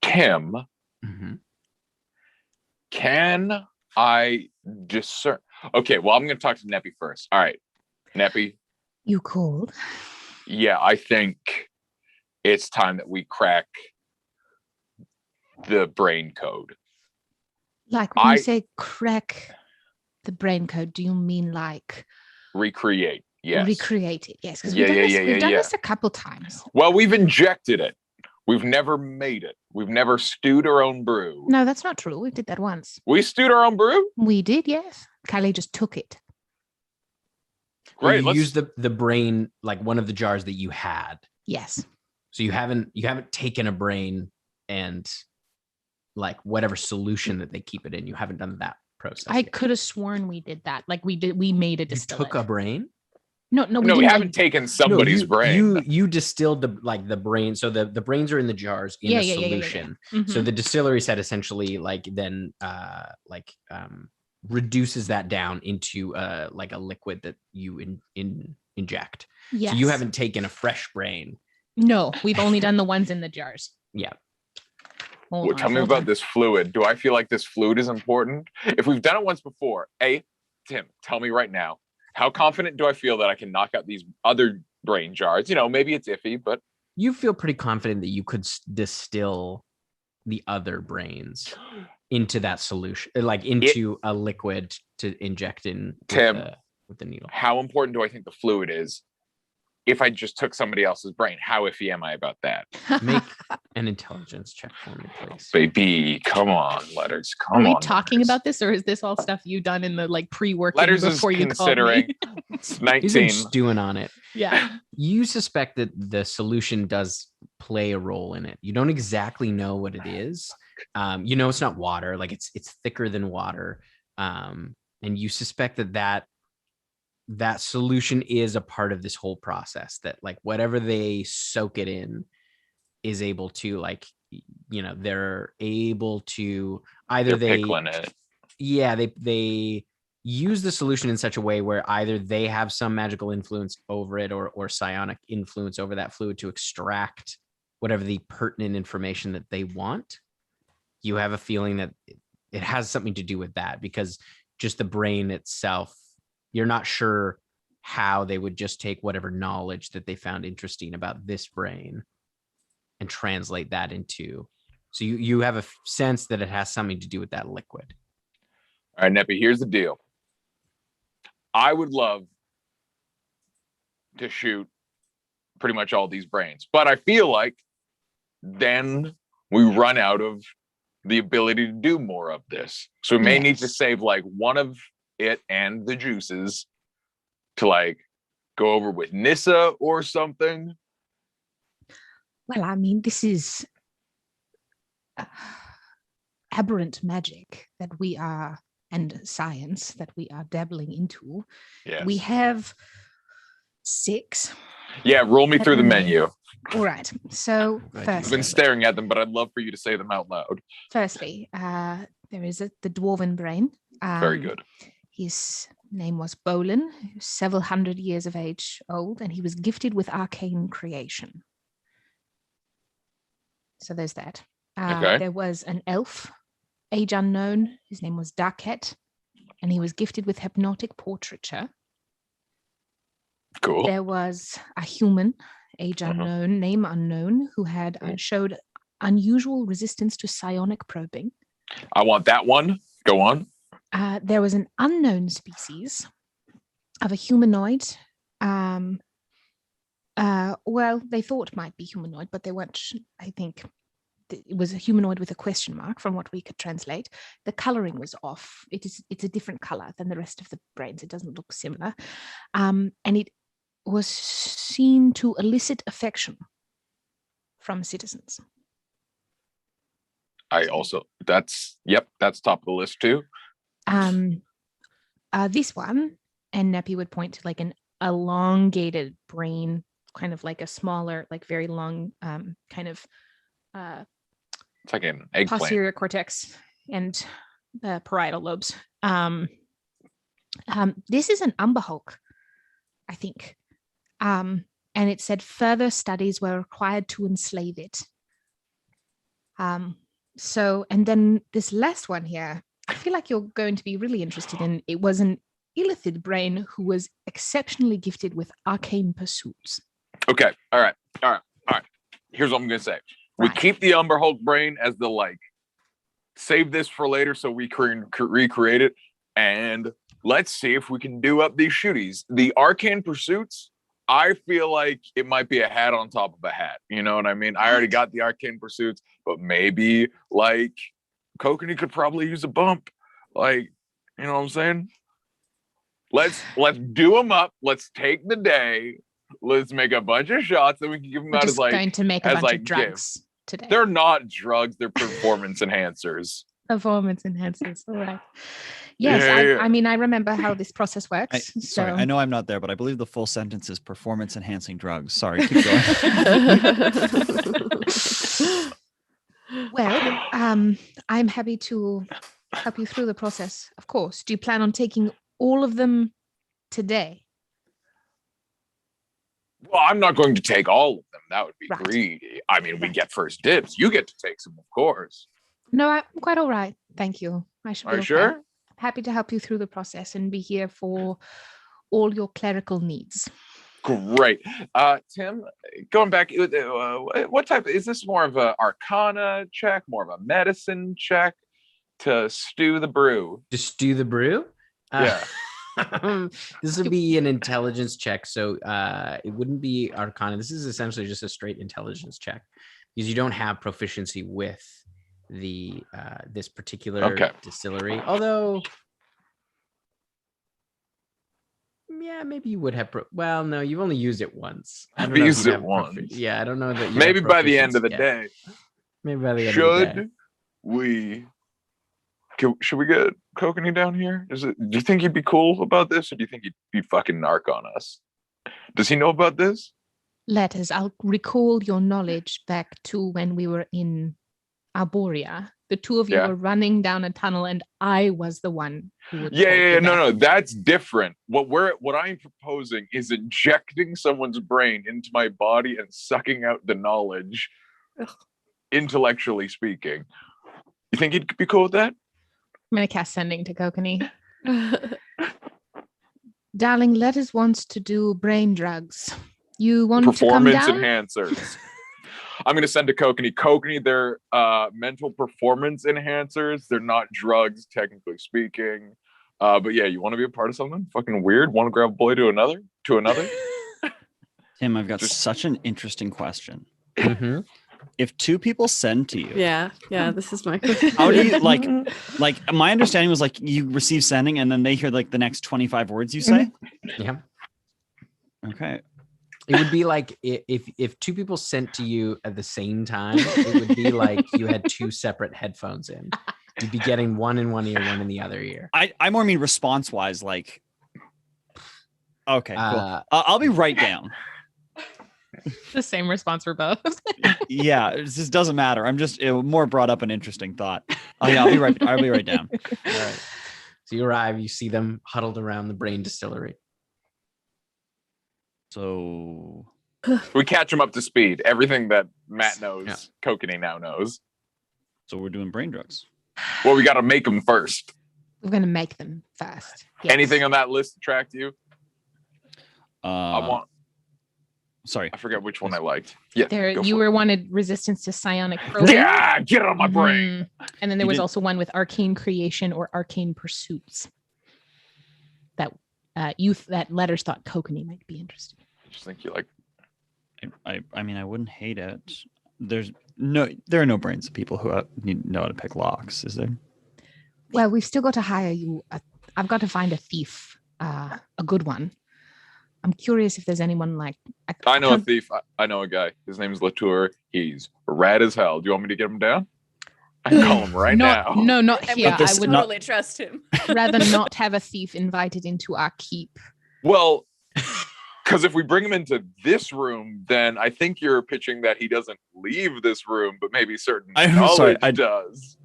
Speaker 1: Tim,
Speaker 2: Mm-hmm.
Speaker 1: can I discern? Okay, well, I'm going to talk to Neppy first. All right, Neppy.
Speaker 3: You called?
Speaker 1: Yeah, I think it's time that we crack the brain code.
Speaker 3: Like when you say crack the brain code, do you mean like
Speaker 1: recreate? Yes.
Speaker 3: Recreate it, yes. Because
Speaker 1: Yeah,
Speaker 3: we've done this a couple times.
Speaker 1: Well, we've injected it. We've never made it. We've never stewed our own brew.
Speaker 3: No, that's not true. We did that once.
Speaker 1: We stewed our own brew?
Speaker 3: We did, yes. Callie just took it.
Speaker 1: Great.
Speaker 2: You use the brain, like one of the jars that you had.
Speaker 3: Yes.
Speaker 2: So you haven't taken a brain and like whatever solution that they keep it in. You haven't done that process.
Speaker 3: I could have sworn we did that. Like we made a distillate.
Speaker 2: You took a brain?
Speaker 3: No,
Speaker 1: we haven't taken somebody's brain.
Speaker 2: You distilled the brain. So the brains are in the jars in a solution.
Speaker 3: Mm-hmm.
Speaker 2: So the distillery set essentially reduces that down into like a liquid that you inject.
Speaker 3: Yes.
Speaker 2: So you haven't taken a fresh brain.
Speaker 3: No, we've only done the ones in the jars.
Speaker 2: Yeah.
Speaker 1: Tell me about this fluid. Do I feel like this fluid is important? If we've done it once before, Tim, tell me right now. How confident do I feel that I can knock out these other brain jars? You know, maybe it's iffy, but
Speaker 2: you feel pretty confident that you could distill the other brains into that solution, like into a liquid to inject in with the needle.
Speaker 1: How important do I think the fluid is? If I just took somebody else's brain, how iffy am I about that?
Speaker 2: Make an intelligence check for me, please.
Speaker 1: Baby, come on, letters. Come on.
Speaker 3: Are we talking about this, or is this all stuff you done in the like pre-work before you
Speaker 1: considering
Speaker 3: called me?
Speaker 1: It's 19.
Speaker 2: He's been stewing on it.
Speaker 3: Yeah.
Speaker 2: You suspect that the solution does play a role in it. You don't exactly know what it is. You know it's not water. Like it's thicker than water. And you suspect that solution is a part of this whole process, that like whatever they soak it in is able to, like, you know, they're able to either
Speaker 1: pickling it.
Speaker 2: Yeah, they use the solution in such a way where either they have some magical influence over it or psionic influence over that fluid to extract whatever the pertinent information that they want. You have a feeling that it has something to do with that, because just the brain itself, you're not sure how they would just take whatever knowledge that they found interesting about this brain and translate that into. So you have a sense that it has something to do with that liquid.
Speaker 1: All right, Neppy, here's the deal. I would love to shoot pretty much all these brains, but I feel like then we run out of the ability to do more of this. So we may need to save like one of it and the juices to like go over with Nissa or something.
Speaker 3: Well, I mean, this is aberrant magic that we are, and science that we are dabbling into.
Speaker 1: Yes.
Speaker 3: We have 6.
Speaker 1: Yeah, roll me through the menu.
Speaker 3: All right. So first,
Speaker 1: I've been staring at them, but I'd love for you to say them out loud.
Speaker 3: Firstly, there is the dwarven brain.
Speaker 1: Very good.
Speaker 3: His name was Bolin, several hundred years of age old, and he was gifted with Arcane Creation. So there's that.
Speaker 1: Okay.
Speaker 3: There was an elf, age unknown. His name was Darket, and he was gifted with hypnotic portraiture.
Speaker 1: Cool.
Speaker 3: There was a human, age unknown, name unknown, who had showed unusual resistance to psionic probing.
Speaker 1: I want that one. Go on.
Speaker 3: There was an unknown species of a humanoid. Well, they thought might be humanoid, but they weren't, I think, it was a humanoid with a question mark from what we could translate. The coloring was off. It's a different color than the rest of the brains. It doesn't look similar. And it was seen to elicit affection from citizens.
Speaker 1: That's top of the list too.
Speaker 3: This one, and Neppy would point to like an elongated brain, kind of like a smaller, like very long, kind of
Speaker 1: it's like an eggplant.
Speaker 3: Posterior cortex and the parietal lobes. This is an umber hulk, I think. And it said further studies were required to enslave it. So, and then this last one here, I feel like you're going to be really interested in. It was an illithid brain who was exceptionally gifted with arcane pursuits.
Speaker 1: Okay. All right. Here's what I'm gonna say. We keep the Umber Hulk brain as the save this for later so we can recreate it, and let's see if we can do up these shooties. The arcane pursuits, I feel like it might be a hat on top of a hat. You know what I mean? I already got the arcane pursuits, but maybe Kokanee could probably use a bump. You know what I'm saying? Let's do them up. Let's take the day. Let's make a bunch of shots, then we can give them out as
Speaker 3: going to make a bunch of drugs today.
Speaker 1: They're not drugs. They're performance enhancers.
Speaker 3: Performance enhancers. All right. Yes, I mean, I remember how this process works.
Speaker 8: Sorry, I know I'm not there, but I believe the full sentence is performance-enhancing drugs. Sorry, keep going.
Speaker 3: Well, I'm happy to help you through the process, of course. Do you plan on taking all of them today?
Speaker 1: Well, I'm not going to take all of them. That would be greedy. I mean, we get first dibs. You get to take some, of course.
Speaker 3: No, I'm quite all right. Thank you.
Speaker 1: Are you sure?
Speaker 3: I'm happy to help you through the process and be here for all your clerical needs.
Speaker 1: Great. Tim, going back, what type, is this more of an arcana check, more of a medicine check to stew the brew?
Speaker 2: To stew the brew?
Speaker 1: Yeah.
Speaker 2: This would be an intelligence check, so it wouldn't be arcana. This is essentially just a straight intelligence check because you don't have proficiency with the this particular distillery. Although, yeah, maybe you would have. Well, no, you've only used it once.
Speaker 1: I've used it once.
Speaker 2: Yeah, I don't know that.
Speaker 1: Maybe by the end of the day.
Speaker 2: Maybe by the end of the day.
Speaker 1: Should we get Kokanee down here? Do you think he'd be cool about this, or do you think he'd be fucking narc on us? Does he know about this?
Speaker 3: Letters. I'll recall your knowledge back to when we were in Arborea. The two of you were running down a tunnel, and I was the one who would.
Speaker 1: No, that's different. What I'm proposing is injecting someone's brain into my body and sucking out the knowledge, intellectually speaking. You think he'd be cool with that?
Speaker 3: I'm going to cast Sending to Kokanee. Darling, Letters wants to do brain drugs. You want to come down?
Speaker 1: Performance enhancers. I'm going to send to Kokanee. Kokanee, they're mental performance enhancers. They're not drugs, technically speaking. But yeah, you want to be a part of something fucking weird? Want to grab a boy to another?
Speaker 8: Tim, I've got such an interesting question.
Speaker 2: Mm-hmm.
Speaker 8: If two people send to you,
Speaker 4: yeah, this is my question.
Speaker 8: How do you like my understanding was you receive sending and then they hear the next 25 words you say?
Speaker 2: Yeah.
Speaker 8: Okay.
Speaker 2: It would be like if two people sent to you at the same time, it would be like you had two separate headphones in. You'd be getting one in one ear, one in the other ear.
Speaker 8: I more mean response wise, okay, cool. I'll be right down.
Speaker 3: The same response for both.
Speaker 8: Yeah, it just doesn't matter. It more brought up an interesting thought. Oh yeah, I'll be right down.
Speaker 2: All right. So you arrive, you see them huddled around the brain distillery.
Speaker 8: So
Speaker 1: we catch them up to speed. Everything that Matt knows, Kokanee now knows.
Speaker 8: So we're doing brain drugs.
Speaker 1: Well, we got to make them first.
Speaker 3: We're going to make them first. Yes.
Speaker 1: Anything on that list attract you?
Speaker 8: Sorry,
Speaker 1: I forget which one I liked. Yeah,
Speaker 3: you were wanted resistance to psionic probing.
Speaker 1: Yeah, get it on my brain.
Speaker 3: And then there was also one with arcane creation or arcane pursuits. That that Letters thought Kokanee might be interested.
Speaker 1: I just think you like.
Speaker 8: I mean, I wouldn't hate it. there are no brains of people who know how to pick locks, is there?
Speaker 3: Well, we've still got to hire you. I've got to find a thief, a good one. I'm curious if there's anyone like.
Speaker 1: I know a thief. I know a guy. His name's Latour. He's rad as hell. Do you want me to get him down? I can call him right now.
Speaker 3: No, not
Speaker 6: And
Speaker 3: here.
Speaker 6: we
Speaker 3: I would
Speaker 6: totally trust him.
Speaker 3: rather not have a thief invited into our keep.
Speaker 1: Well, because if we bring him into this room, then I think you're pitching that he doesn't leave this room, but maybe certain knowledge does.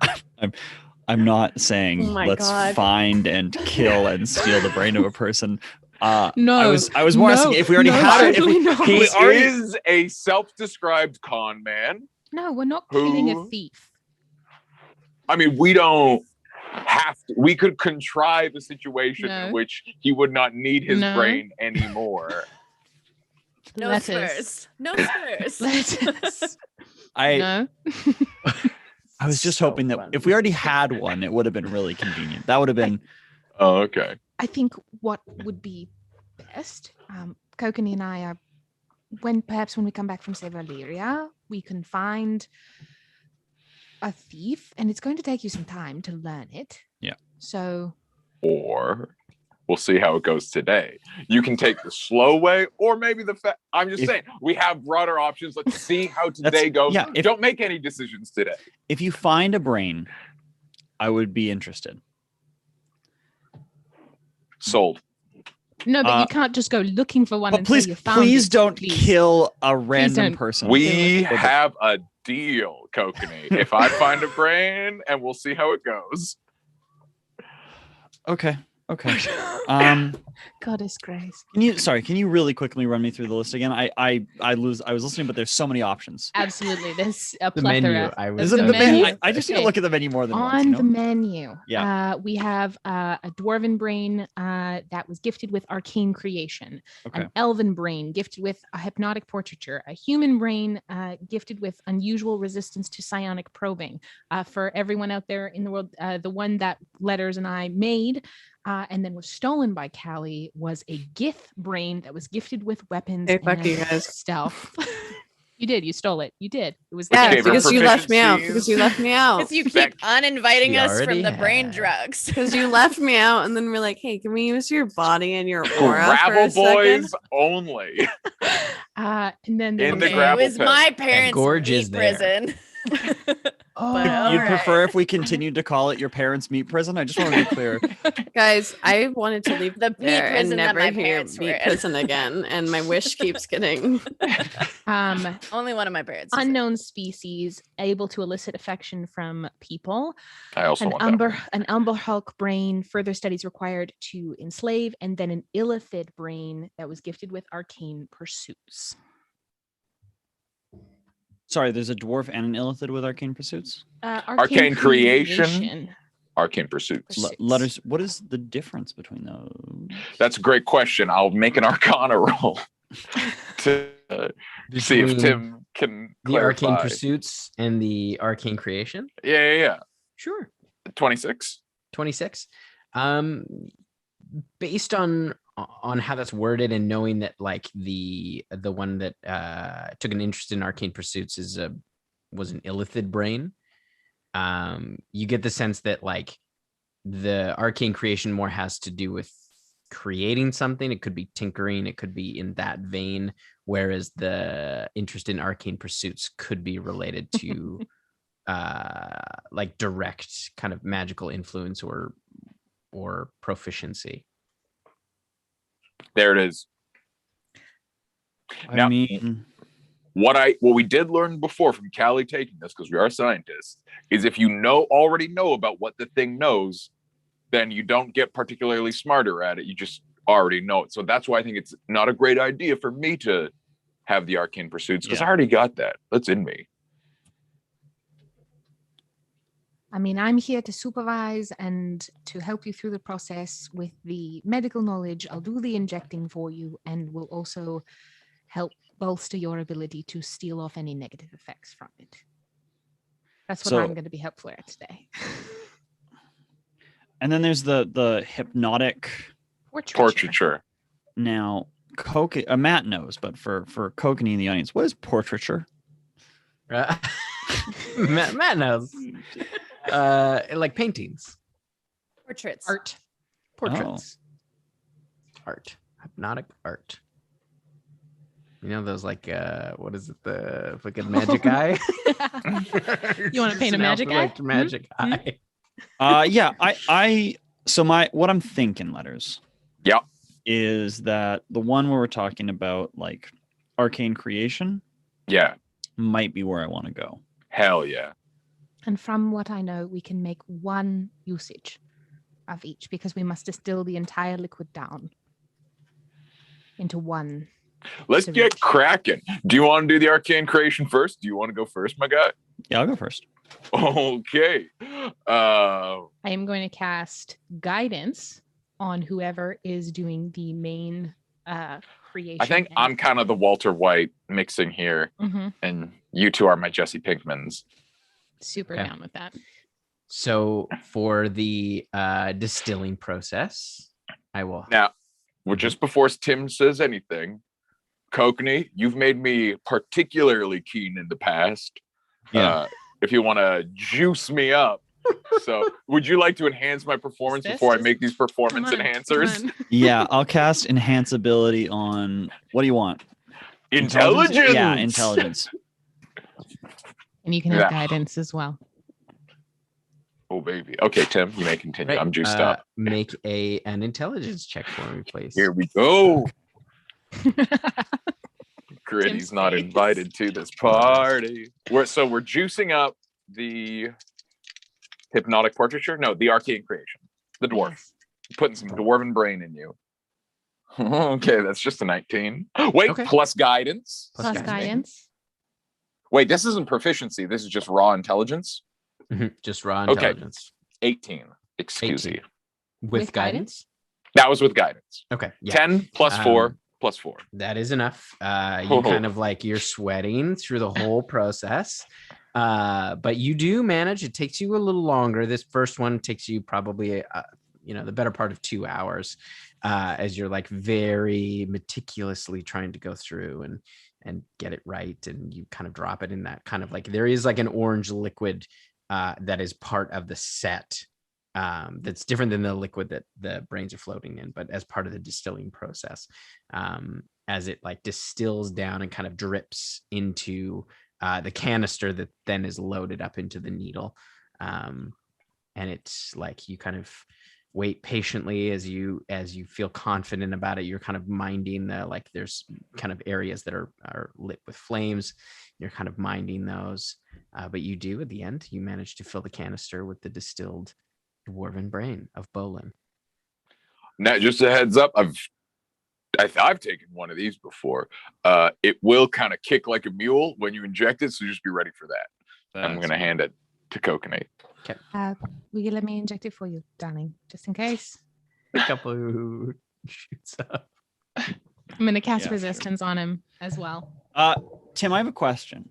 Speaker 8: I'm not saying
Speaker 4: Oh my
Speaker 8: let's
Speaker 4: God.
Speaker 8: find and kill and steal the brain of a person.
Speaker 3: No,
Speaker 8: I was more asking if we already had it.
Speaker 3: certainly not.
Speaker 1: He
Speaker 8: already-
Speaker 1: is a self-described con man.
Speaker 3: No, we're not killing a
Speaker 1: Who?
Speaker 3: thief.
Speaker 1: I mean, we don't have to. We could contrive a situation
Speaker 3: No.
Speaker 1: in which he would not need his
Speaker 3: No.
Speaker 1: brain anymore.
Speaker 6: No
Speaker 3: Letters.
Speaker 6: spurs. No spurs.
Speaker 3: Letters.
Speaker 8: I
Speaker 3: No.
Speaker 8: I was just
Speaker 2: So
Speaker 8: hoping that
Speaker 2: funny.
Speaker 8: if we already had one, it would have been really convenient. That would have been
Speaker 1: Oh, okay.
Speaker 3: I think what would be best, Kokanee and I are, perhaps when we come back from Ceva Aelyria, we can find a thief, and it's going to take you some time to learn it.
Speaker 8: Yeah.
Speaker 3: So
Speaker 1: Or we'll see how it goes today. You can take the slow way, or maybe I'm just saying we have broader options. Let's see how today goes.
Speaker 8: yeah,
Speaker 1: Don't make any decisions today.
Speaker 8: if you find a brain, I would be interested.
Speaker 1: Sold.
Speaker 3: no, but you can't just go looking for one
Speaker 8: But
Speaker 3: until you found
Speaker 8: please
Speaker 3: it.
Speaker 8: don't
Speaker 3: Please.
Speaker 8: kill a random
Speaker 3: don't.
Speaker 8: person.
Speaker 1: We have a deal, Kokanee. If I find a brain, and we'll see how it goes.
Speaker 8: Okay.
Speaker 3: Goddess grace.
Speaker 8: Can you really quickly run me through the list again? I was listening, but there's so many options.
Speaker 3: Absolutely, there's a
Speaker 2: The
Speaker 3: plethora.
Speaker 2: menu, I was
Speaker 8: Is it
Speaker 3: The
Speaker 8: the
Speaker 3: menu.
Speaker 8: menu? I just need to
Speaker 3: Okay.
Speaker 8: look at the menu more than once.
Speaker 3: On
Speaker 8: you know?
Speaker 3: the menu,
Speaker 8: Yeah.
Speaker 3: we have a dwarven brain that was gifted with arcane creation,
Speaker 8: Okay.
Speaker 3: an elven brain gifted with a hypnotic portraiture, a human brain gifted with unusual resistance to psionic probing. For everyone out there in the world, the one that Letters and I made and then was stolen by Callie was a Gith brain that was gifted with weapons
Speaker 4: Hey, fuck
Speaker 3: and
Speaker 4: you guys.
Speaker 3: stealth. You did. You stole it. You did. It was
Speaker 4: Yeah,
Speaker 1: Favorite
Speaker 4: because you left me out.
Speaker 1: proficiencies?
Speaker 4: Because you left me out.
Speaker 6: Because you
Speaker 1: That-
Speaker 6: keep uninviting
Speaker 2: She
Speaker 6: us from
Speaker 2: already
Speaker 6: the brain
Speaker 2: had.
Speaker 6: drugs.
Speaker 4: Because you left me out, and then we're like, "Hey, can we use your body and your aura for
Speaker 1: Gravel
Speaker 4: a second?"
Speaker 1: boys only.
Speaker 3: and then there
Speaker 1: In the
Speaker 3: was-
Speaker 6: It
Speaker 1: gravel
Speaker 6: was
Speaker 1: pit.
Speaker 6: my parents'
Speaker 2: gorge
Speaker 6: meat
Speaker 2: is there.
Speaker 6: prison.
Speaker 3: Oh,
Speaker 6: But,
Speaker 8: You'd
Speaker 6: Alright.
Speaker 8: prefer if we continued to call it your parents' meat prison? I just want to be clear.
Speaker 4: Guys, I wanted to leave
Speaker 6: The meat
Speaker 4: there and
Speaker 6: prison that
Speaker 4: never
Speaker 6: my
Speaker 4: hear
Speaker 6: parents were
Speaker 4: meat
Speaker 6: in.
Speaker 4: prison again, and my wish keeps getting.
Speaker 6: Only one of my parents. is it.
Speaker 3: unknown species able to elicit affection from people.
Speaker 1: I also
Speaker 3: An
Speaker 1: want that.
Speaker 3: Umber Hulk brain, further studies required to enslave, and then an Illithid brain that was gifted with arcane pursuits.
Speaker 8: Sorry, there's a dwarf and an illithid with arcane pursuits.
Speaker 1: Arcane Creation. Arcane Pursuits.
Speaker 3: Pursuits.
Speaker 8: Letters. What is the difference between those?
Speaker 1: That's a great question. I'll make an Arcana roll to see if
Speaker 2: Between
Speaker 1: Tim can
Speaker 2: the arcane
Speaker 1: clarify.
Speaker 2: pursuits and the arcane creation.
Speaker 1: Yeah.
Speaker 2: Sure.
Speaker 1: 26.
Speaker 2: 26. Based on how that's worded and knowing that like the one that took an interest in arcane pursuits was an illithid brain, you get the sense that like the arcane creation more has to do with creating something. It could be tinkering, it could be in that vein, whereas the interest in arcane pursuits could be related to like direct kind of magical influence or proficiency.
Speaker 1: There it is.
Speaker 8: I
Speaker 1: Now-
Speaker 8: mean,
Speaker 1: What we did learn before from Callie taking this, because we are scientists, is if you already know about what the thing knows, then you don't get particularly smarter at it. You just already know it. So that's why I think it's not a great idea for me to have the arcane pursuits, because I already got that. That's in me.
Speaker 3: I mean, I'm here to supervise and to help you through the process with the medical knowledge. I'll do the injecting for you and will also help bolster your ability to steal off any negative effects from it. That's what
Speaker 8: So-
Speaker 3: I'm going to be helpful at today.
Speaker 8: and then there's the hypnotic.
Speaker 1: Portraiture.
Speaker 8: Now, Matt knows, but for Kokanee in the audience, what is portraiture?
Speaker 2: Matt knows. Like paintings,
Speaker 6: Portraits.
Speaker 3: Art.
Speaker 2: portraits, art, hypnotic art. You know those like what is it, the fucking magic eye?
Speaker 3: You want to paint a magic eye?
Speaker 2: Like magic eye.
Speaker 8: Yeah, I so what I'm thinking, letters.
Speaker 1: Yeah.
Speaker 8: Is that the one where we're talking about like Arcane Creation?
Speaker 1: Yeah.
Speaker 8: Might be where I want to go.
Speaker 1: Hell yeah.
Speaker 3: And from what I know, we can make one usage of each because we must distill the entire liquid down into one.
Speaker 1: Let's
Speaker 3: syringe.
Speaker 1: get cracking. Do you want to do the Arcane Creation first? Do you want to go first, my guy?
Speaker 8: Yeah, I'll go first.
Speaker 1: Okay.
Speaker 3: I am going to cast guidance on whoever is doing the main creation.
Speaker 1: I think I'm kind of the Walter White mixing here, and you two are my Jesse Pinkmans.
Speaker 3: Super
Speaker 2: Okay.
Speaker 3: down with that.
Speaker 2: So for the distilling process, I will.
Speaker 1: Now, well, just before Tim says anything, Kokanee, you've made me particularly keen in the past.
Speaker 8: Yeah.
Speaker 1: If you want to juice me up. So would you like to enhance my performance before I make these performance enhancers?
Speaker 8: Yeah, I'll cast enhance ability on, what do you want?
Speaker 1: Intelligence.
Speaker 8: Yeah, intelligence.
Speaker 3: And you can have guidance as well.
Speaker 1: Oh, baby. Okay, Tim, you may continue.
Speaker 2: Right,
Speaker 1: I'm juiced up.
Speaker 2: Make an intelligence check for me, please.
Speaker 1: Here we go. Gritty's not invited to this party. We're juicing up the hypnotic portraiture. No, the Arcane Creation. The dwarf.
Speaker 3: Yes.
Speaker 1: Putting some dwarven brain in you. Okay, that's just a 19. Wait,
Speaker 2: Okay.
Speaker 1: plus guidance.
Speaker 3: Plus guidance.
Speaker 1: Wait, this isn't proficiency. This is just raw intelligence.
Speaker 2: Just raw
Speaker 1: Okay.
Speaker 2: intelligence.
Speaker 1: 18. Excuse
Speaker 2: 18.
Speaker 1: me.
Speaker 2: With
Speaker 3: With
Speaker 2: guidance?
Speaker 1: That was with guidance.
Speaker 2: Okay. Yeah.
Speaker 1: 10 plus 4 plus 4.
Speaker 2: That is enough. You kind of like you're sweating through the whole process. But you do manage. It takes you a little longer. This first one takes you probably the better part of 2 hours, as you're like very meticulously trying to go through and get it right, and you kind of drop it in that kind of like there is like an orange liquid that is part of the set, that's different than the liquid that the brains are floating in, but as part of the distilling process, as it like distills down and kind of drips into the canister that then is loaded up into the needle. And it's like you kind of wait patiently as you feel confident about it. You're kind of minding the, like there's kind of areas that are lit with flames. You're kind of minding those. But you do at the end, you manage to fill the canister with the distilled dwarven brain of Bolin.
Speaker 1: Now, just a heads up, I've taken one of these before. It will kind of kick like a mule when you inject it, so just be ready for that. I'm going to hand it to Kokanee.
Speaker 2: Okay.
Speaker 3: Will you let me inject it for you, darling, just in case?
Speaker 2: A couple who shoots up.
Speaker 3: I'm going to cast
Speaker 8: Yeah,
Speaker 3: resistance on him as well.
Speaker 8: Tim, I have a question.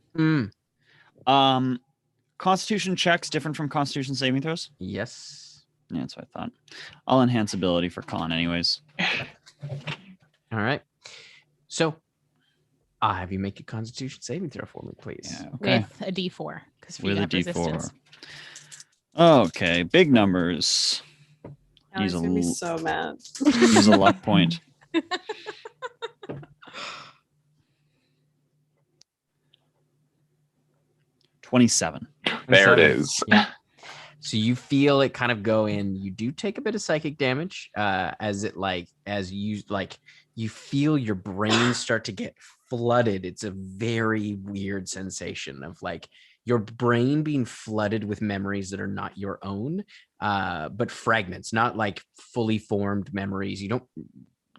Speaker 8: Constitution checks different from Constitution saving throws?
Speaker 2: Yes.
Speaker 8: Yeah, that's what I thought. I'll enhance ability for con anyways.
Speaker 2: All right. So I'll have you make a Constitution saving throw for me, please.
Speaker 8: Yeah, okay.
Speaker 3: With a D4. Because
Speaker 8: With a
Speaker 3: have
Speaker 8: D4.
Speaker 3: resistance.
Speaker 8: Okay, big numbers.
Speaker 4: Alex is gonna be so mad.
Speaker 8: Use a luck point. $27.
Speaker 1: There it is.
Speaker 2: Yeah. So you feel it kind of go in. You do take a bit of psychic damage as you feel your brain start to get flooded. It's a very weird sensation of like your brain being flooded with memories that are not your own, but fragments, not like fully formed memories. You don't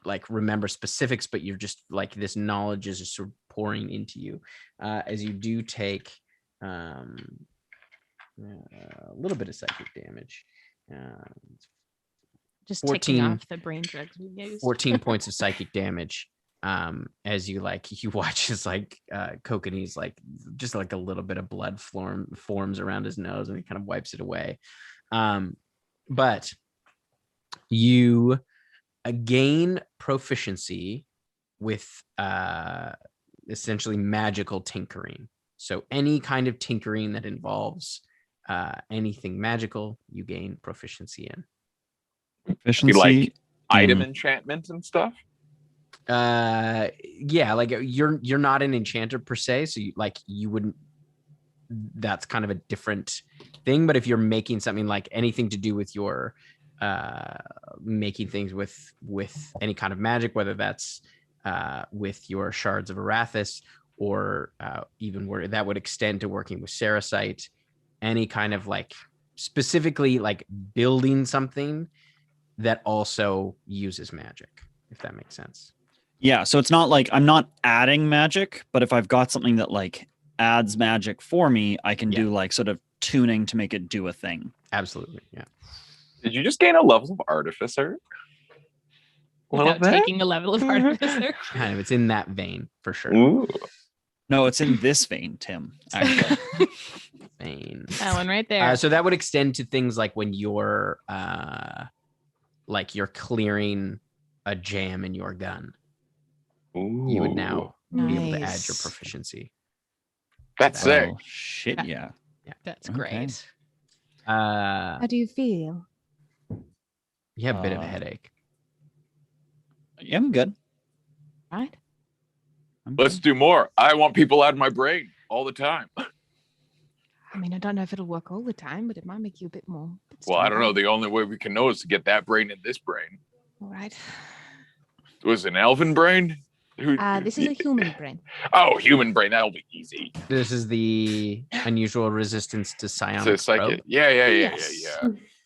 Speaker 2: like remember specifics, but you're just like this knowledge is just sort of pouring into you as you do take a little bit of psychic damage.
Speaker 3: Just
Speaker 2: 14
Speaker 3: taking off the brain drugs we used.
Speaker 2: 14 points of psychic damage as you watch as like Kokanee's like just like a little bit of blood forms around his nose and he kind of wipes it away. But you gain proficiency with essentially magical tinkering. So any kind of tinkering that involves anything magical, you gain proficiency in.
Speaker 8: Proficiency
Speaker 1: like item
Speaker 8: in-
Speaker 1: enchantment and stuff.
Speaker 2: Yeah, like you're not an enchanter per se, so you wouldn't. That's kind of a different thing. But if you're making something like anything to do with your making things with any kind of magic, whether that's with your shards of Arathis or even where that would extend to working with Seracite, any kind of like specifically like building something that also uses magic, if that makes sense.
Speaker 8: Yeah, so it's not like I'm not adding magic, but if I've got something that like adds magic for me, I can do like sort of tuning to make it do a thing.
Speaker 2: Absolutely, yeah.
Speaker 1: Did you just gain a level of artificer?
Speaker 3: Without taking a level of artificer.
Speaker 2: Kind of, it's in that vein for sure.
Speaker 1: Ooh.
Speaker 8: No, it's in this vein, Tim. Actually.
Speaker 2: Vein.
Speaker 3: That one right there.
Speaker 2: So that would extend to things like when you're clearing a jam in your gun.
Speaker 1: Ooh.
Speaker 2: You would now be able to add your
Speaker 3: Nice.
Speaker 2: proficiency.
Speaker 1: That's sick.
Speaker 8: Oh, shit, yeah.
Speaker 3: That's
Speaker 8: Okay.
Speaker 3: great.
Speaker 2: How
Speaker 3: do you feel?
Speaker 2: You have a bit of a headache.
Speaker 8: Yeah, I'm good.
Speaker 3: Right?
Speaker 1: Let's do more. I want people out of my brain all the time.
Speaker 3: I mean, I don't know if it'll work all the time, but it might make you a bit more.
Speaker 1: Well, I don't know. The only way we can know is to get that brain in this brain.
Speaker 3: All right.
Speaker 1: Was it an elven brain?
Speaker 3: This is a human brain.
Speaker 1: Oh, human brain. That'll be easy.
Speaker 2: This is the unusual resistance to psionic probe.
Speaker 1: Yeah.
Speaker 3: Yes.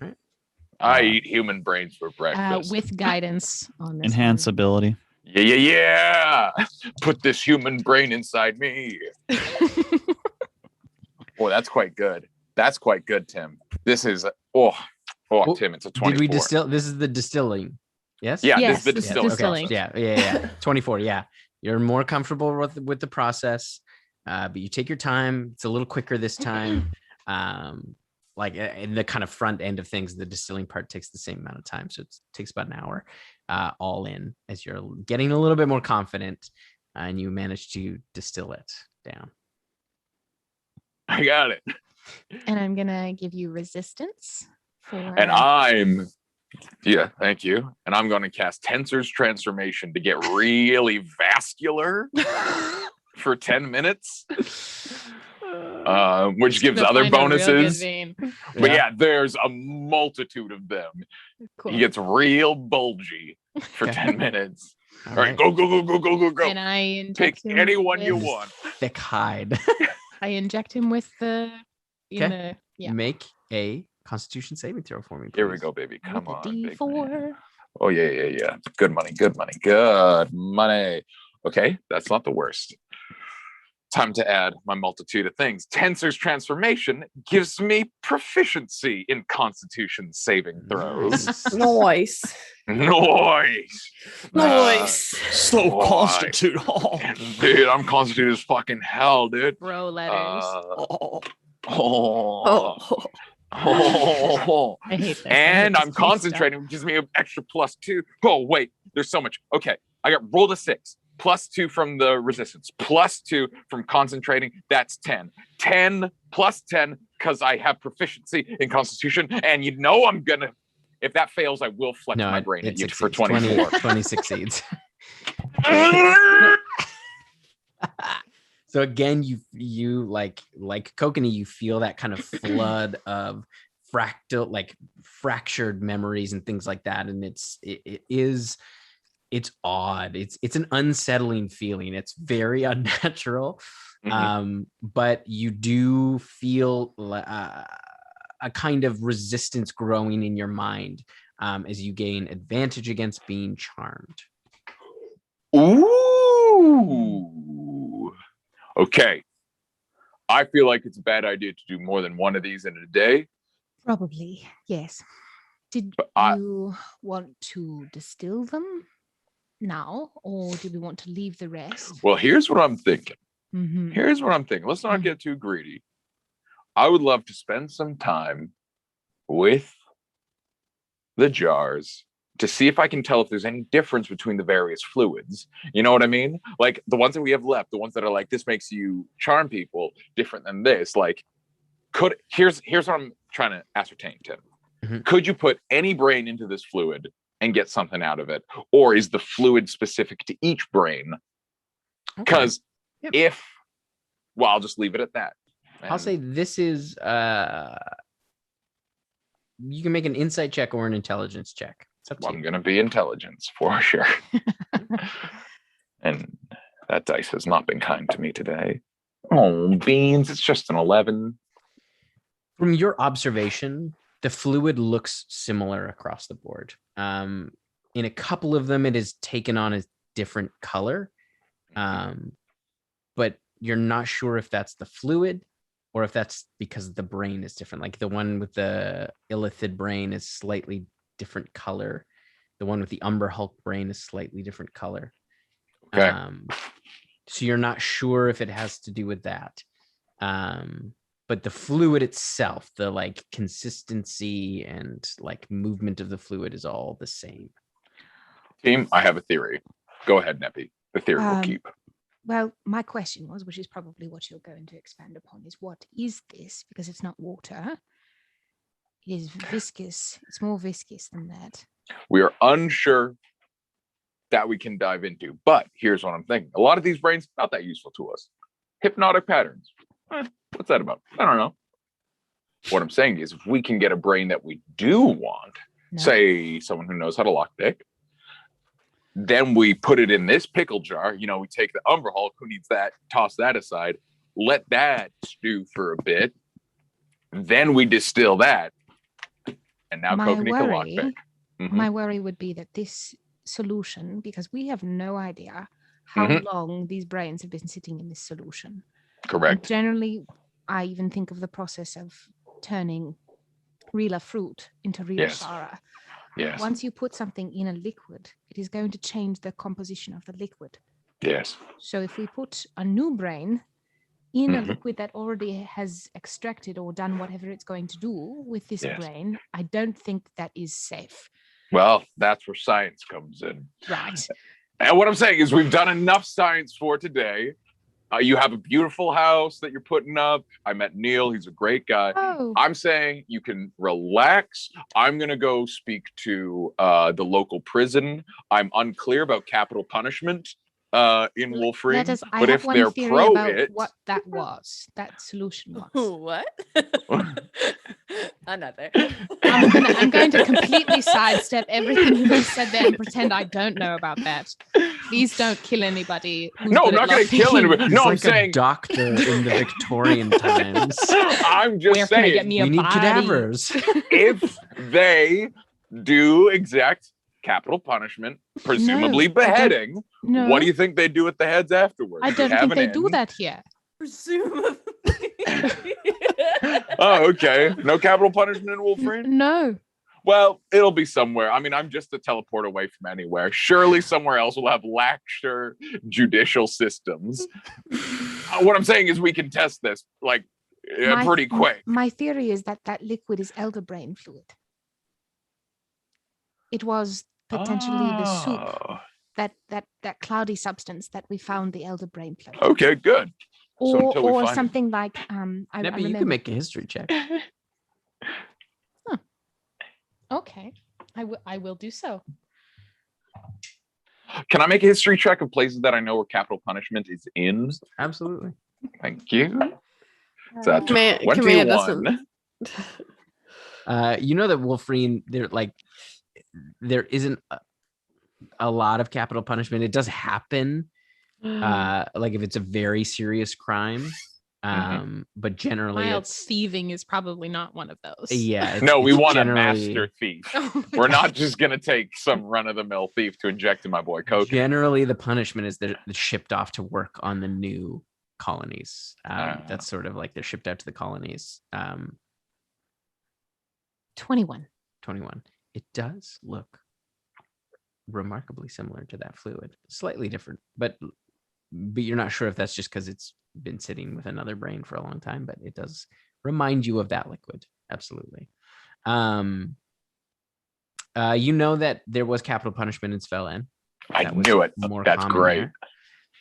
Speaker 2: Right.
Speaker 1: I eat human brains for breakfast.
Speaker 3: With guidance on this.
Speaker 8: Enhance ability.
Speaker 1: Yeah. Put this human brain inside me. Oh, that's quite good. That's quite good, Tim. This is Tim, it's a 24.
Speaker 2: Did we distill? This is the distilling. Yes.
Speaker 1: Yeah,
Speaker 3: Yes,
Speaker 1: this is the distilling.
Speaker 2: Okay. Yeah. 24. Yeah, you're more comfortable with the process, but you take your time. It's a little quicker this time. Like in the kind of front end of things, the distilling part takes the same amount of time, so it takes about an hour, all in, as you're getting a little bit more confident, and you manage to distill it down.
Speaker 1: I got it.
Speaker 3: And I'm gonna give you resistance for.
Speaker 1: And thank you. And I'm going to cast Tensor's Transformation to get really vascular for 10 minutes, which gives other bonuses. But yeah, there's a multitude of them.
Speaker 3: Cool.
Speaker 1: He gets real bulgy for 10 minutes. All right, go.
Speaker 3: And I inject
Speaker 1: Pick
Speaker 3: him
Speaker 1: anyone you
Speaker 3: with-
Speaker 1: want.
Speaker 2: Thick hide.
Speaker 3: I inject him with the.
Speaker 2: Make a Constitution saving throw for me.
Speaker 1: Here we
Speaker 2: please.
Speaker 1: go, baby. Come
Speaker 3: with
Speaker 1: on.
Speaker 3: a
Speaker 1: big
Speaker 3: D4.
Speaker 1: man. Oh, yeah. Good money. Okay, that's not the worst. Time to add my multitude of things. Tensor's Transformation gives me proficiency in Constitution saving throws.
Speaker 4: Nice.
Speaker 1: Nice.
Speaker 8: So
Speaker 1: Why?
Speaker 8: constitute. Oh.
Speaker 1: Dude, I'm constituted as fucking hell, dude.
Speaker 3: Bro letters. I hate this.
Speaker 1: And
Speaker 3: I hate
Speaker 1: I'm
Speaker 3: this
Speaker 1: concentrating, which gives me an extra +2. Oh, wait, there's so much. Okay, I got rolled a 6, +2 from the resistance, +2 from concentrating. That's 10. 10 plus 10 because I have proficiency in Constitution. And I'm gonna. If that fails, I will flex my brain at you for 24.
Speaker 2: 20 succeeds. So again, you like Kokanee, you feel that kind of flood of fractured memories and things like that, and it's odd. It's an unsettling feeling. It's very unnatural, but you do feel a kind of resistance growing in your mind as you gain advantage against being charmed.
Speaker 1: Ooh. Okay. I feel like it's a bad idea to do more than one of these in a day.
Speaker 3: Probably, yes. Did you want to distill them now, or do we want to leave the rest?
Speaker 1: Well, here's what I'm thinking.
Speaker 3: Mm-hmm.
Speaker 1: Let's not get too greedy. I would love to spend some time with the jars to see if I can tell if there's any difference between the various fluids. You know what I mean? Like the ones that we have left, the ones that are like, this makes you charm people different than this. Like, here's what I'm trying to ascertain, Tim.
Speaker 2: Mm-hmm.
Speaker 1: Could you put any brain into this fluid and get something out of it? Or is the fluid specific to each brain? Because I'll just leave it at that.
Speaker 2: I'll say this is, you can make an insight check or an intelligence check.
Speaker 1: I'm going to be intelligence for sure. And that dice has not been kind to me today. Oh, beans. It's just an 11.
Speaker 2: From your observation, the fluid looks similar across the board. In a couple of them, it is taken on a different color. But you're not sure if that's the fluid or if that's because the brain is different. Like the one with the illithid brain is slightly different color. The one with the Umber Hulk brain is slightly different color.
Speaker 1: Okay.
Speaker 2: So you're not sure if it has to do with that. But the fluid itself, the like consistency and like movement of the fluid is all the same.
Speaker 1: Team, I have a theory. Go ahead, Neppy. The theory will keep.
Speaker 3: Well, my question was, which is probably what you're going to expand upon, is what is this? Because it's not water. It is viscous. It's more viscous than that.
Speaker 1: We are unsure that we can dive into, but here's what I'm thinking. A lot of these brains, not that useful to us. Hypnotic patterns. What's that about? I don't know. What I'm saying is if we can get a brain that we do want, say someone who knows how to lockpick, then we put it in this pickle jar. You know, we take the Umber Hulk, who needs that, toss that aside, let that stew for a bit. Then we distill that. And now Kokanee can lockpick.
Speaker 3: My worry would be that this solution, because we have no idea how long these brains have been sitting in this solution.
Speaker 1: Correct.
Speaker 3: And generally, I even think of the process of turning Rila fruit into Rila Shara.
Speaker 1: Yes.
Speaker 3: Once you put something in a liquid, it is going to change the composition of the liquid.
Speaker 1: Yes.
Speaker 3: So if we put a new brain in a liquid that already has extracted or done whatever it's going to do with this brain, I don't think that is safe.
Speaker 1: Well, that's where science comes in.
Speaker 3: Right.
Speaker 1: And what I'm saying is we've done enough science for today. You have a beautiful house that you're putting up. I met Neil. He's a great guy.
Speaker 3: Oh.
Speaker 1: I'm saying you can relax. I'm going to go speak to the local prison. I'm unclear about capital punishment in Wolfreen.
Speaker 3: I
Speaker 1: but
Speaker 3: have
Speaker 1: if
Speaker 3: one
Speaker 1: they're
Speaker 3: theory
Speaker 1: pro
Speaker 3: about
Speaker 1: it...
Speaker 3: what that solution was.
Speaker 6: What? Another.
Speaker 3: I'm going to completely sidestep everything you have said there and pretend I don't know about that. Please don't kill anybody.
Speaker 1: No, I'm not going to kill anybody. No, I'm
Speaker 2: like
Speaker 1: saying
Speaker 2: a doctor in the Victorian times.
Speaker 1: I'm just
Speaker 3: Where
Speaker 1: saying.
Speaker 3: can I get me a
Speaker 2: We need
Speaker 3: body?
Speaker 2: cadavers.
Speaker 1: If they do exact capital punishment, presumably beheading,
Speaker 3: No.
Speaker 1: what do you think they do with the heads afterwards?
Speaker 3: I don't think they do that here.
Speaker 6: Presumably.
Speaker 1: Oh, okay. No capital punishment in Wolfreen?
Speaker 3: No.
Speaker 1: Well, it'll be somewhere. I mean, I'm just a teleport away from anywhere. Surely somewhere else will have laxer judicial systems. What I'm saying is we can test this like pretty quick.
Speaker 3: My theory is that that liquid is elder brain fluid. It was potentially the soup, that cloudy substance that we found the elder brain fluid.
Speaker 1: Okay, good.
Speaker 3: Or something like
Speaker 2: Neppy, you can make a history check.
Speaker 3: Okay, I will do so.
Speaker 1: Can I make a history check of places that I know where capital punishment is in?
Speaker 2: Absolutely.
Speaker 1: Thank you. Is that
Speaker 4: Command
Speaker 1: 21?
Speaker 4: doesn't-
Speaker 2: You know that Wolfreen, there isn't a lot of capital punishment. It does happen, like if it's a very serious crime. But generally
Speaker 3: Mild
Speaker 2: it's
Speaker 3: thieving is probably not one of those.
Speaker 2: yeah.
Speaker 1: No, we
Speaker 2: it's
Speaker 1: want
Speaker 2: generally-
Speaker 1: a master thief. We're not just going to take some run-of-the-mill thief to inject in my boy Coke.
Speaker 2: Generally, the punishment is they're shipped off to work on the new colonies. That's sort of like they're shipped out to the colonies.
Speaker 3: 21.
Speaker 2: 21. It does look remarkably similar to that fluid. Slightly different, but you're not sure if that's just because it's been sitting with another brain for a long time, but it does remind you of that liquid. Absolutely. You know that there was capital punishment in Svelin.
Speaker 1: I
Speaker 2: That was
Speaker 1: knew it.
Speaker 2: more
Speaker 1: That's
Speaker 2: common
Speaker 1: great.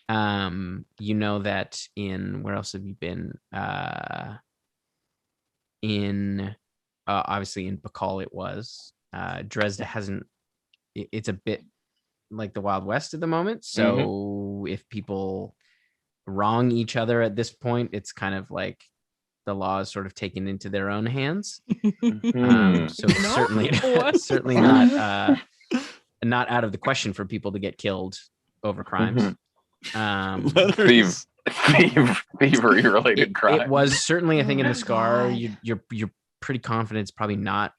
Speaker 2: there. You know that in where else have you been? In obviously in Bacall it was. Drezda hasn't. It's a bit like the Wild West at the moment. So if people wrong each other at this point, it's kind of like the law is sort of taken into their own hands. So certainly not out of the question for people to get killed over crimes.
Speaker 1: Thievery related crime.
Speaker 2: It was certainly a thing in the Scar. You're pretty confident it's probably not.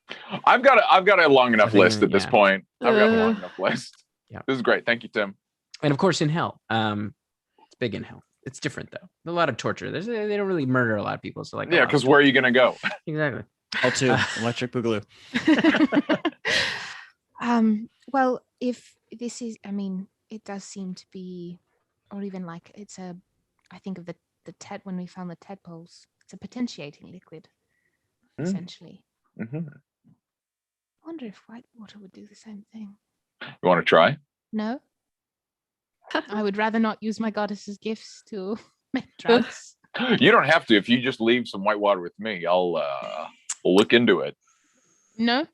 Speaker 1: I've got a long enough list at this point. I've got a long enough list.
Speaker 2: Yeah.
Speaker 1: This is great. Thank you, Tim.
Speaker 2: And of course in Hell. It's big in Hell. It's different though. A lot of torture. They don't really murder a lot of people. So like
Speaker 1: because where are you gonna go?
Speaker 2: Exactly.
Speaker 8: L2, Electric Boogaloo.
Speaker 3: Well, if this is, I mean, it does seem to be, or even like I think of the TED when we found the tadpoles. It's a potentiating liquid, essentially. I wonder if white water would do the same thing.
Speaker 1: You want to try?
Speaker 3: No. I would rather not use my goddess's gifts to make drugs.
Speaker 1: You don't have to. If you just leave some white water with me, I'll look into it.
Speaker 3: No.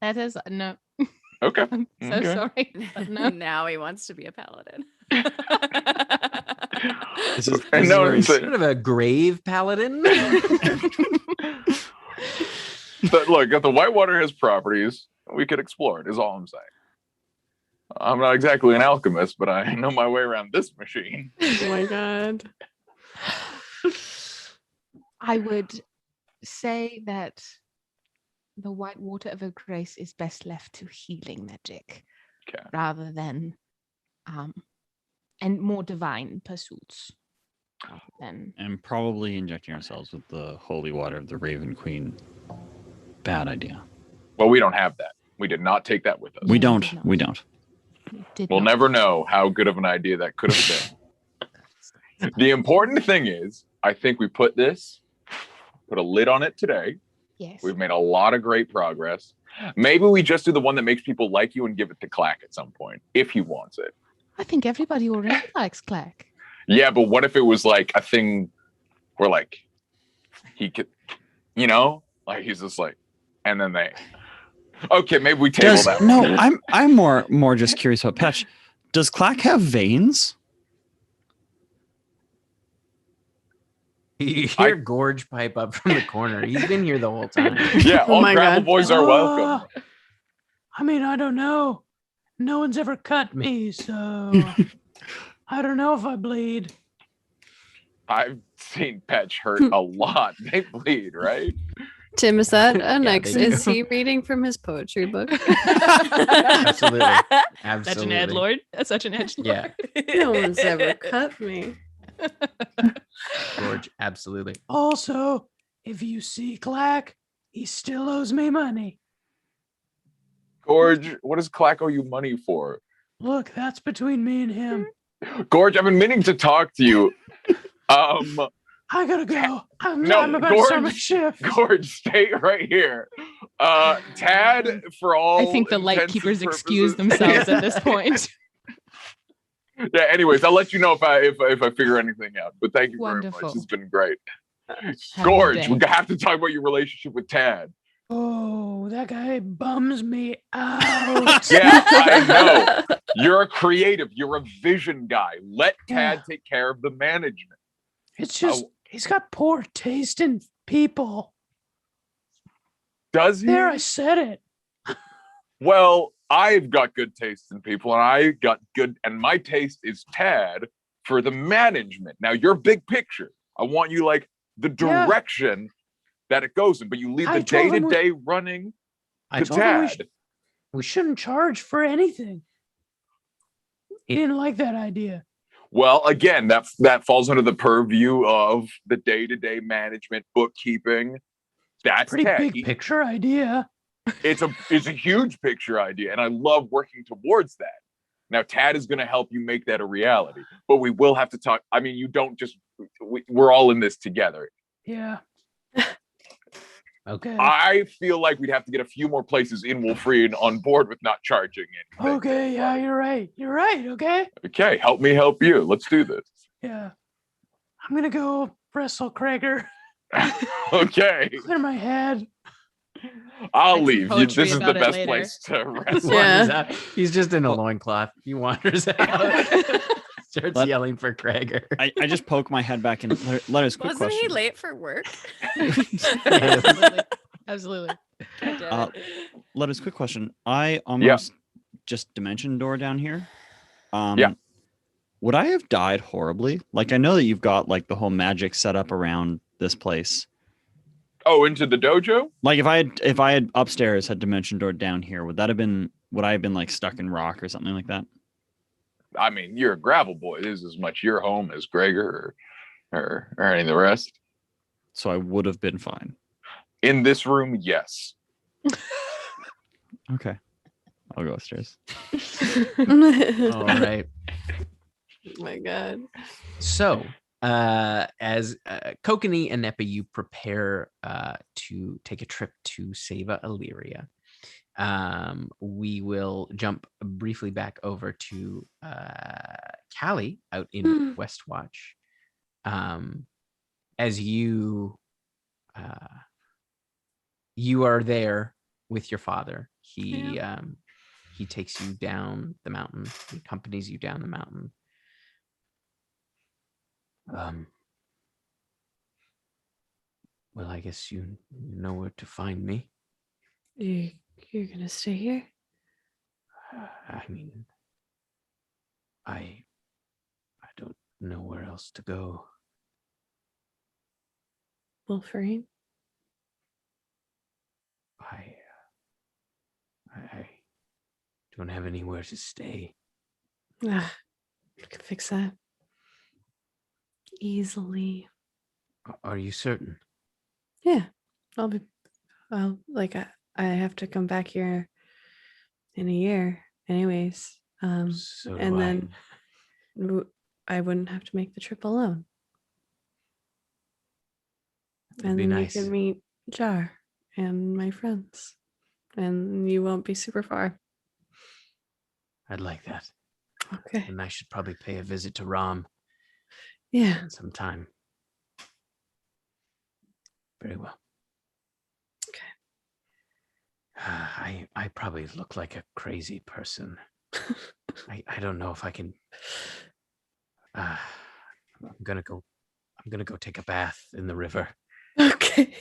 Speaker 3: That is no.
Speaker 1: Okay.
Speaker 3: I'm so sorry. But no.
Speaker 6: Now he wants to be a paladin.
Speaker 8: This is
Speaker 2: sort of a grave paladin.
Speaker 1: But look, if the white water has properties, we could explore it, is all I'm saying. I'm not exactly an alchemist, but I know my way around this machine.
Speaker 4: Oh my god.
Speaker 3: I would say that the white water of a grace is best left to healing magic rather than and more divine pursuits.
Speaker 8: And probably injecting ourselves with the holy water of the Raven Queen. Bad idea.
Speaker 1: Well, we don't have that. We did not take that with us.
Speaker 8: We don't.
Speaker 1: We'll never know how good of an idea that could have been. The important thing is, I think we put a lid on it today.
Speaker 3: Yes.
Speaker 1: We've made a lot of great progress. Maybe we just do the one that makes people like you and give it to Clack at some point, if he wants it.
Speaker 3: I think everybody already likes Clack.
Speaker 1: Yeah, but what if it was like a thing where like he could, like he's just like, and then they. Okay, maybe we table that.
Speaker 8: No, I'm more just curious about Petch. Does Clack have veins?
Speaker 2: You hear Gorge pipe up from the corner. He's been here the whole time.
Speaker 1: Yeah, all gravel boys are welcome.
Speaker 7: I mean, I don't know. No one's ever cut me, so I don't know if I bleed.
Speaker 1: I've seen Petch hurt a lot. They bleed, right?
Speaker 4: Tim, is that is he reading from his poetry book?
Speaker 2: Absolutely.
Speaker 3: Such an edgelord. Such an edgelord.
Speaker 2: Yeah.
Speaker 4: No one's ever cut me.
Speaker 2: George, absolutely.
Speaker 7: Also, if you see Clack, he still owes me money.
Speaker 1: Gorge, what does Clack owe you money for?
Speaker 7: Look, that's between me and him.
Speaker 1: Gorge, I've been meaning to talk to you.
Speaker 7: I gotta go. I'm about to start my shift.
Speaker 1: Gorge, stay right here. Tad, for all
Speaker 3: I think the Lightkeepers excuse themselves at this point.
Speaker 1: Yeah, anyways, I'll let you know if I figure anything out. But thank you very much. It's been great. Gorge, we have to talk about your relationship with Tad.
Speaker 7: Oh, that guy bums me out.
Speaker 1: Yeah, I know. You're a creative. You're a vision guy. Let Tad take care of the management.
Speaker 7: It's just, he's got poor taste in people.
Speaker 1: Does he?
Speaker 7: There, I said it.
Speaker 1: Well, I've got good taste in people, and my taste is Tad for the management. Now, your big picture, I want you like the direction that it goes in, but you leave the day-to-day running to Tad.
Speaker 7: We shouldn't charge for anything. He didn't like that idea.
Speaker 1: Well, again, that falls under the purview of the day-to-day management, bookkeeping. That's
Speaker 7: pretty
Speaker 1: Tad.
Speaker 7: Big picture idea.
Speaker 1: It's a huge picture idea, and I love working towards that. Now, Tad is going to help you make that a reality, but we will have to talk. I mean, you don't just. We're all in this together.
Speaker 7: Yeah.
Speaker 2: Okay.
Speaker 1: I feel like we'd have to get a few more places in Wolfreen on board with not charging anything.
Speaker 7: Okay, yeah, you're right. You're right, okay?
Speaker 1: Okay, help me help you. Let's do this.
Speaker 7: Yeah. I'm gonna go wrestle Krager.
Speaker 1: Okay,
Speaker 7: Clear my head.
Speaker 1: I'll
Speaker 3: Write some
Speaker 1: leave.
Speaker 3: poetry
Speaker 1: This is the
Speaker 3: about it
Speaker 1: best
Speaker 3: later.
Speaker 1: place to wrestle.
Speaker 4: Yeah.
Speaker 2: Wanders out. He's just in a loincloth. He wanders out. Starts yelling for Krager.
Speaker 8: I just poke my head back and let us quick
Speaker 6: Wasn't
Speaker 8: question.
Speaker 6: he late for work?
Speaker 3: Absolutely. Absolutely.
Speaker 8: Let us quick question. I almost just dimension door down here.
Speaker 1: Yeah.
Speaker 8: Would I have died horribly? Like I know that you've got like the whole magic set up around this place.
Speaker 1: Oh, into the dojo?
Speaker 8: Like if I had upstairs had dimension door down here, would I have been like stuck in rock or something like that?
Speaker 1: I mean, you're a gravel boy. This is as much your home as Gregor or any of the rest.
Speaker 8: So I would have been fine.
Speaker 1: In this room, yes.
Speaker 8: Okay. I'll go upstairs.
Speaker 2: All right.
Speaker 4: Oh my god.
Speaker 2: So, as Kokanee and Neppy, you prepare to take a trip to Ceva Aelyria. We will jump briefly back over to Callie out in Westwatch. As you are there with your father. He takes you down the mountain. He accompanies you down the mountain. Well, I guess you know where to find me.
Speaker 4: You're gonna stay here?
Speaker 2: I mean, I don't know where else to go.
Speaker 4: Wolverine?
Speaker 2: I don't have anywhere to stay.
Speaker 4: Ah, I can fix that easily.
Speaker 2: Are you certain?
Speaker 4: Yeah, I have to come back here in a year anyways.
Speaker 2: So
Speaker 4: And
Speaker 2: do I.
Speaker 4: then I wouldn't have to make the trip alone.
Speaker 2: That'd
Speaker 4: And
Speaker 2: be
Speaker 4: then
Speaker 2: nice.
Speaker 4: you can meet Jar and my friends. And you won't be super far.
Speaker 2: I'd like that.
Speaker 4: Okay.
Speaker 2: And I should probably pay a visit to Rom
Speaker 4: Yeah.
Speaker 2: sometime. Very well.
Speaker 4: Okay.
Speaker 2: I probably look like a crazy person. I don't know if I can. I'm gonna go take a bath in the river.
Speaker 4: Okay.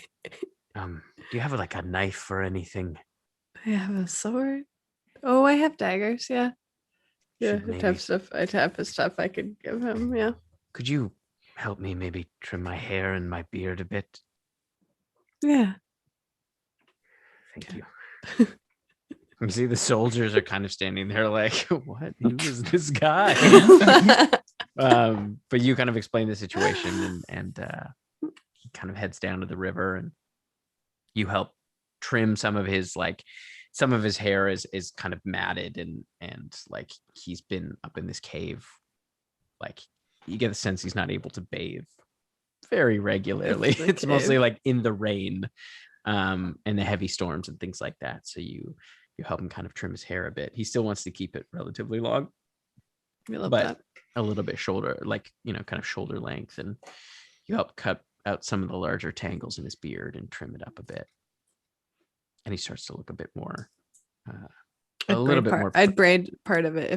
Speaker 2: Do you have like a knife or anything?
Speaker 4: I have a sword. Oh, I have daggers. Yeah. Yeah.
Speaker 2: Should
Speaker 4: I
Speaker 2: maybe-
Speaker 4: have stuff. I have stuff I could give him. Yeah.
Speaker 2: Could you help me maybe trim my hair and my beard a bit?
Speaker 4: Yeah.
Speaker 2: Thank you. You see the soldiers are kind of standing there like, what? Who is this guy? But you kind of explain the situation and he kind of heads down to the river and you help trim some of his hair is kind of matted and like he's been up in this cave. Like you get the sense he's not able to bathe very regularly. It's mostly like in the rain and the heavy storms and things like that. So you help him kind of trim his hair a bit. He still wants to keep it relatively long,
Speaker 4: We love
Speaker 2: but
Speaker 4: that.
Speaker 2: a little bit shoulder, like, kind of shoulder length. And you help cut out some of the larger tangles in his beard and trim it up a bit. And he starts to look a bit more,
Speaker 4: I'd braid part of it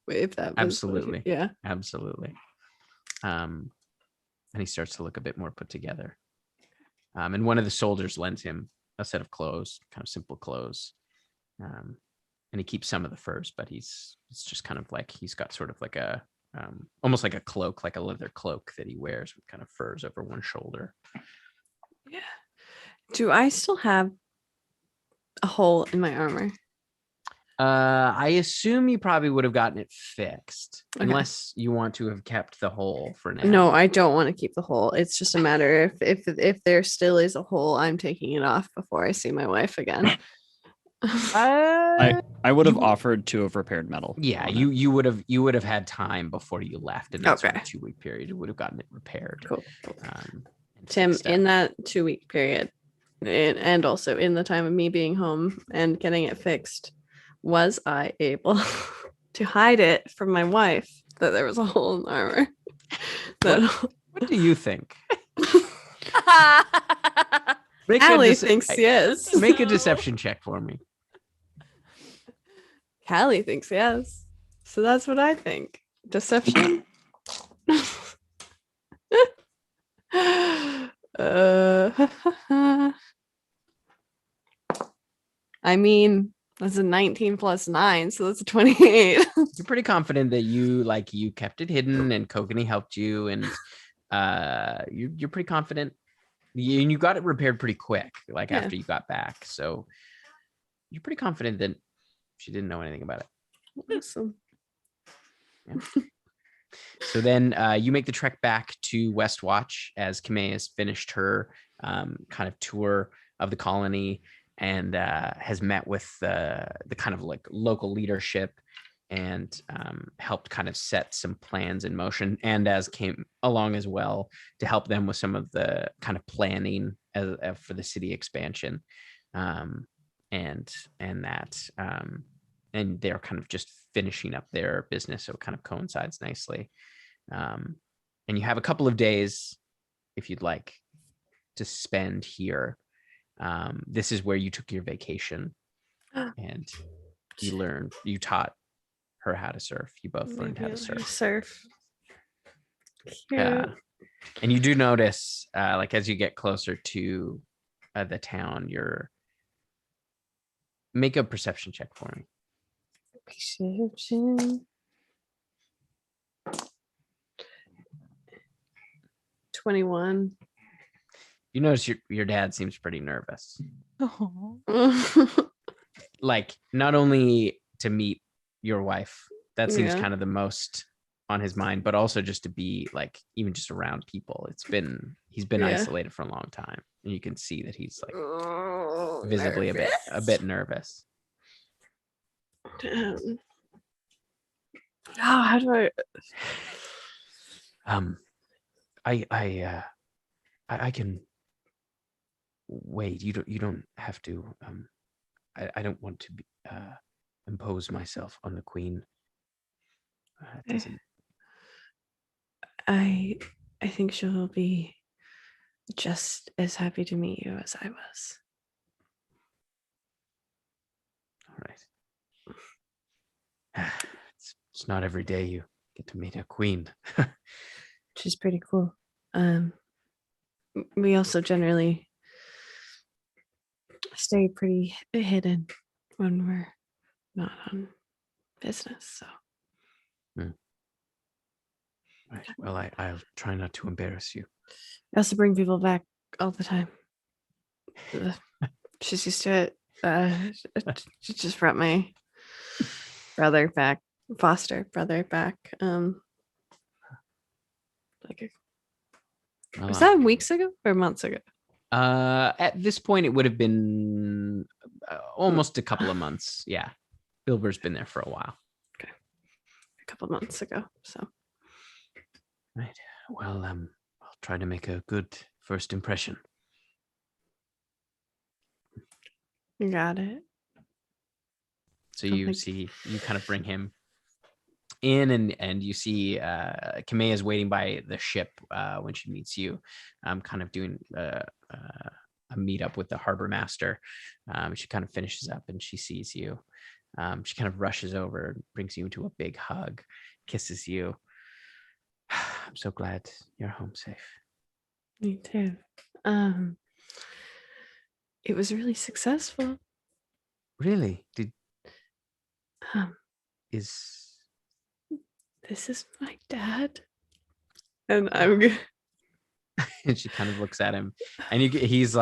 Speaker 4: if that was
Speaker 2: Absolutely.
Speaker 4: Yeah.
Speaker 2: Absolutely. And he starts to look a bit more put together. And one of the soldiers lends him a set of clothes, kind of simple clothes. And he keeps some of the furs, but it's just kind of like he's got sort of like a almost like a cloak, like a leather cloak that he wears with kind of furs over one shoulder.
Speaker 4: Yeah. Do I still have a hole in my armor?
Speaker 2: I assume you probably would have gotten it fixed,
Speaker 4: Okay.
Speaker 2: unless you want to have kept the hole for now.
Speaker 4: No, I don't want to keep the hole. It's just a matter if there still is a hole, I'm taking it off before I see my wife again.
Speaker 8: I would have offered to have repaired metal.
Speaker 2: Yeah,
Speaker 8: on it.
Speaker 2: you would have had time before you left in that sort of
Speaker 4: Okay.
Speaker 2: 2-week period. You would have gotten it repaired.
Speaker 4: Cool.
Speaker 2: And
Speaker 4: Tim,
Speaker 2: fixed up.
Speaker 4: in that 2-week period, and also in the time of me being home and getting it fixed, was I able to hide it from my wife that there was a hole in the armor?
Speaker 2: What do you think?
Speaker 4: Allie thinks yes.
Speaker 2: Make a deception check for me.
Speaker 4: Callie thinks yes. So that's what I think. Deception? I mean, that's a 19 plus 9, so that's a 28.
Speaker 2: You're pretty confident that you kept it hidden and Kokanee helped you, and you're pretty confident. And you got it repaired pretty quick, after you got back. So you're pretty confident that she didn't know anything about it.
Speaker 4: Awesome.
Speaker 2: Yeah. So then you make the trek back to Westwatch as Kamei has finished her kind of tour of the colony and has met with the kind of local leadership and helped kind of set some plans in motion, and as came along as well to help them with some of the kind of planning for the city expansion, and they're kind of just finishing up their business, so it kind of coincides nicely. And you have a couple of days, if you'd like, to spend here. This is where you took your vacation, and you taught her how to surf. You both learned how to surf.
Speaker 4: Yeah.
Speaker 2: And you do notice, as you get closer to the town, make a perception check for me.
Speaker 4: Perception. 21.
Speaker 2: You notice your dad seems pretty nervous.
Speaker 3: Oh.
Speaker 2: Not only to meet your wife, that seems kind of the most on his mind, but also just to be even just around people. He's been isolated for a long time, and you can see that he's visibly a bit nervous.
Speaker 4: How do
Speaker 2: I can wait. You don't have to. I don't want to impose myself on the queen.
Speaker 4: I think she'll be just as happy to meet you as I was.
Speaker 2: All right. It's not every day you get to meet a queen.
Speaker 4: She's pretty cool. We also generally stay pretty hidden when we're not on business. So.
Speaker 2: Right. Well, I'll try not to embarrass you.
Speaker 4: I also bring people back all the time. She's used to it. She just brought my foster brother back. Was that weeks ago or months ago?
Speaker 2: At this point, it would have been almost a couple of months. Yeah, Bilber's been there for a while.
Speaker 4: Okay, a couple of months ago. So.
Speaker 2: Right. Well, I'll try to make a good first impression.
Speaker 4: You got it.
Speaker 2: So you kind of bring him in, and you see Kamei is waiting by the ship when she meets you. Kind of doing a meetup with the harbor master. She kind of finishes up and she sees you. She kind of rushes over, brings you into a big hug, kisses you. I'm so glad you're home safe.
Speaker 4: Me too. It was really successful.
Speaker 2: Really?
Speaker 4: This is my dad, and I'm good.
Speaker 2: And she kind of looks at him, and he's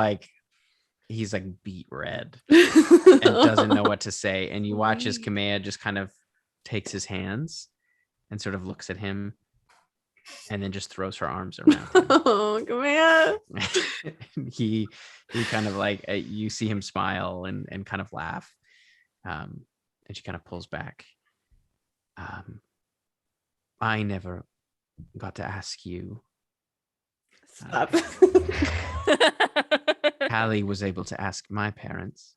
Speaker 2: beet red and doesn't know what to say. And you watch as Kamea just kind of takes his hands and sort of looks at him, and then just throws her arms around him.
Speaker 4: Oh, Kamea!
Speaker 2: he kind of you see him smile and kind of laugh, and she kind of pulls back. I never got to ask you.
Speaker 4: Stop.
Speaker 2: Callie was able to ask my parents,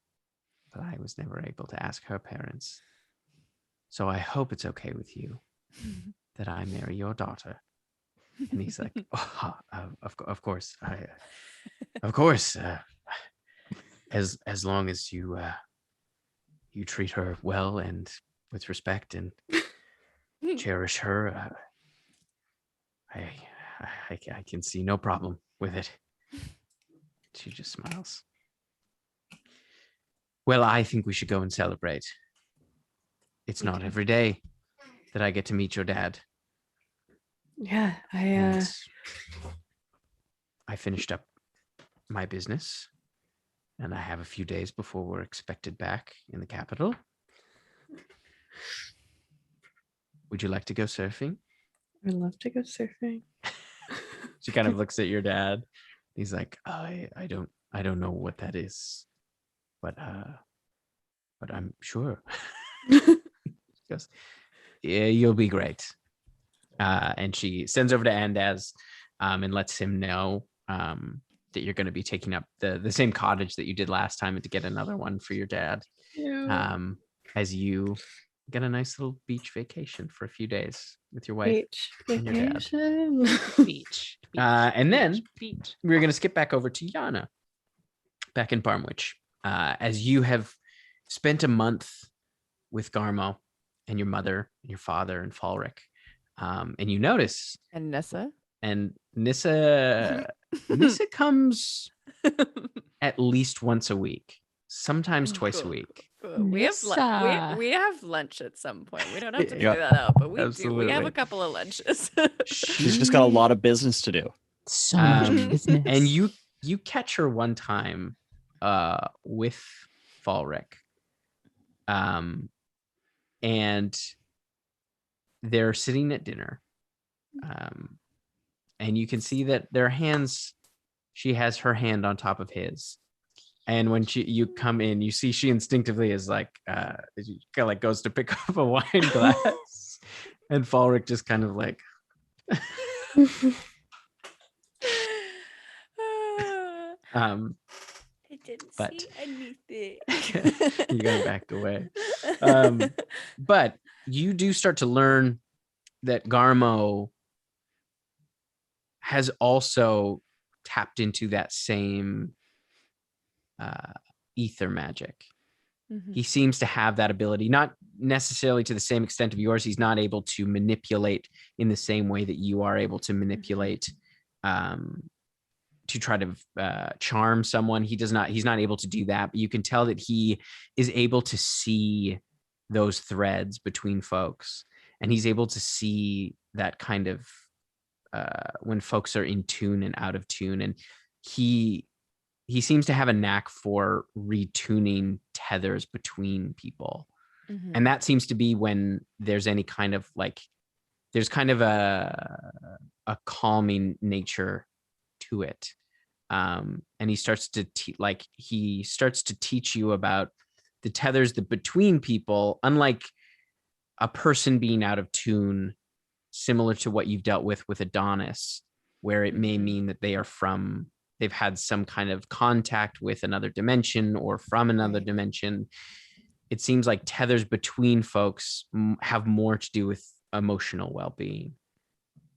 Speaker 2: but I was never able to ask her parents. So I hope it's okay with you that I marry your daughter. And he's like, of course, of course, as long as you you treat her well and with respect and cherish her, I can see no problem with it. She just smiles. Well, I think we should go and celebrate. It's not every day that I get to meet your dad.
Speaker 4: Yeah,
Speaker 2: And I finished up my business, and I have a few days before we're expected back in the capital. Would you like to go surfing?
Speaker 4: I'd love to go surfing.
Speaker 2: She kind of looks at your dad. He's like, I don't know what that is, but I'm sure. She goes, yeah, you'll be great. And she sends over to Andaz and lets him know that you're going to be taking up the same cottage that you did last time and to get another one for your dad. As you get a nice little beach vacation for a few days with your wife and your dad.
Speaker 3: Beach.
Speaker 2: And then we're going to skip back over to Yanna back in Barmwich. As you have spent a month with Garmo and your mother and your father and Falric. And you notice.
Speaker 6: And Nissa.
Speaker 2: And Nissa comes at least once a week, sometimes twice a week.
Speaker 6: We have lunch at some point. We don't have to figure that out, but we
Speaker 2: Absolutely.
Speaker 6: do. We have a couple of lunches.
Speaker 8: She's just got a lot of business to do.
Speaker 3: So much business.
Speaker 2: And you catch her one time with Falric. And they're sitting at dinner. And you can see that their hands, she has her hand on top of his. And when you come in, you see she instinctively is like, she kind of like goes to pick up a wine glass. And Falric just kind of like.
Speaker 6: I didn't see anything.
Speaker 2: You got backed away. But you do start to learn that Garmo has also tapped into that same ether magic.
Speaker 6: Mm-hmm.
Speaker 2: He seems to have that ability, not necessarily to the same extent of yours. He's not able to manipulate in the same way that you are able to manipulate to try to charm someone. He's not able to do that, but you can tell that he is able to see those threads between folks, and he's able to see that kind of when folks are in tune and out of tune. And he seems to have a knack for retuning tethers between people.
Speaker 6: Mm-hmm.
Speaker 2: And that seems to be when there's any kind of like, there's kind of a calming nature to it. And he starts to teach you about the tethers that between people, unlike a person being out of tune, similar to what you've dealt with Adonis, where it may mean that they've had some kind of contact with another dimension or from another dimension. It seems like tethers between folks have more to do with emotional well-being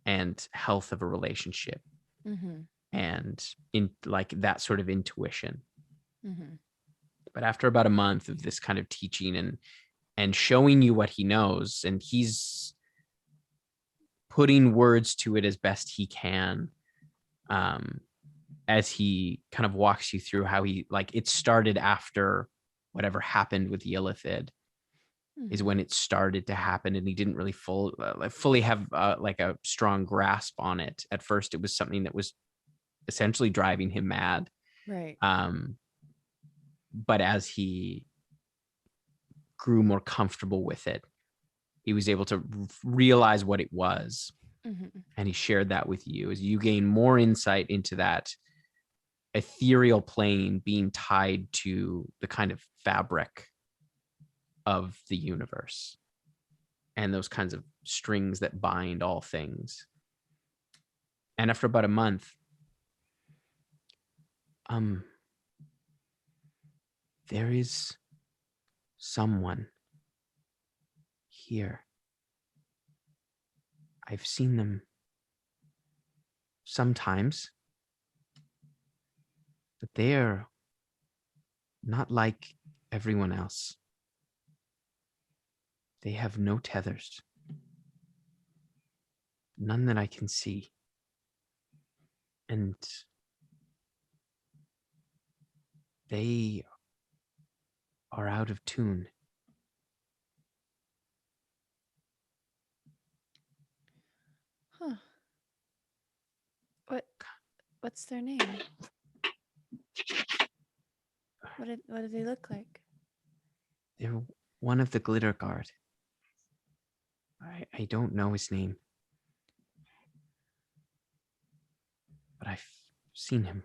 Speaker 2: and health of a relationship.
Speaker 6: Mm-hmm.
Speaker 2: And in like that sort of intuition.
Speaker 6: Mm-hmm.
Speaker 2: But after about a month of this kind of teaching and showing you what he knows, and he's putting words to it as best he can, as he kind of walks you through how he, like, it started after whatever happened with Yellithid is when it started to happen, and he didn't really fully have like a strong grasp on it. At first, it was something that was essentially driving him mad.
Speaker 6: Right.
Speaker 2: But as he grew more comfortable with it, he was able to realize what it was.
Speaker 6: Mm-hmm.
Speaker 2: And he shared that with you as you gain more insight into that ethereal plane being tied to the kind of fabric of the universe and those kinds of strings that bind all things. And after about a month, There is someone here. I've seen them sometimes, but they're not like everyone else. They have no tethers. None that I can see. And they are out of tune.
Speaker 6: Huh. What's their name? What do they look like?
Speaker 2: They're one of the Glitter Guard. I don't know his name. But I've seen him.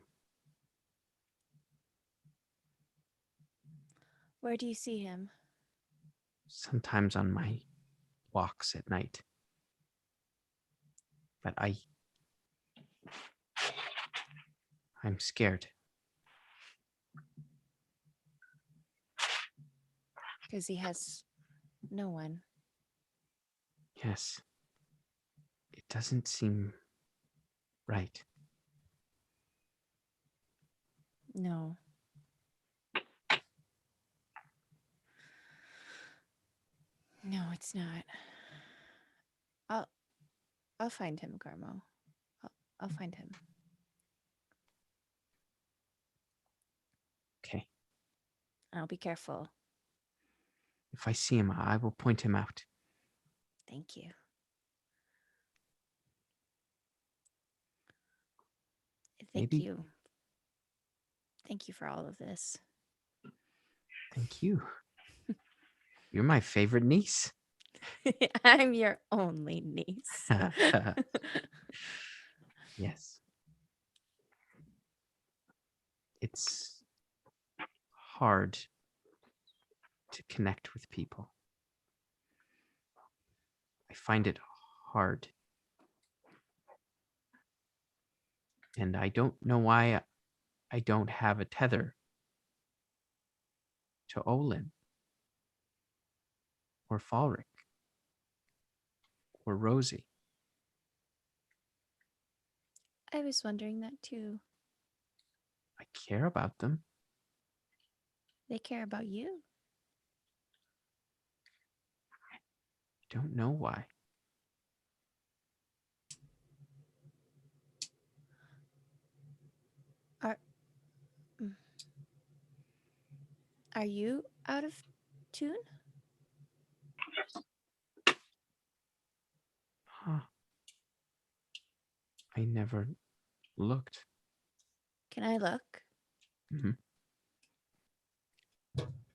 Speaker 6: Where do you see him?
Speaker 2: Sometimes on my walks at night. But I'm scared.
Speaker 6: Because he has no one.
Speaker 2: Yes. It doesn't seem right.
Speaker 6: No. No, it's not. I'll find him, Garmo. I'll find him.
Speaker 2: Okay.
Speaker 6: I'll be careful.
Speaker 2: If I see him, I will point him out.
Speaker 6: Thank you. Thank you. Thank you for all of this.
Speaker 2: Thank you. You're my favorite niece.
Speaker 6: I'm your only niece.
Speaker 2: Yes. It's hard to connect with people. I find it hard. And I don't know why I don't have a tether to Olin or Falric or Rosie.
Speaker 6: I was wondering that too.
Speaker 2: I care about them.
Speaker 6: They care about you.
Speaker 2: I don't know why.
Speaker 6: Are you out of tune?
Speaker 2: Huh. I never looked.
Speaker 6: Can I look?
Speaker 2: Mm-hmm.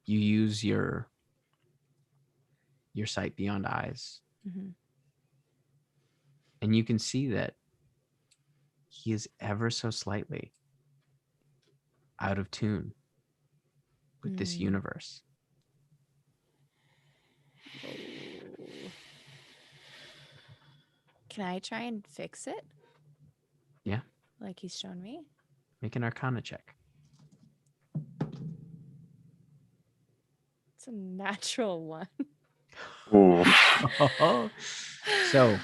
Speaker 2: You use your sight beyond eyes.
Speaker 6: Mm-hmm.
Speaker 2: And you can see that he is ever so slightly out of tune with this universe.
Speaker 6: Can I try and fix it?
Speaker 2: Yeah.
Speaker 6: Like he's shown me?
Speaker 2: Make an Arcana check.
Speaker 6: It's a natural one.
Speaker 2: So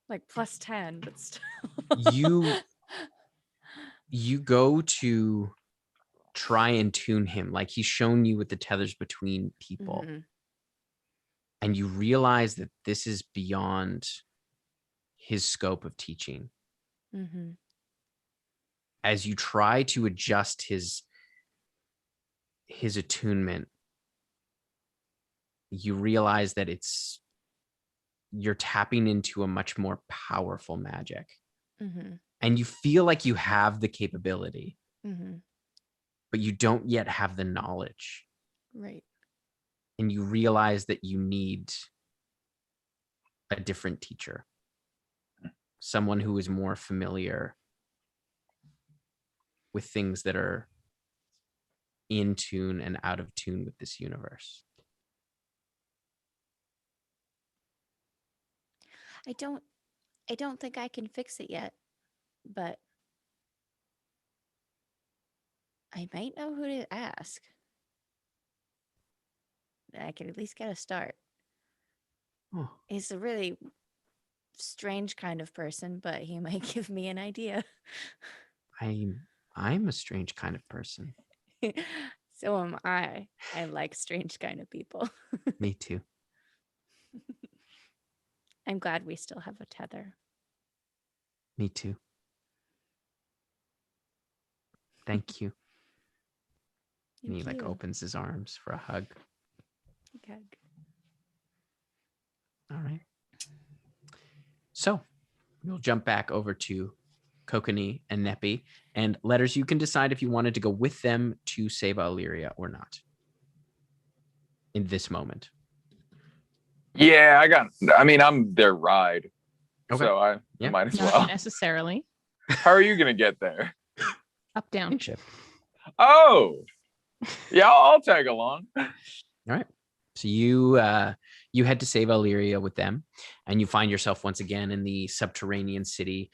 Speaker 6: like plus 10, but still.
Speaker 2: you go to try and tune him, like he's shown you with the tethers between people.
Speaker 6: Mm-hmm.
Speaker 2: And you realize that this is beyond his scope of teaching.
Speaker 6: Mm-hmm.
Speaker 2: As you try to adjust his attunement, you realize that you're tapping into a much more powerful magic.
Speaker 6: Mm-hmm.
Speaker 2: And you feel like you have the capability,
Speaker 6: Mm-hmm.
Speaker 2: but you don't yet have the knowledge.
Speaker 6: Right.
Speaker 2: And you realize that you need a different teacher, someone who is more familiar with things that are in tune and out of tune with this universe.
Speaker 6: I don't think I can fix it yet, but I might know who to ask. I could at least get a start.
Speaker 2: Oh,
Speaker 6: He's a really strange kind of person, but he might give me an idea.
Speaker 2: I'm a strange kind of person.
Speaker 6: So am I. I like strange kind of people.
Speaker 2: Me too.
Speaker 6: I'm glad we still have a tether.
Speaker 2: Me too. Thank you. And he
Speaker 6: Thank
Speaker 2: like
Speaker 6: you.
Speaker 2: opens his arms for a hug.
Speaker 6: Okay.
Speaker 2: All right. So we'll jump back over to Kokanee and Neppy. And Letters, you can decide if you wanted to go with them to Ceva Aelyria or not in this moment.
Speaker 1: Yeah, I'm their ride.
Speaker 2: Okay.
Speaker 1: So I
Speaker 2: Yeah.
Speaker 1: might as
Speaker 3: Not
Speaker 1: well.
Speaker 3: necessarily.
Speaker 1: How are you gonna get there?
Speaker 3: Up, down.
Speaker 2: Ship.
Speaker 1: Oh, yeah, I'll tag along.
Speaker 2: All right. So you head to Ceva Aelyria with them, and you find yourself once again in the subterranean city,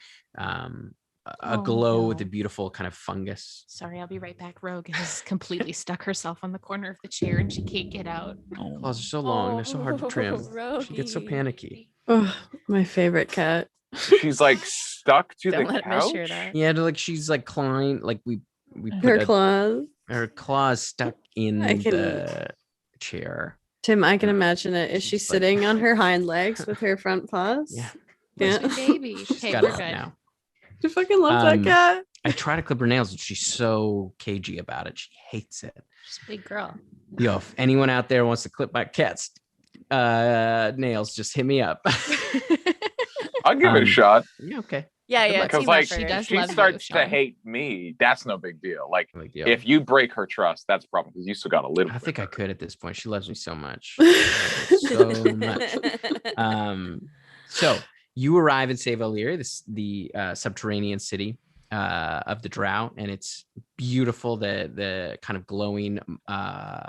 Speaker 2: aglow with
Speaker 3: no.
Speaker 2: a beautiful kind of fungus.
Speaker 3: Sorry, I'll be right back. Rogue has completely stuck herself on the corner of the chair and she can't get out.
Speaker 2: Claws are so long, they're so hard to trim. She gets so panicky.
Speaker 4: Oh, my favorite cat.
Speaker 1: She's like stuck to
Speaker 6: Don't
Speaker 1: the
Speaker 6: let Miss hear
Speaker 1: couch.
Speaker 6: that.
Speaker 2: Yeah, she's like clawing, like we
Speaker 4: Her
Speaker 2: put
Speaker 4: claws.
Speaker 2: her claws stuck in
Speaker 4: I can-
Speaker 2: the chair.
Speaker 4: Tim, I can imagine it. Is she
Speaker 2: She's like-
Speaker 4: sitting on her hind legs with her front paws?
Speaker 2: Yeah.
Speaker 4: Yeah.
Speaker 3: Sweet baby.
Speaker 2: She's
Speaker 3: Okay,
Speaker 2: got
Speaker 3: we're
Speaker 2: it
Speaker 3: good.
Speaker 2: now.
Speaker 4: I fucking love
Speaker 2: Um,
Speaker 4: that cat.
Speaker 2: I try to clip her nails, but she's so cagey about it. She hates it.
Speaker 3: She's a big girl.
Speaker 2: Yo, if anyone out there wants to clip my cat's nails, just hit me up.
Speaker 1: I'll give it a shot.
Speaker 2: Yeah, okay.
Speaker 6: Yeah,
Speaker 2: Good
Speaker 6: yeah.
Speaker 2: luck.
Speaker 1: Because
Speaker 6: team
Speaker 1: like
Speaker 6: effort.
Speaker 3: She does
Speaker 1: she
Speaker 3: love you,
Speaker 1: starts to
Speaker 3: Sean.
Speaker 1: hate me, that's no big deal. Like
Speaker 2: Like, yo,
Speaker 1: if you break her trust, that's a problem because you still got a little.
Speaker 2: I
Speaker 1: bit
Speaker 2: think I
Speaker 1: of her.
Speaker 2: could at this point. She loves me so much. So much. So you arrive in Ceva Aelyria, the subterranean city of the Drow, and it's beautiful. The kind of glowing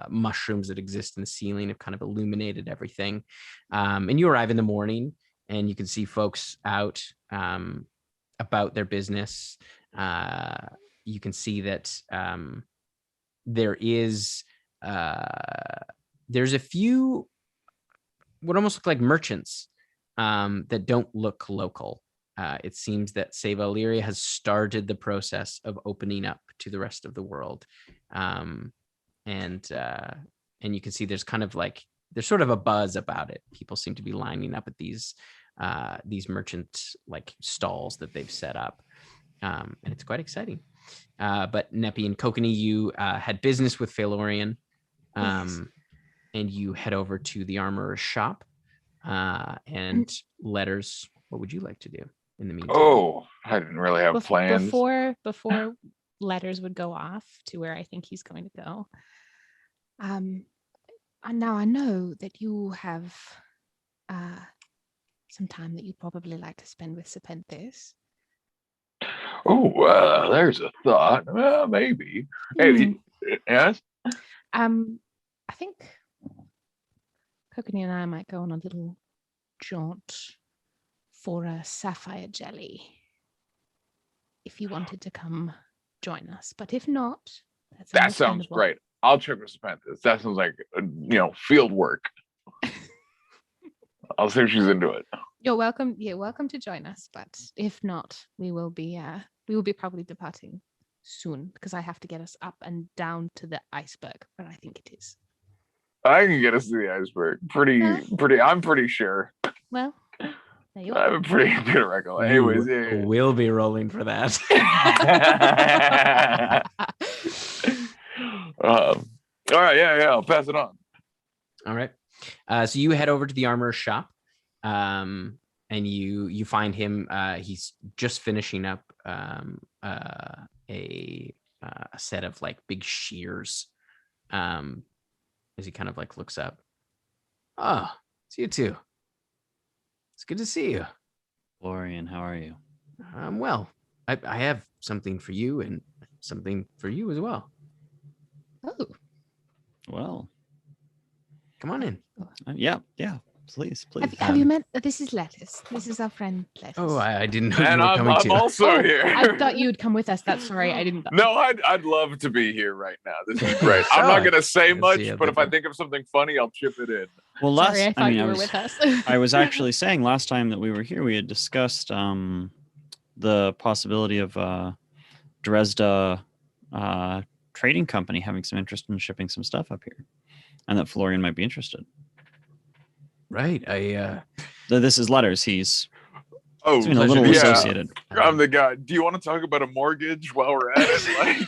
Speaker 2: mushrooms that exist in the ceiling have kind of illuminated everything. And you arrive in the morning, and you can see folks out about their business. You can see that there's a few what almost look like merchants that don't look local. It seems that Ceva Aelyria has started the process of opening up to the rest of the world, and you can see there's kind of like there's sort of a buzz about it. People seem to be lining up at these merchant like stalls that they've set up, and it's quite exciting. But Neppy and Kokanee, you had business with Phalorian,
Speaker 3: Yes.
Speaker 2: and you head over to the armorer's shop. And Letters, what would you like to do in the meantime?
Speaker 1: Oh, I didn't really have plans.
Speaker 3: Before Letters would go off to where I think he's going to go. Now I know that you have some time that you'd probably like to spend with Serpentis.
Speaker 1: Oh, there's a thought. Maybe. Hey, yes.
Speaker 3: I think Kokanee and I might go on a little jaunt for a Sapphire Jelly if you wanted to come join us. But if not, that's
Speaker 1: That sounds
Speaker 3: understandable.
Speaker 1: great. I'll check with Serpentis. That sounds like field work. I'll see if she's into it.
Speaker 3: You're welcome. You're welcome to join us. But if not, we will be probably departing soon because I have to get us up and down to the iceberg where I think it is.
Speaker 1: I can get us to the iceberg. Pretty. I'm pretty sure.
Speaker 3: Well, there you
Speaker 1: I have
Speaker 3: are.
Speaker 1: a pretty good record. Anyways, yeah.
Speaker 2: We'll be rolling for that.
Speaker 1: All right, yeah, I'll pass it on.
Speaker 2: All right. So you head over to the armorer's shop, and you find him. He's just finishing up a set of like big shears. As he kind of like looks up. Oh, it's you two. It's good to see you.
Speaker 8: Florian, how are you?
Speaker 2: Well, I have something for you and something for you as well.
Speaker 3: Oh,
Speaker 8: Well,
Speaker 2: Come on in.
Speaker 8: yeah. Please, please.
Speaker 3: Have you met? This is Lettuce. This is our friend Lettuce.
Speaker 2: Oh, I didn't know you
Speaker 1: And
Speaker 2: were
Speaker 1: I'm
Speaker 2: coming to.
Speaker 1: also here.
Speaker 3: I thought you'd come with us. That's sorry, I didn't.
Speaker 1: No, I'd love to be here right now. This is great. I'm not gonna say much, but if I think of something funny, I'll chip it in.
Speaker 8: Well,
Speaker 3: Sorry, I thought you were with us.
Speaker 8: I was actually saying last time that we were here, we had discussed the possibility of Drezda trading company having some interest in shipping some stuff up here, and that Florian might be interested.
Speaker 2: Right.
Speaker 8: This is Letters. He's
Speaker 1: a
Speaker 8: little associated.
Speaker 1: I'm the guy. Do you want to talk about a mortgage while we're at it? Like...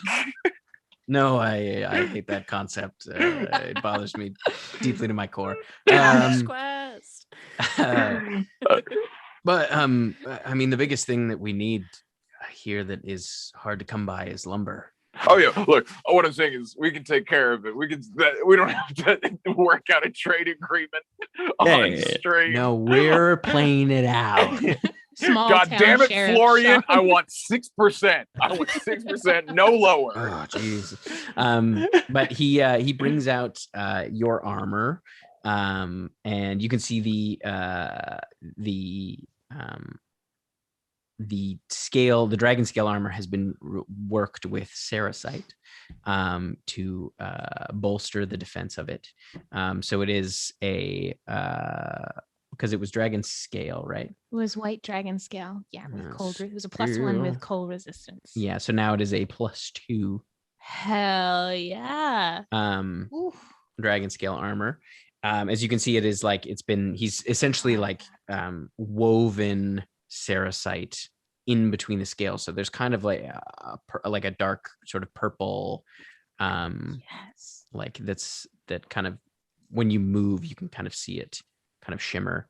Speaker 2: No, I hate that concept. It bothers me deeply to my core.
Speaker 6: Quest.
Speaker 2: But I mean, the biggest thing that we need here that is hard to come by is lumber.
Speaker 1: Oh yeah, look. What I'm saying is, we can take care of it. We don't have to work out a trade agreement on stream.
Speaker 2: No, we're playing it out.
Speaker 3: Small
Speaker 1: God
Speaker 3: town
Speaker 1: damn it,
Speaker 3: sheriff
Speaker 1: Florian!
Speaker 3: shop.
Speaker 1: I want 6%. I want 6%, no lower.
Speaker 2: Oh, jeez. But he brings out your armor, and you can see the scale, the dragon scale armor has been worked with sericite to bolster the defense of it. So it is because it was dragon scale, right?
Speaker 3: It was white dragon scale. Yeah, with
Speaker 2: Yes.
Speaker 3: cold. It was a +1 with cold resistance.
Speaker 2: Yeah, so now it is a +2
Speaker 3: Hell yeah. Oof.
Speaker 2: dragon scale armor. As you can see, it is like he's essentially like woven sericite in between the scales. So there's kind of like a dark sort of purple,
Speaker 3: Yes.
Speaker 2: like that kind of, when you move, you can kind of see it kind of shimmer.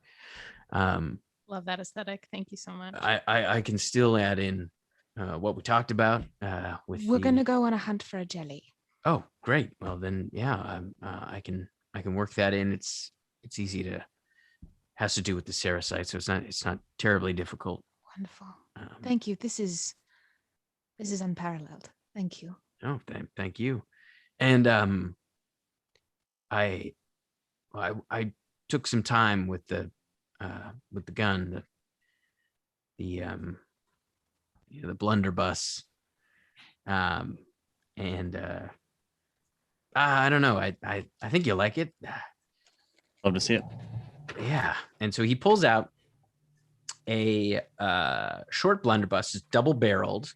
Speaker 3: Love that aesthetic. Thank you so much.
Speaker 2: I can still add in what we talked about
Speaker 3: We're gonna go on a hunt for a jelly.
Speaker 2: Oh, great. Well then, yeah, I can work that in. It's easy to, has to do with the sericite, so it's not terribly difficult.
Speaker 3: Wonderful. Thank you. This is unparalleled. Thank you.
Speaker 2: Oh, thank you. And I took some time with the gun, the blunderbuss, and I don't know. I think you'll like it.
Speaker 8: Love to see it.
Speaker 2: Yeah. And so he pulls out a short blunderbuss, it's double barreled,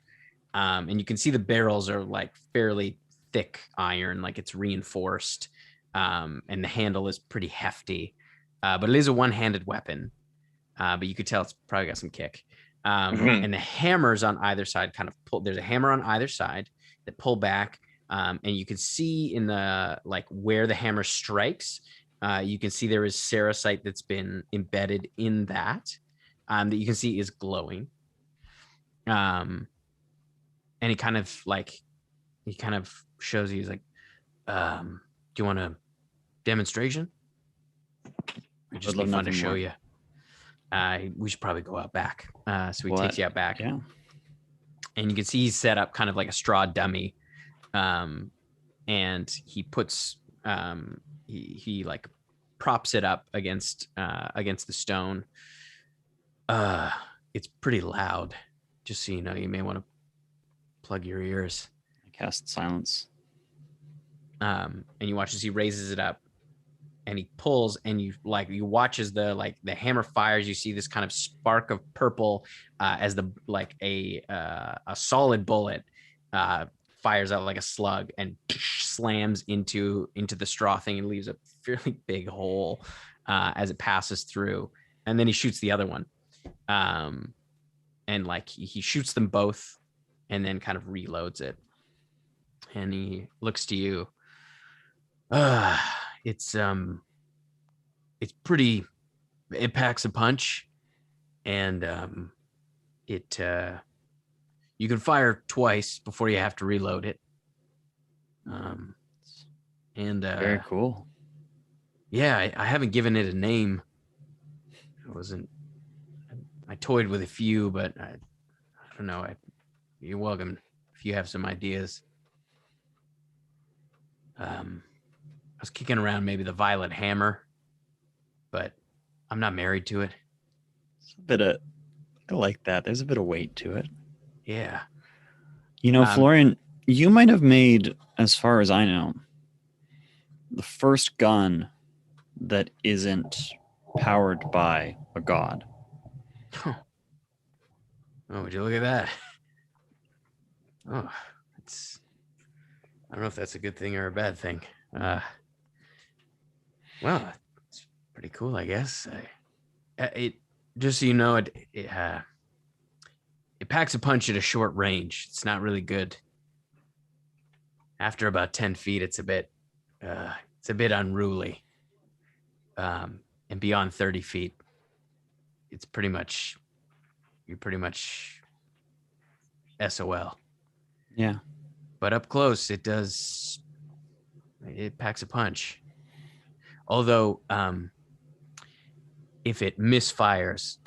Speaker 2: and you can see the barrels are like fairly thick iron, like it's reinforced, and the handle is pretty hefty, but it is a one-handed weapon, but you could tell it's probably got some kick. And the hammers on either side kind of pull. There's a hammer on either side that pull back, and you can see in the like where the hammer strikes, you can see there is sericite that's been embedded in that you can see is glowing. And he kind of shows you, he's like, do you want a demonstration? It'd just be fun to show you. We should probably go out back. So he takes you out back.
Speaker 8: Yeah.
Speaker 2: And you can see he's set up kind of like a straw dummy. And he puts he like props it up against the stone. It's pretty loud, just so you know. You may want to plug your ears.
Speaker 8: I cast silence.
Speaker 2: And you watch as he raises it up and he pulls, and you watch as the hammer fires. You see this kind of spark of purple as a solid bullet fires out like a slug and slams into the straw thing and leaves a fairly big hole as it passes through. And then he shoots the other one. And like he shoots them both and then kind of reloads it. And he looks to you. It's pretty, it packs a punch, and you can fire twice before you have to reload it.
Speaker 8: Very cool.
Speaker 2: Yeah, I haven't given it a name. I toyed with a few, but I don't know. You're welcome if you have some ideas. I was kicking around maybe the Violet Hammer, but I'm not married to it.
Speaker 8: It's a bit of, I like that. There's a bit of weight to it.
Speaker 2: Yeah.
Speaker 8: You know, Florian, you might have made, as far as I know, the first gun that isn't powered by a god.
Speaker 2: Oh, would you look at that? Oh, I don't know if that's a good thing or a bad thing. Well, it's pretty cool, I guess. It just so you know, it packs a punch at a short range. It's not really good. After about 10 feet, it's a bit unruly. And beyond 30 feet, you're pretty much SOL.
Speaker 8: Yeah.
Speaker 2: But up close, it packs a punch. Although, if it misfires,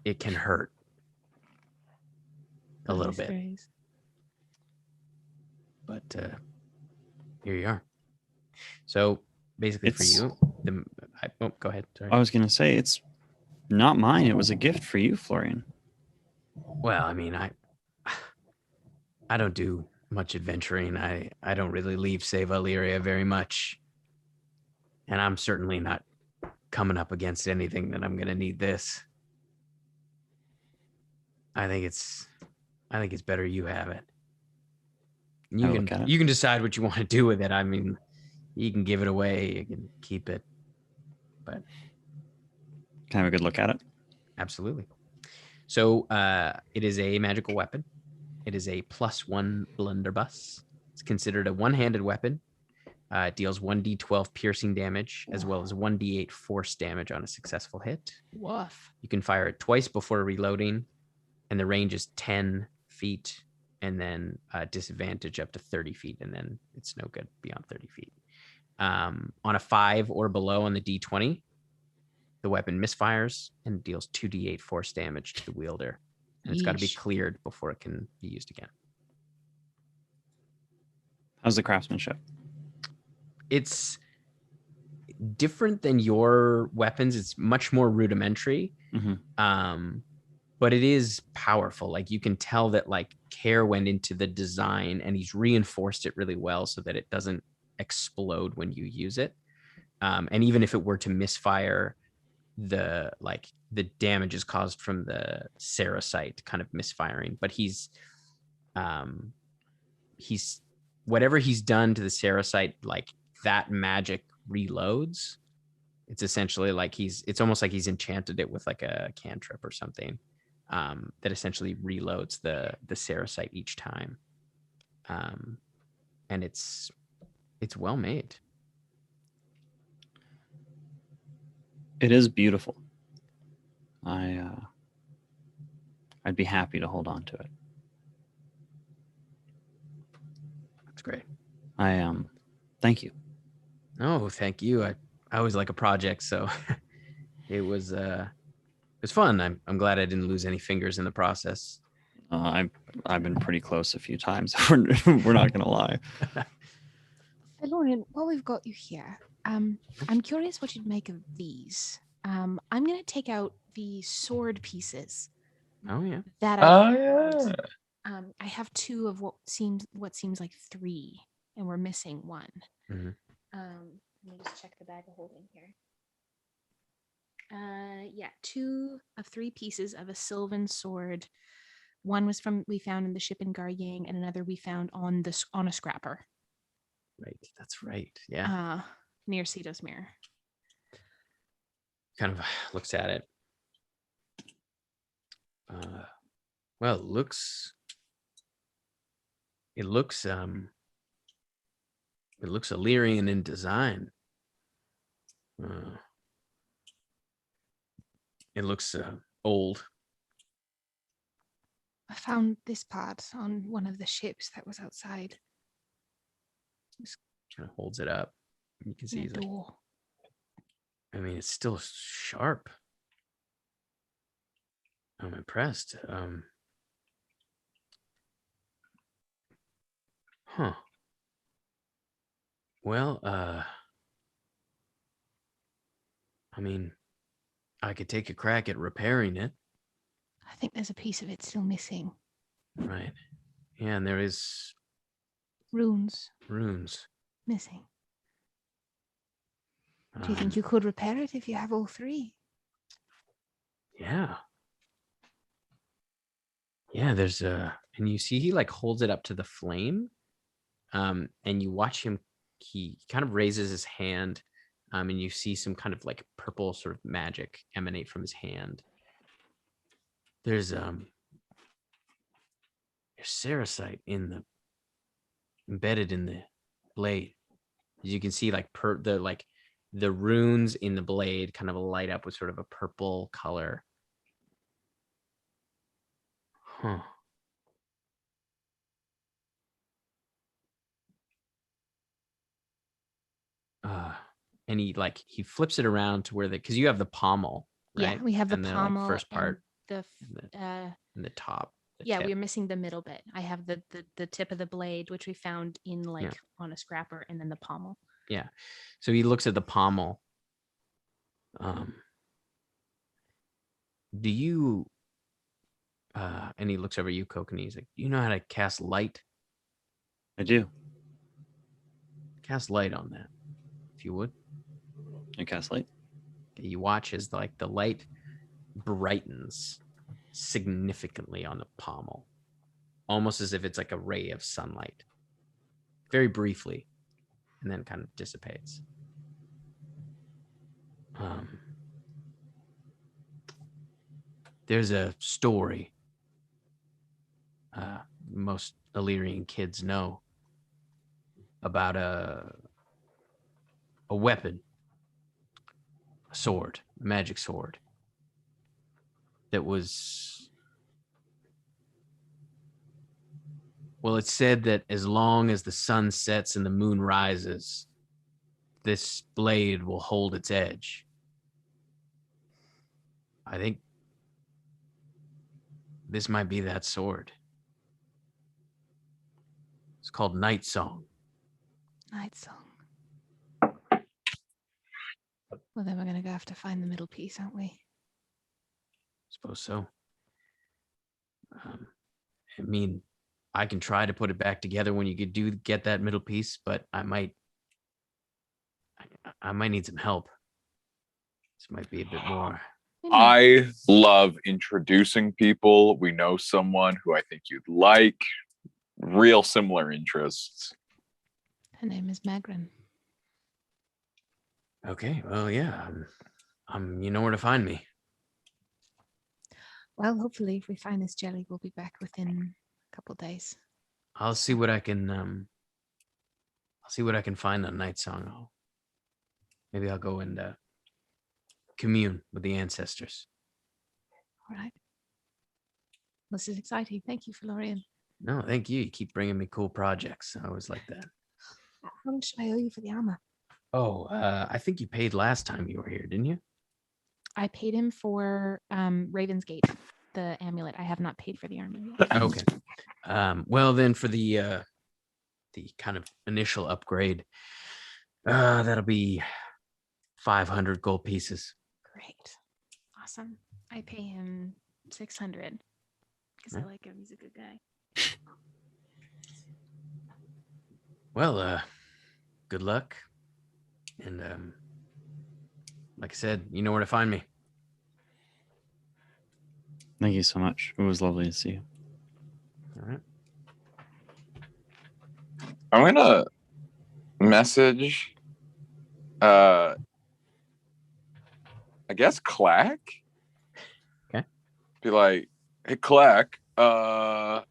Speaker 2: it can hurt a little bit. But here you are. So basically, for you, go ahead. Sorry.
Speaker 8: I was going to say, it's not mine. It was a gift for you, Florian.
Speaker 2: Well, I mean, I don't do much adventuring. I don't really leave Ceva Aelyria very much. And I'm certainly not coming up against anything that I'm going to need this. I think it's better you have it. You can decide what you want to do with it. I mean, you can give it away, you can keep it, but
Speaker 8: can I have a good look at it?
Speaker 2: Absolutely. So it is a magical weapon. It is a +1 blunderbuss. It's considered a one-handed weapon. It deals 1d12 piercing damage as well as 1d8 force damage on a successful hit.
Speaker 3: Woof.
Speaker 2: You can fire it twice before reloading, and the range is 10 feet, and then disadvantage up to 30 feet, and then it's no good beyond 30 feet. On a 5 or below on the d20, the weapon misfires and deals 2d8 force damage to the wielder. And it's got to be cleared before it can be used again.
Speaker 8: How's the craftsmanship?
Speaker 2: It's different than your weapons. It's much more rudimentary.
Speaker 8: Mm-hmm.
Speaker 2: But it is powerful. Like, you can tell that like care went into the design, and he's reinforced it really well so that it doesn't explode when you use it. And even if it were to misfire, the damage is caused from the Serasite kind of misfiring. But he's whatever he's done to the Serasite, like that magic reloads. It's essentially like it's almost like he's enchanted it with like a cantrip or something. That essentially reloads the Serasite each time. And it's well made.
Speaker 8: It is beautiful. I'd be happy to hold on to it.
Speaker 2: That's great.
Speaker 8: Thank you.
Speaker 2: Oh, thank you. I always like a project, so it was fun. I'm glad I didn't lose any fingers in the process.
Speaker 8: I've been pretty close a few times. We're not gonna lie.
Speaker 3: Lauren, while we've got you here, I'm curious what you'd make of these. I'm gonna take out the sword pieces.
Speaker 2: Oh yeah.
Speaker 3: That
Speaker 1: yeah.
Speaker 3: I have 2 of what seems like 3, and we're missing 1.
Speaker 2: Mm-hmm.
Speaker 3: Let me just check the bag of holding here. 2 of 3 pieces of a sylvan sword. One was we found in the ship in Garyang, and another we found on a scrapper.
Speaker 2: Right, that's right. Yeah.
Speaker 3: Near Ceto's Mirror.
Speaker 2: Kind of looks at it. Well, it looks Aelyrian in design. It looks old.
Speaker 3: I found this part on one of the ships that was outside.
Speaker 2: Just kind of holds it up. You can see
Speaker 3: door.
Speaker 2: I mean, it's still sharp. I'm impressed. Well, I mean, I could take a crack at repairing it.
Speaker 3: I think there's a piece of it still missing.
Speaker 2: Right. Yeah, and there is
Speaker 3: Runes
Speaker 2: runes.
Speaker 3: missing. Do you think you could repair it if you have all three?
Speaker 2: Yeah. Yeah, there's a, and you see he like holds it up to the flame. And you watch him, he kind of raises his hand, and you see some kind of like purple sort of magic emanate from his hand. There's sericite embedded in the blade. As you can see, like the runes in the blade kind of light up with sort of a purple color. Huh. And he flips it around to where because you have the pommel, right?
Speaker 3: Yeah, we have the
Speaker 2: and
Speaker 3: pommel.
Speaker 2: First part,
Speaker 3: and
Speaker 2: the top.
Speaker 3: Yeah,
Speaker 2: tip.
Speaker 3: we're missing the middle bit. I have the tip of the blade, which we found in on a scrapper, and then the pommel.
Speaker 2: Yeah. So he looks at the pommel. Do you? And he looks over you, Coke, and he's like, "Do you know how to cast light?
Speaker 8: I do.
Speaker 2: Cast light on that, if you would."
Speaker 8: I cast light.
Speaker 2: You watch as the light brightens significantly on the pommel, almost as if it's like a ray of sunlight, very briefly, and then kind of dissipates. There's a story most Aelyrian kids know about a weapon, a sword, a magic sword that was, well, it's said that as long as the sun sets and the moon rises, this blade will hold its edge. I think this might be that sword. It's called Night Song.
Speaker 3: Night Song. Well, then we're going to have to find the middle piece, aren't we?
Speaker 2: Suppose so. I mean, I can try to put it back together when you get that middle piece, but I might need some help. This might be a bit more.
Speaker 1: I love introducing people. We know someone who I think you'd like. Real similar interests.
Speaker 3: Her name is Magrin.
Speaker 2: Okay, well, yeah. You know where to find me.
Speaker 3: Well, hopefully, if we find this jelly, we'll be back within a couple days.
Speaker 2: I'll see what I can. I'll see what I can find on Night Song. Maybe I'll go and commune with the ancestors.
Speaker 3: All right. This is exciting. Thank you, Florian.
Speaker 2: No, thank you. You keep bringing me cool projects. I always like that.
Speaker 3: How much do I owe you for the armor?
Speaker 2: Oh, I think you paid last time you were here, didn't you?
Speaker 3: I paid him for Raven's Gate, the amulet. I have not paid for the armor yet.
Speaker 2: Okay. Well, then for the kind of initial upgrade, that'll be 500 gold pieces.
Speaker 3: Great. Awesome. I pay him 600 because I like him. He's a good guy.
Speaker 2: Well, good luck. And like I said, you know where to find me.
Speaker 8: Thank you so much. It was lovely to see you.
Speaker 2: All right.
Speaker 1: I'm gonna message I guess Clack.
Speaker 2: Okay.
Speaker 1: Be like, hey Clack, Kokanee,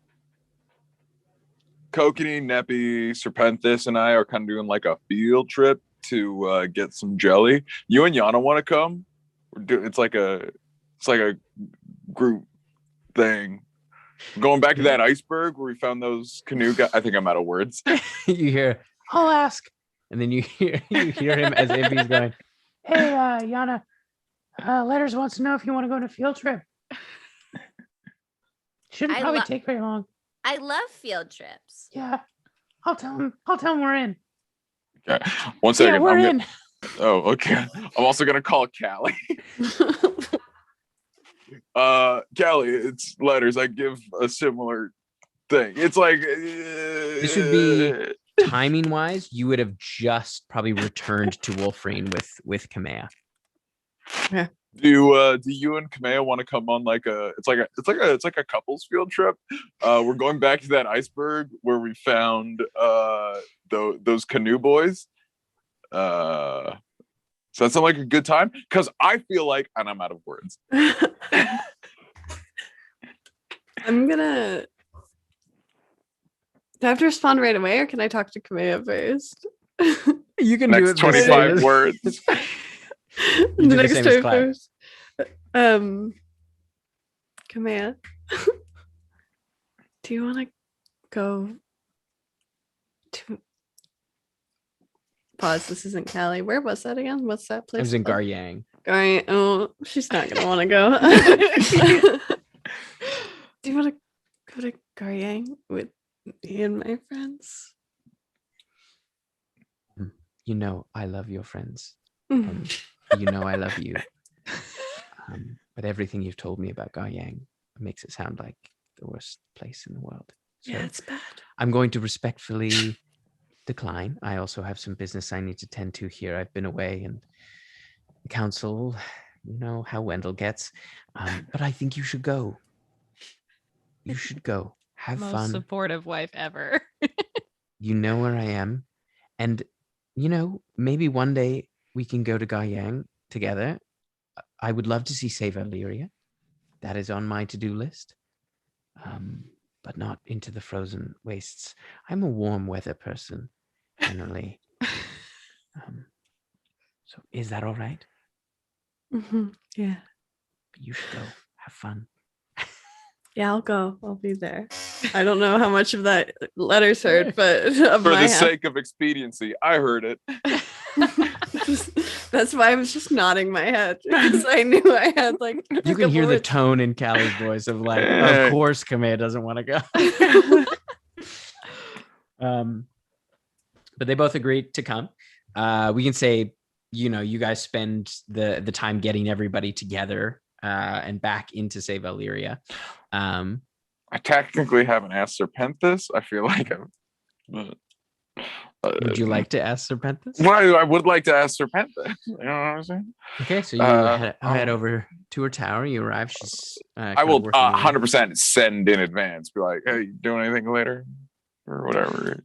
Speaker 1: Neppy, Serpenthus, and I are kind of doing like a field trip to get some jelly. You and Yanna want to come? It's like a group thing. Going back to that iceberg where we found those canoe guys. I think I'm out of words.
Speaker 2: You hear, I'll ask. And then you hear him as if he's going,
Speaker 7: Hey, Yanna, Letters wants to know if you want to go on a field trip. Shouldn't probably take very long.
Speaker 10: I love field trips.
Speaker 7: Yeah. I'll tell him we're in.
Speaker 1: Okay. One second.
Speaker 7: Yeah, we're in.
Speaker 1: Oh, okay. I'm also gonna call Callie. Callie, it's letters. I give a similar thing. It's like
Speaker 2: This would be timing wise. You would have just probably returned to Wolfreen with Kamea.
Speaker 1: do you and Kamea want to come on like a it's like a couples field trip? We're going back to that iceberg where we found those canoe boys. So that sound like a good time? Because I feel like, and I'm out of words.
Speaker 4: I'm gonna. Do I have to respond right away, or can I talk to Kamea first?
Speaker 2: You can
Speaker 1: Next 25 words.
Speaker 4: The
Speaker 2: do the
Speaker 4: next
Speaker 2: same as
Speaker 4: time
Speaker 2: Clark.
Speaker 4: first. Kamea, do you want to go to? Pause. This isn't Callie. Where was that again? What's that place?
Speaker 2: I was in
Speaker 4: called?
Speaker 2: Garyang.
Speaker 4: Garyang. Oh, she's not gonna want to go. Do you want to go to Garyang with me and my friends?
Speaker 2: You know I love your friends.
Speaker 4: Mm.
Speaker 2: And you know I love you. But everything you've told me about Garyang makes it sound like the worst place in the world. So
Speaker 4: Yeah, it's bad.
Speaker 2: I'm going to respectfully decline. I also have some business I need to tend to here. I've been away, and the council, you know how Wendell gets. But I think you should go. You should go. Have
Speaker 10: Most
Speaker 2: fun.
Speaker 10: supportive wife ever.
Speaker 2: You know where I am. And, you know, maybe one day we can go to Garyang together. I would love to see Ceva Aelyria. That is on my to-do list. But not into the frozen wastes. I'm a warm weather person, generally. So is that all right?
Speaker 4: Mm-hmm. Yeah.
Speaker 2: You should go. Have fun.
Speaker 4: Yeah, I'll go. I'll be there. I don't know how much of that letter's heard, but of
Speaker 1: For
Speaker 4: my
Speaker 1: the
Speaker 4: half.
Speaker 1: sake of expediency, I heard it.
Speaker 4: That's why I was just nodding my head because I knew I had like.
Speaker 2: You can hear the tone in Callie's voice of like, of course Kamea doesn't want to go. But they both agreed to come. We can say, you know, you guys spend the time getting everybody together and back into Ceva Aelyria.
Speaker 1: I technically haven't asked Serpent this. I feel like I'm.
Speaker 2: Would you like to ask Serpentis?
Speaker 1: Well, I would like to ask Serpent this. You know what I'm saying?
Speaker 2: Okay, so you head over to her tower. You arrive. She's.
Speaker 1: I will 100% send in advance. Be like, hey, you doing anything later or whatever.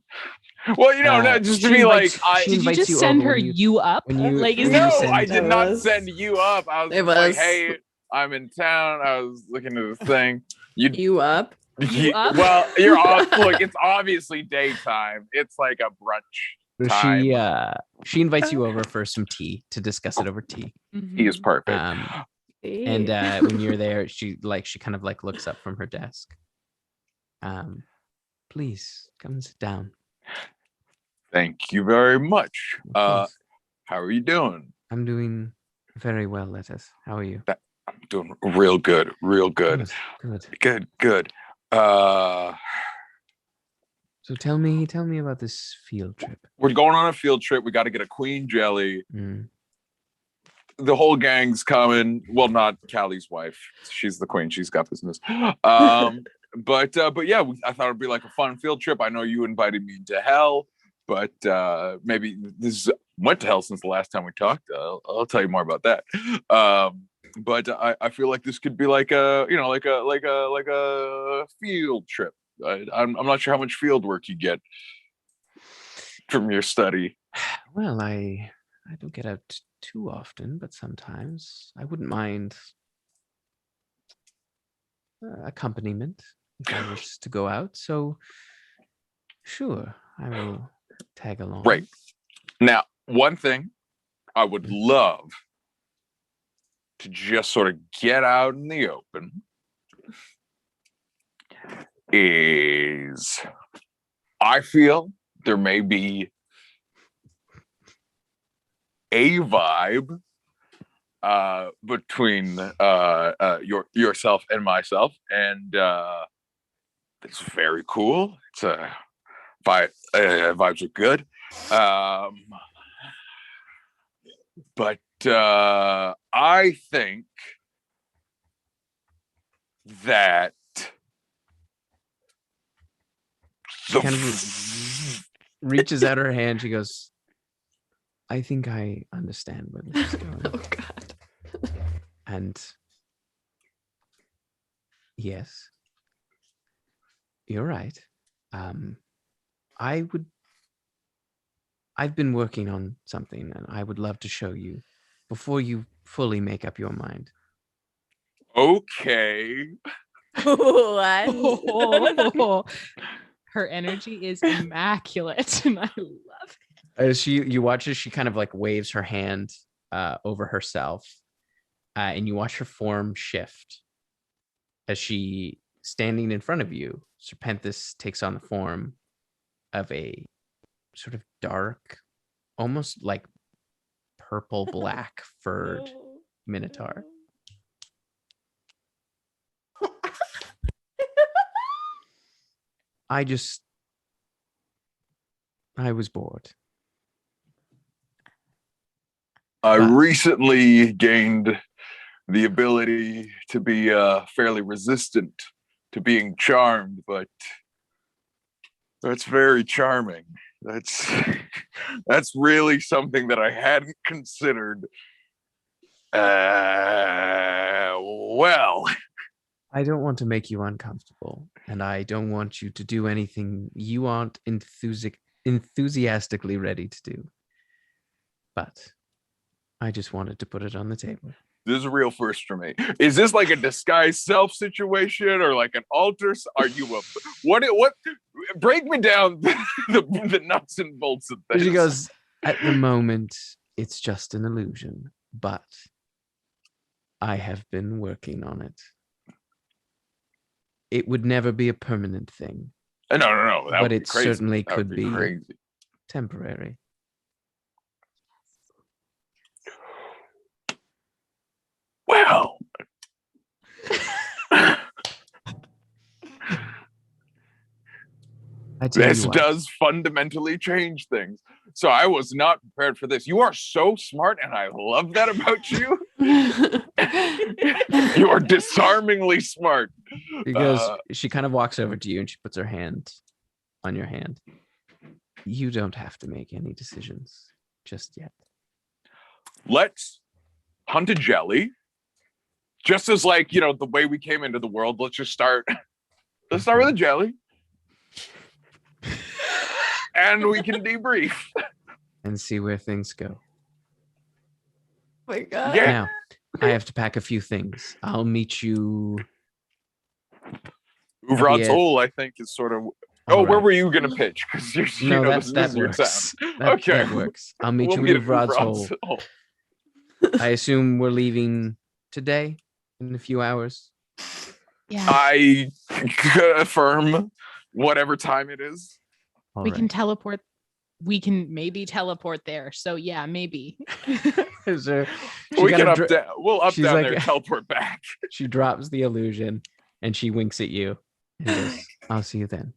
Speaker 1: Well, you know, no, just to be like,
Speaker 10: Did you just send her you up? Like, is
Speaker 1: no,
Speaker 10: there
Speaker 1: I did not send you up. I was
Speaker 4: It
Speaker 1: like,
Speaker 4: was.
Speaker 1: hey, I'm in town. I was looking at the thing.
Speaker 4: You up?
Speaker 10: You up?
Speaker 1: Well, you're off. Look, it's obviously daytime. It's like a brunch time.
Speaker 2: She invites you over for some tea to discuss it over tea.
Speaker 1: He is perfect.
Speaker 2: And when you're there, she kind of like looks up from her desk. Please come and sit down.
Speaker 1: Thank you very much. How are you doing?
Speaker 2: I'm doing very well, Lettuce. How are you?
Speaker 1: I'm doing real good.
Speaker 2: Good.
Speaker 1: Good.
Speaker 2: So tell me about this field trip.
Speaker 1: We're going on a field trip. We got to get a queen jelly.
Speaker 2: Mm.
Speaker 1: The whole gang's coming. Well, not Callie's wife. She's the queen. She's got business. But yeah, I thought it'd be like a fun field trip. I know you invited me into hell, but maybe this went to hell since the last time we talked. I'll tell you more about that. But I feel like this could be like a field trip. I'm not sure how much field work you get from your study.
Speaker 2: Well, I don't get out too often, but sometimes I wouldn't mind accompaniment if I was to go out. So sure, I will tag along.
Speaker 1: Right. Now, one thing I would love to just sort of get out in the open is I feel there may be a vibe between yourself and myself, and it's very cool. It's vibes are good. But I think that
Speaker 2: She kind of reaches out her hand. She goes, I think I understand where this is going.
Speaker 4: Oh God.
Speaker 2: And yes, you're right. I've been working on something and I would love to show you before you fully make up your mind.
Speaker 1: Okay.
Speaker 6: What?
Speaker 10: Oh, her energy is immaculate, and I love it.
Speaker 2: As you watch as she kind of like waves her hand over herself, and you watch her form shift as she standing in front of you. Serpenthus takes on the form of a sort of dark, almost like purple black furred minotaur. I was bored.
Speaker 1: I recently gained the ability to be fairly resistant to being charmed, but that's very charming. That's really something that I hadn't considered. Well,
Speaker 2: I don't want to make you uncomfortable, and I don't want you to do anything you aren't enthusiastically ready to do. But I just wanted to put it on the table.
Speaker 1: this is a real first for me. Is this like a disguised self situation or like an altar? Are you a what? Break me down the nuts and bolts of this.
Speaker 2: She goes, at the moment, it's just an illusion, but I have been working on it. It would never be a permanent thing.
Speaker 1: No.
Speaker 2: But it certainly could be
Speaker 1: crazy.
Speaker 2: Temporary.
Speaker 1: Well, this does fundamentally change things. So I was not prepared for this. You are so smart, and I love that about you. You are disarmingly smart.
Speaker 2: Because she kind of walks over to you and she puts her hand on your hand. You don't have to make any decisions just yet.
Speaker 1: Let's hunt a jelly. Just as like, the way we came into the world, let's start with a jelly. And we can debrief.
Speaker 2: And see where things go.
Speaker 4: Oh my God.
Speaker 1: Yeah.
Speaker 2: Now, I have to pack a few things. I'll meet you.
Speaker 1: Uvrad's hole, I think, is sort of. Where were you going to pitch? Because
Speaker 2: that works. That works. I'll meet you at Uvrad's hole. I assume we're leaving today in a few hours.
Speaker 3: Yeah.
Speaker 1: I affirm whatever time it is.
Speaker 3: We can teleport. We can maybe teleport there. So yeah, maybe.
Speaker 1: We can up down. We'll up down there and teleport back.
Speaker 2: She drops the illusion and she winks at you and goes, I'll see you then.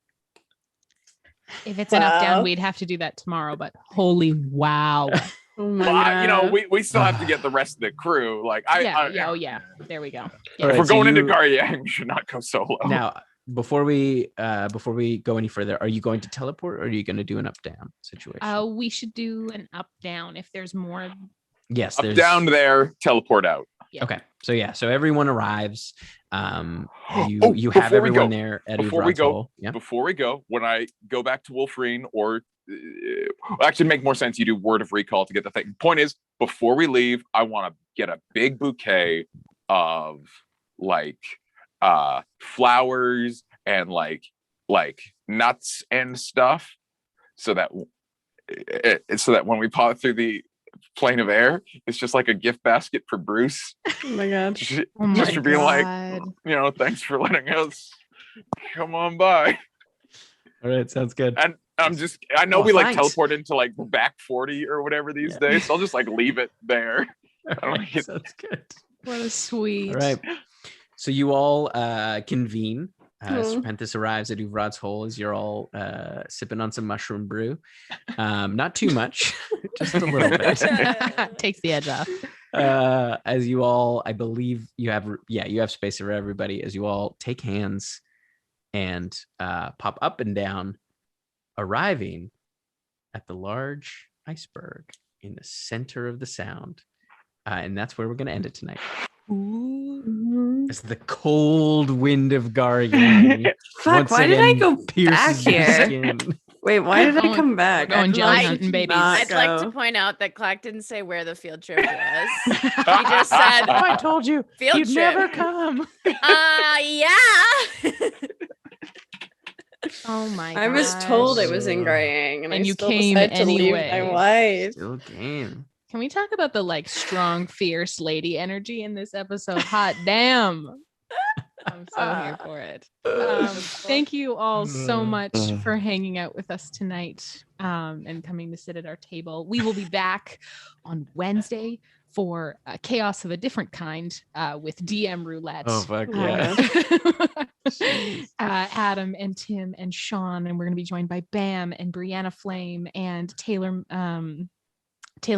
Speaker 3: If it's an up down, we'd have to do that tomorrow, but holy wow.
Speaker 4: Oh my God.
Speaker 1: We still have to get the rest of the crew. Like
Speaker 3: yeah. There we go. Yeah.
Speaker 1: If we're going into Garyang, we should not go solo.
Speaker 2: Now, before we go any further, are you going to teleport or are you going to do an up down situation?
Speaker 3: We should do an up down if there's more.
Speaker 2: Yes,
Speaker 1: up down there, teleport out.
Speaker 2: Yeah. Okay, so everyone arrives. You have everyone there at Uvrad's hole. Yeah.
Speaker 1: Before we go, when I go back to Wolfreen, or actually make more sense, you do word of recall to get the thing. Point is, before we leave, I want to get a big bouquet of flowers and like nuts and stuff, so that when we pop through the plane of air, it's just like a gift basket for Bruce.
Speaker 4: Oh my God.
Speaker 1: Just for being like, thanks for letting us come on by.
Speaker 2: All right, sounds good.
Speaker 1: And I know we teleport into like back 40 or whatever these days, so I'll just leave it there.
Speaker 2: Sounds good.
Speaker 3: What a sweet.
Speaker 2: All right. So you all convene Serpentis arrives at Uvrad's hole as you're all sipping on some mushroom brew. Not too much, just a little bit.
Speaker 3: Takes the edge off.
Speaker 2: As you all, I believe you have space for everybody as you all take hands and pop up and down, arriving at the large iceberg in the center of the sound. And that's where we're going to end it tonight. As the cold wind of Gargan.
Speaker 4: Fuck, why did I go back here? Wait, why did I come back?
Speaker 3: We're going jelly hunting, babies.
Speaker 6: I'd like to point out that Clack didn't say where the field trip was. He just said,
Speaker 7: Oh, I told you
Speaker 6: field
Speaker 7: you'd
Speaker 6: trip.
Speaker 7: never come.
Speaker 6: Yeah.
Speaker 3: Oh my god.
Speaker 4: I was told it was in Graying, and I
Speaker 3: you
Speaker 4: still
Speaker 3: came
Speaker 4: decided to leave
Speaker 3: anyway.
Speaker 4: my wife.
Speaker 2: Still game.
Speaker 3: Can we talk about the like strong, fierce lady energy in this episode? Hot damn. I'm so here for it. Thank you all so much for hanging out with us tonight and coming to sit at our table. We will be back on Wednesday for chaos of a different kind with DM Roulette.
Speaker 2: Oh, fuck yeah.
Speaker 3: Adam and Tim and Sean, and we're going to be joined by Bam and Brianna Flame and Taylor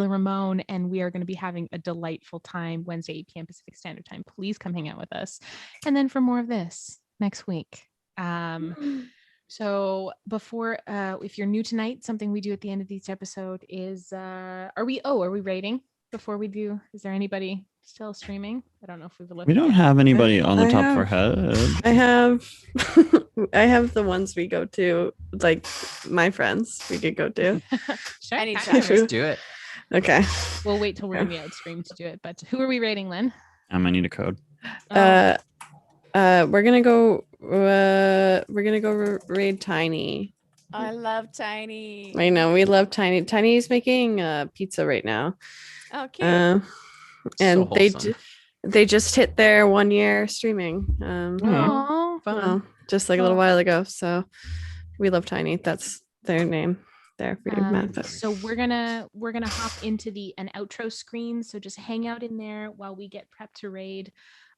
Speaker 3: Ramon, and we are going to be having a delightful time Wednesday, 8 p.m. Pacific Standard Time. Please come hang out with us. And then for more of this next week. So before, if you're new tonight, something we do at the end of each episode is, are we rating before we do? Is there anybody still streaming? I don't know if we've looked.
Speaker 8: We don't have anybody on the top of our head.
Speaker 4: I have the ones we go to, like my friends we could go to.
Speaker 3: Sure.
Speaker 6: Anytime.
Speaker 2: Let's do it.
Speaker 4: Okay.
Speaker 3: We'll wait till we're going to be out stream to do it. But who are we rating, Lynn?
Speaker 8: I need a code.
Speaker 4: We're gonna go raid Tiny.
Speaker 6: I love Tiny.
Speaker 4: I know, we love Tiny. Tiny's making pizza right now.
Speaker 6: Oh, cute.
Speaker 4: And
Speaker 2: So
Speaker 4: they just hit their 1 year streaming.
Speaker 3: Oh,
Speaker 4: well, just like a little while ago. So we love Tiny. That's their name there for your manifest.
Speaker 3: So we're gonna hop into an outro screen. So just hang out in there while we get prepped to raid.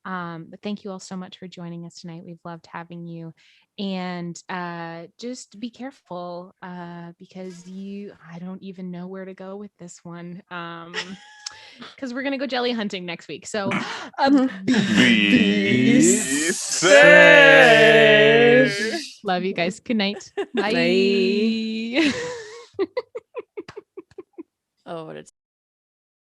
Speaker 3: But thank you all so much for joining us tonight. We've loved having you. And just be careful because I don't even know where to go with this one. Because we're gonna go jelly hunting next week. So
Speaker 1: Be safe.
Speaker 3: love you guys. Good night. Bye.
Speaker 4: Bye.
Speaker 6: Oh, what it's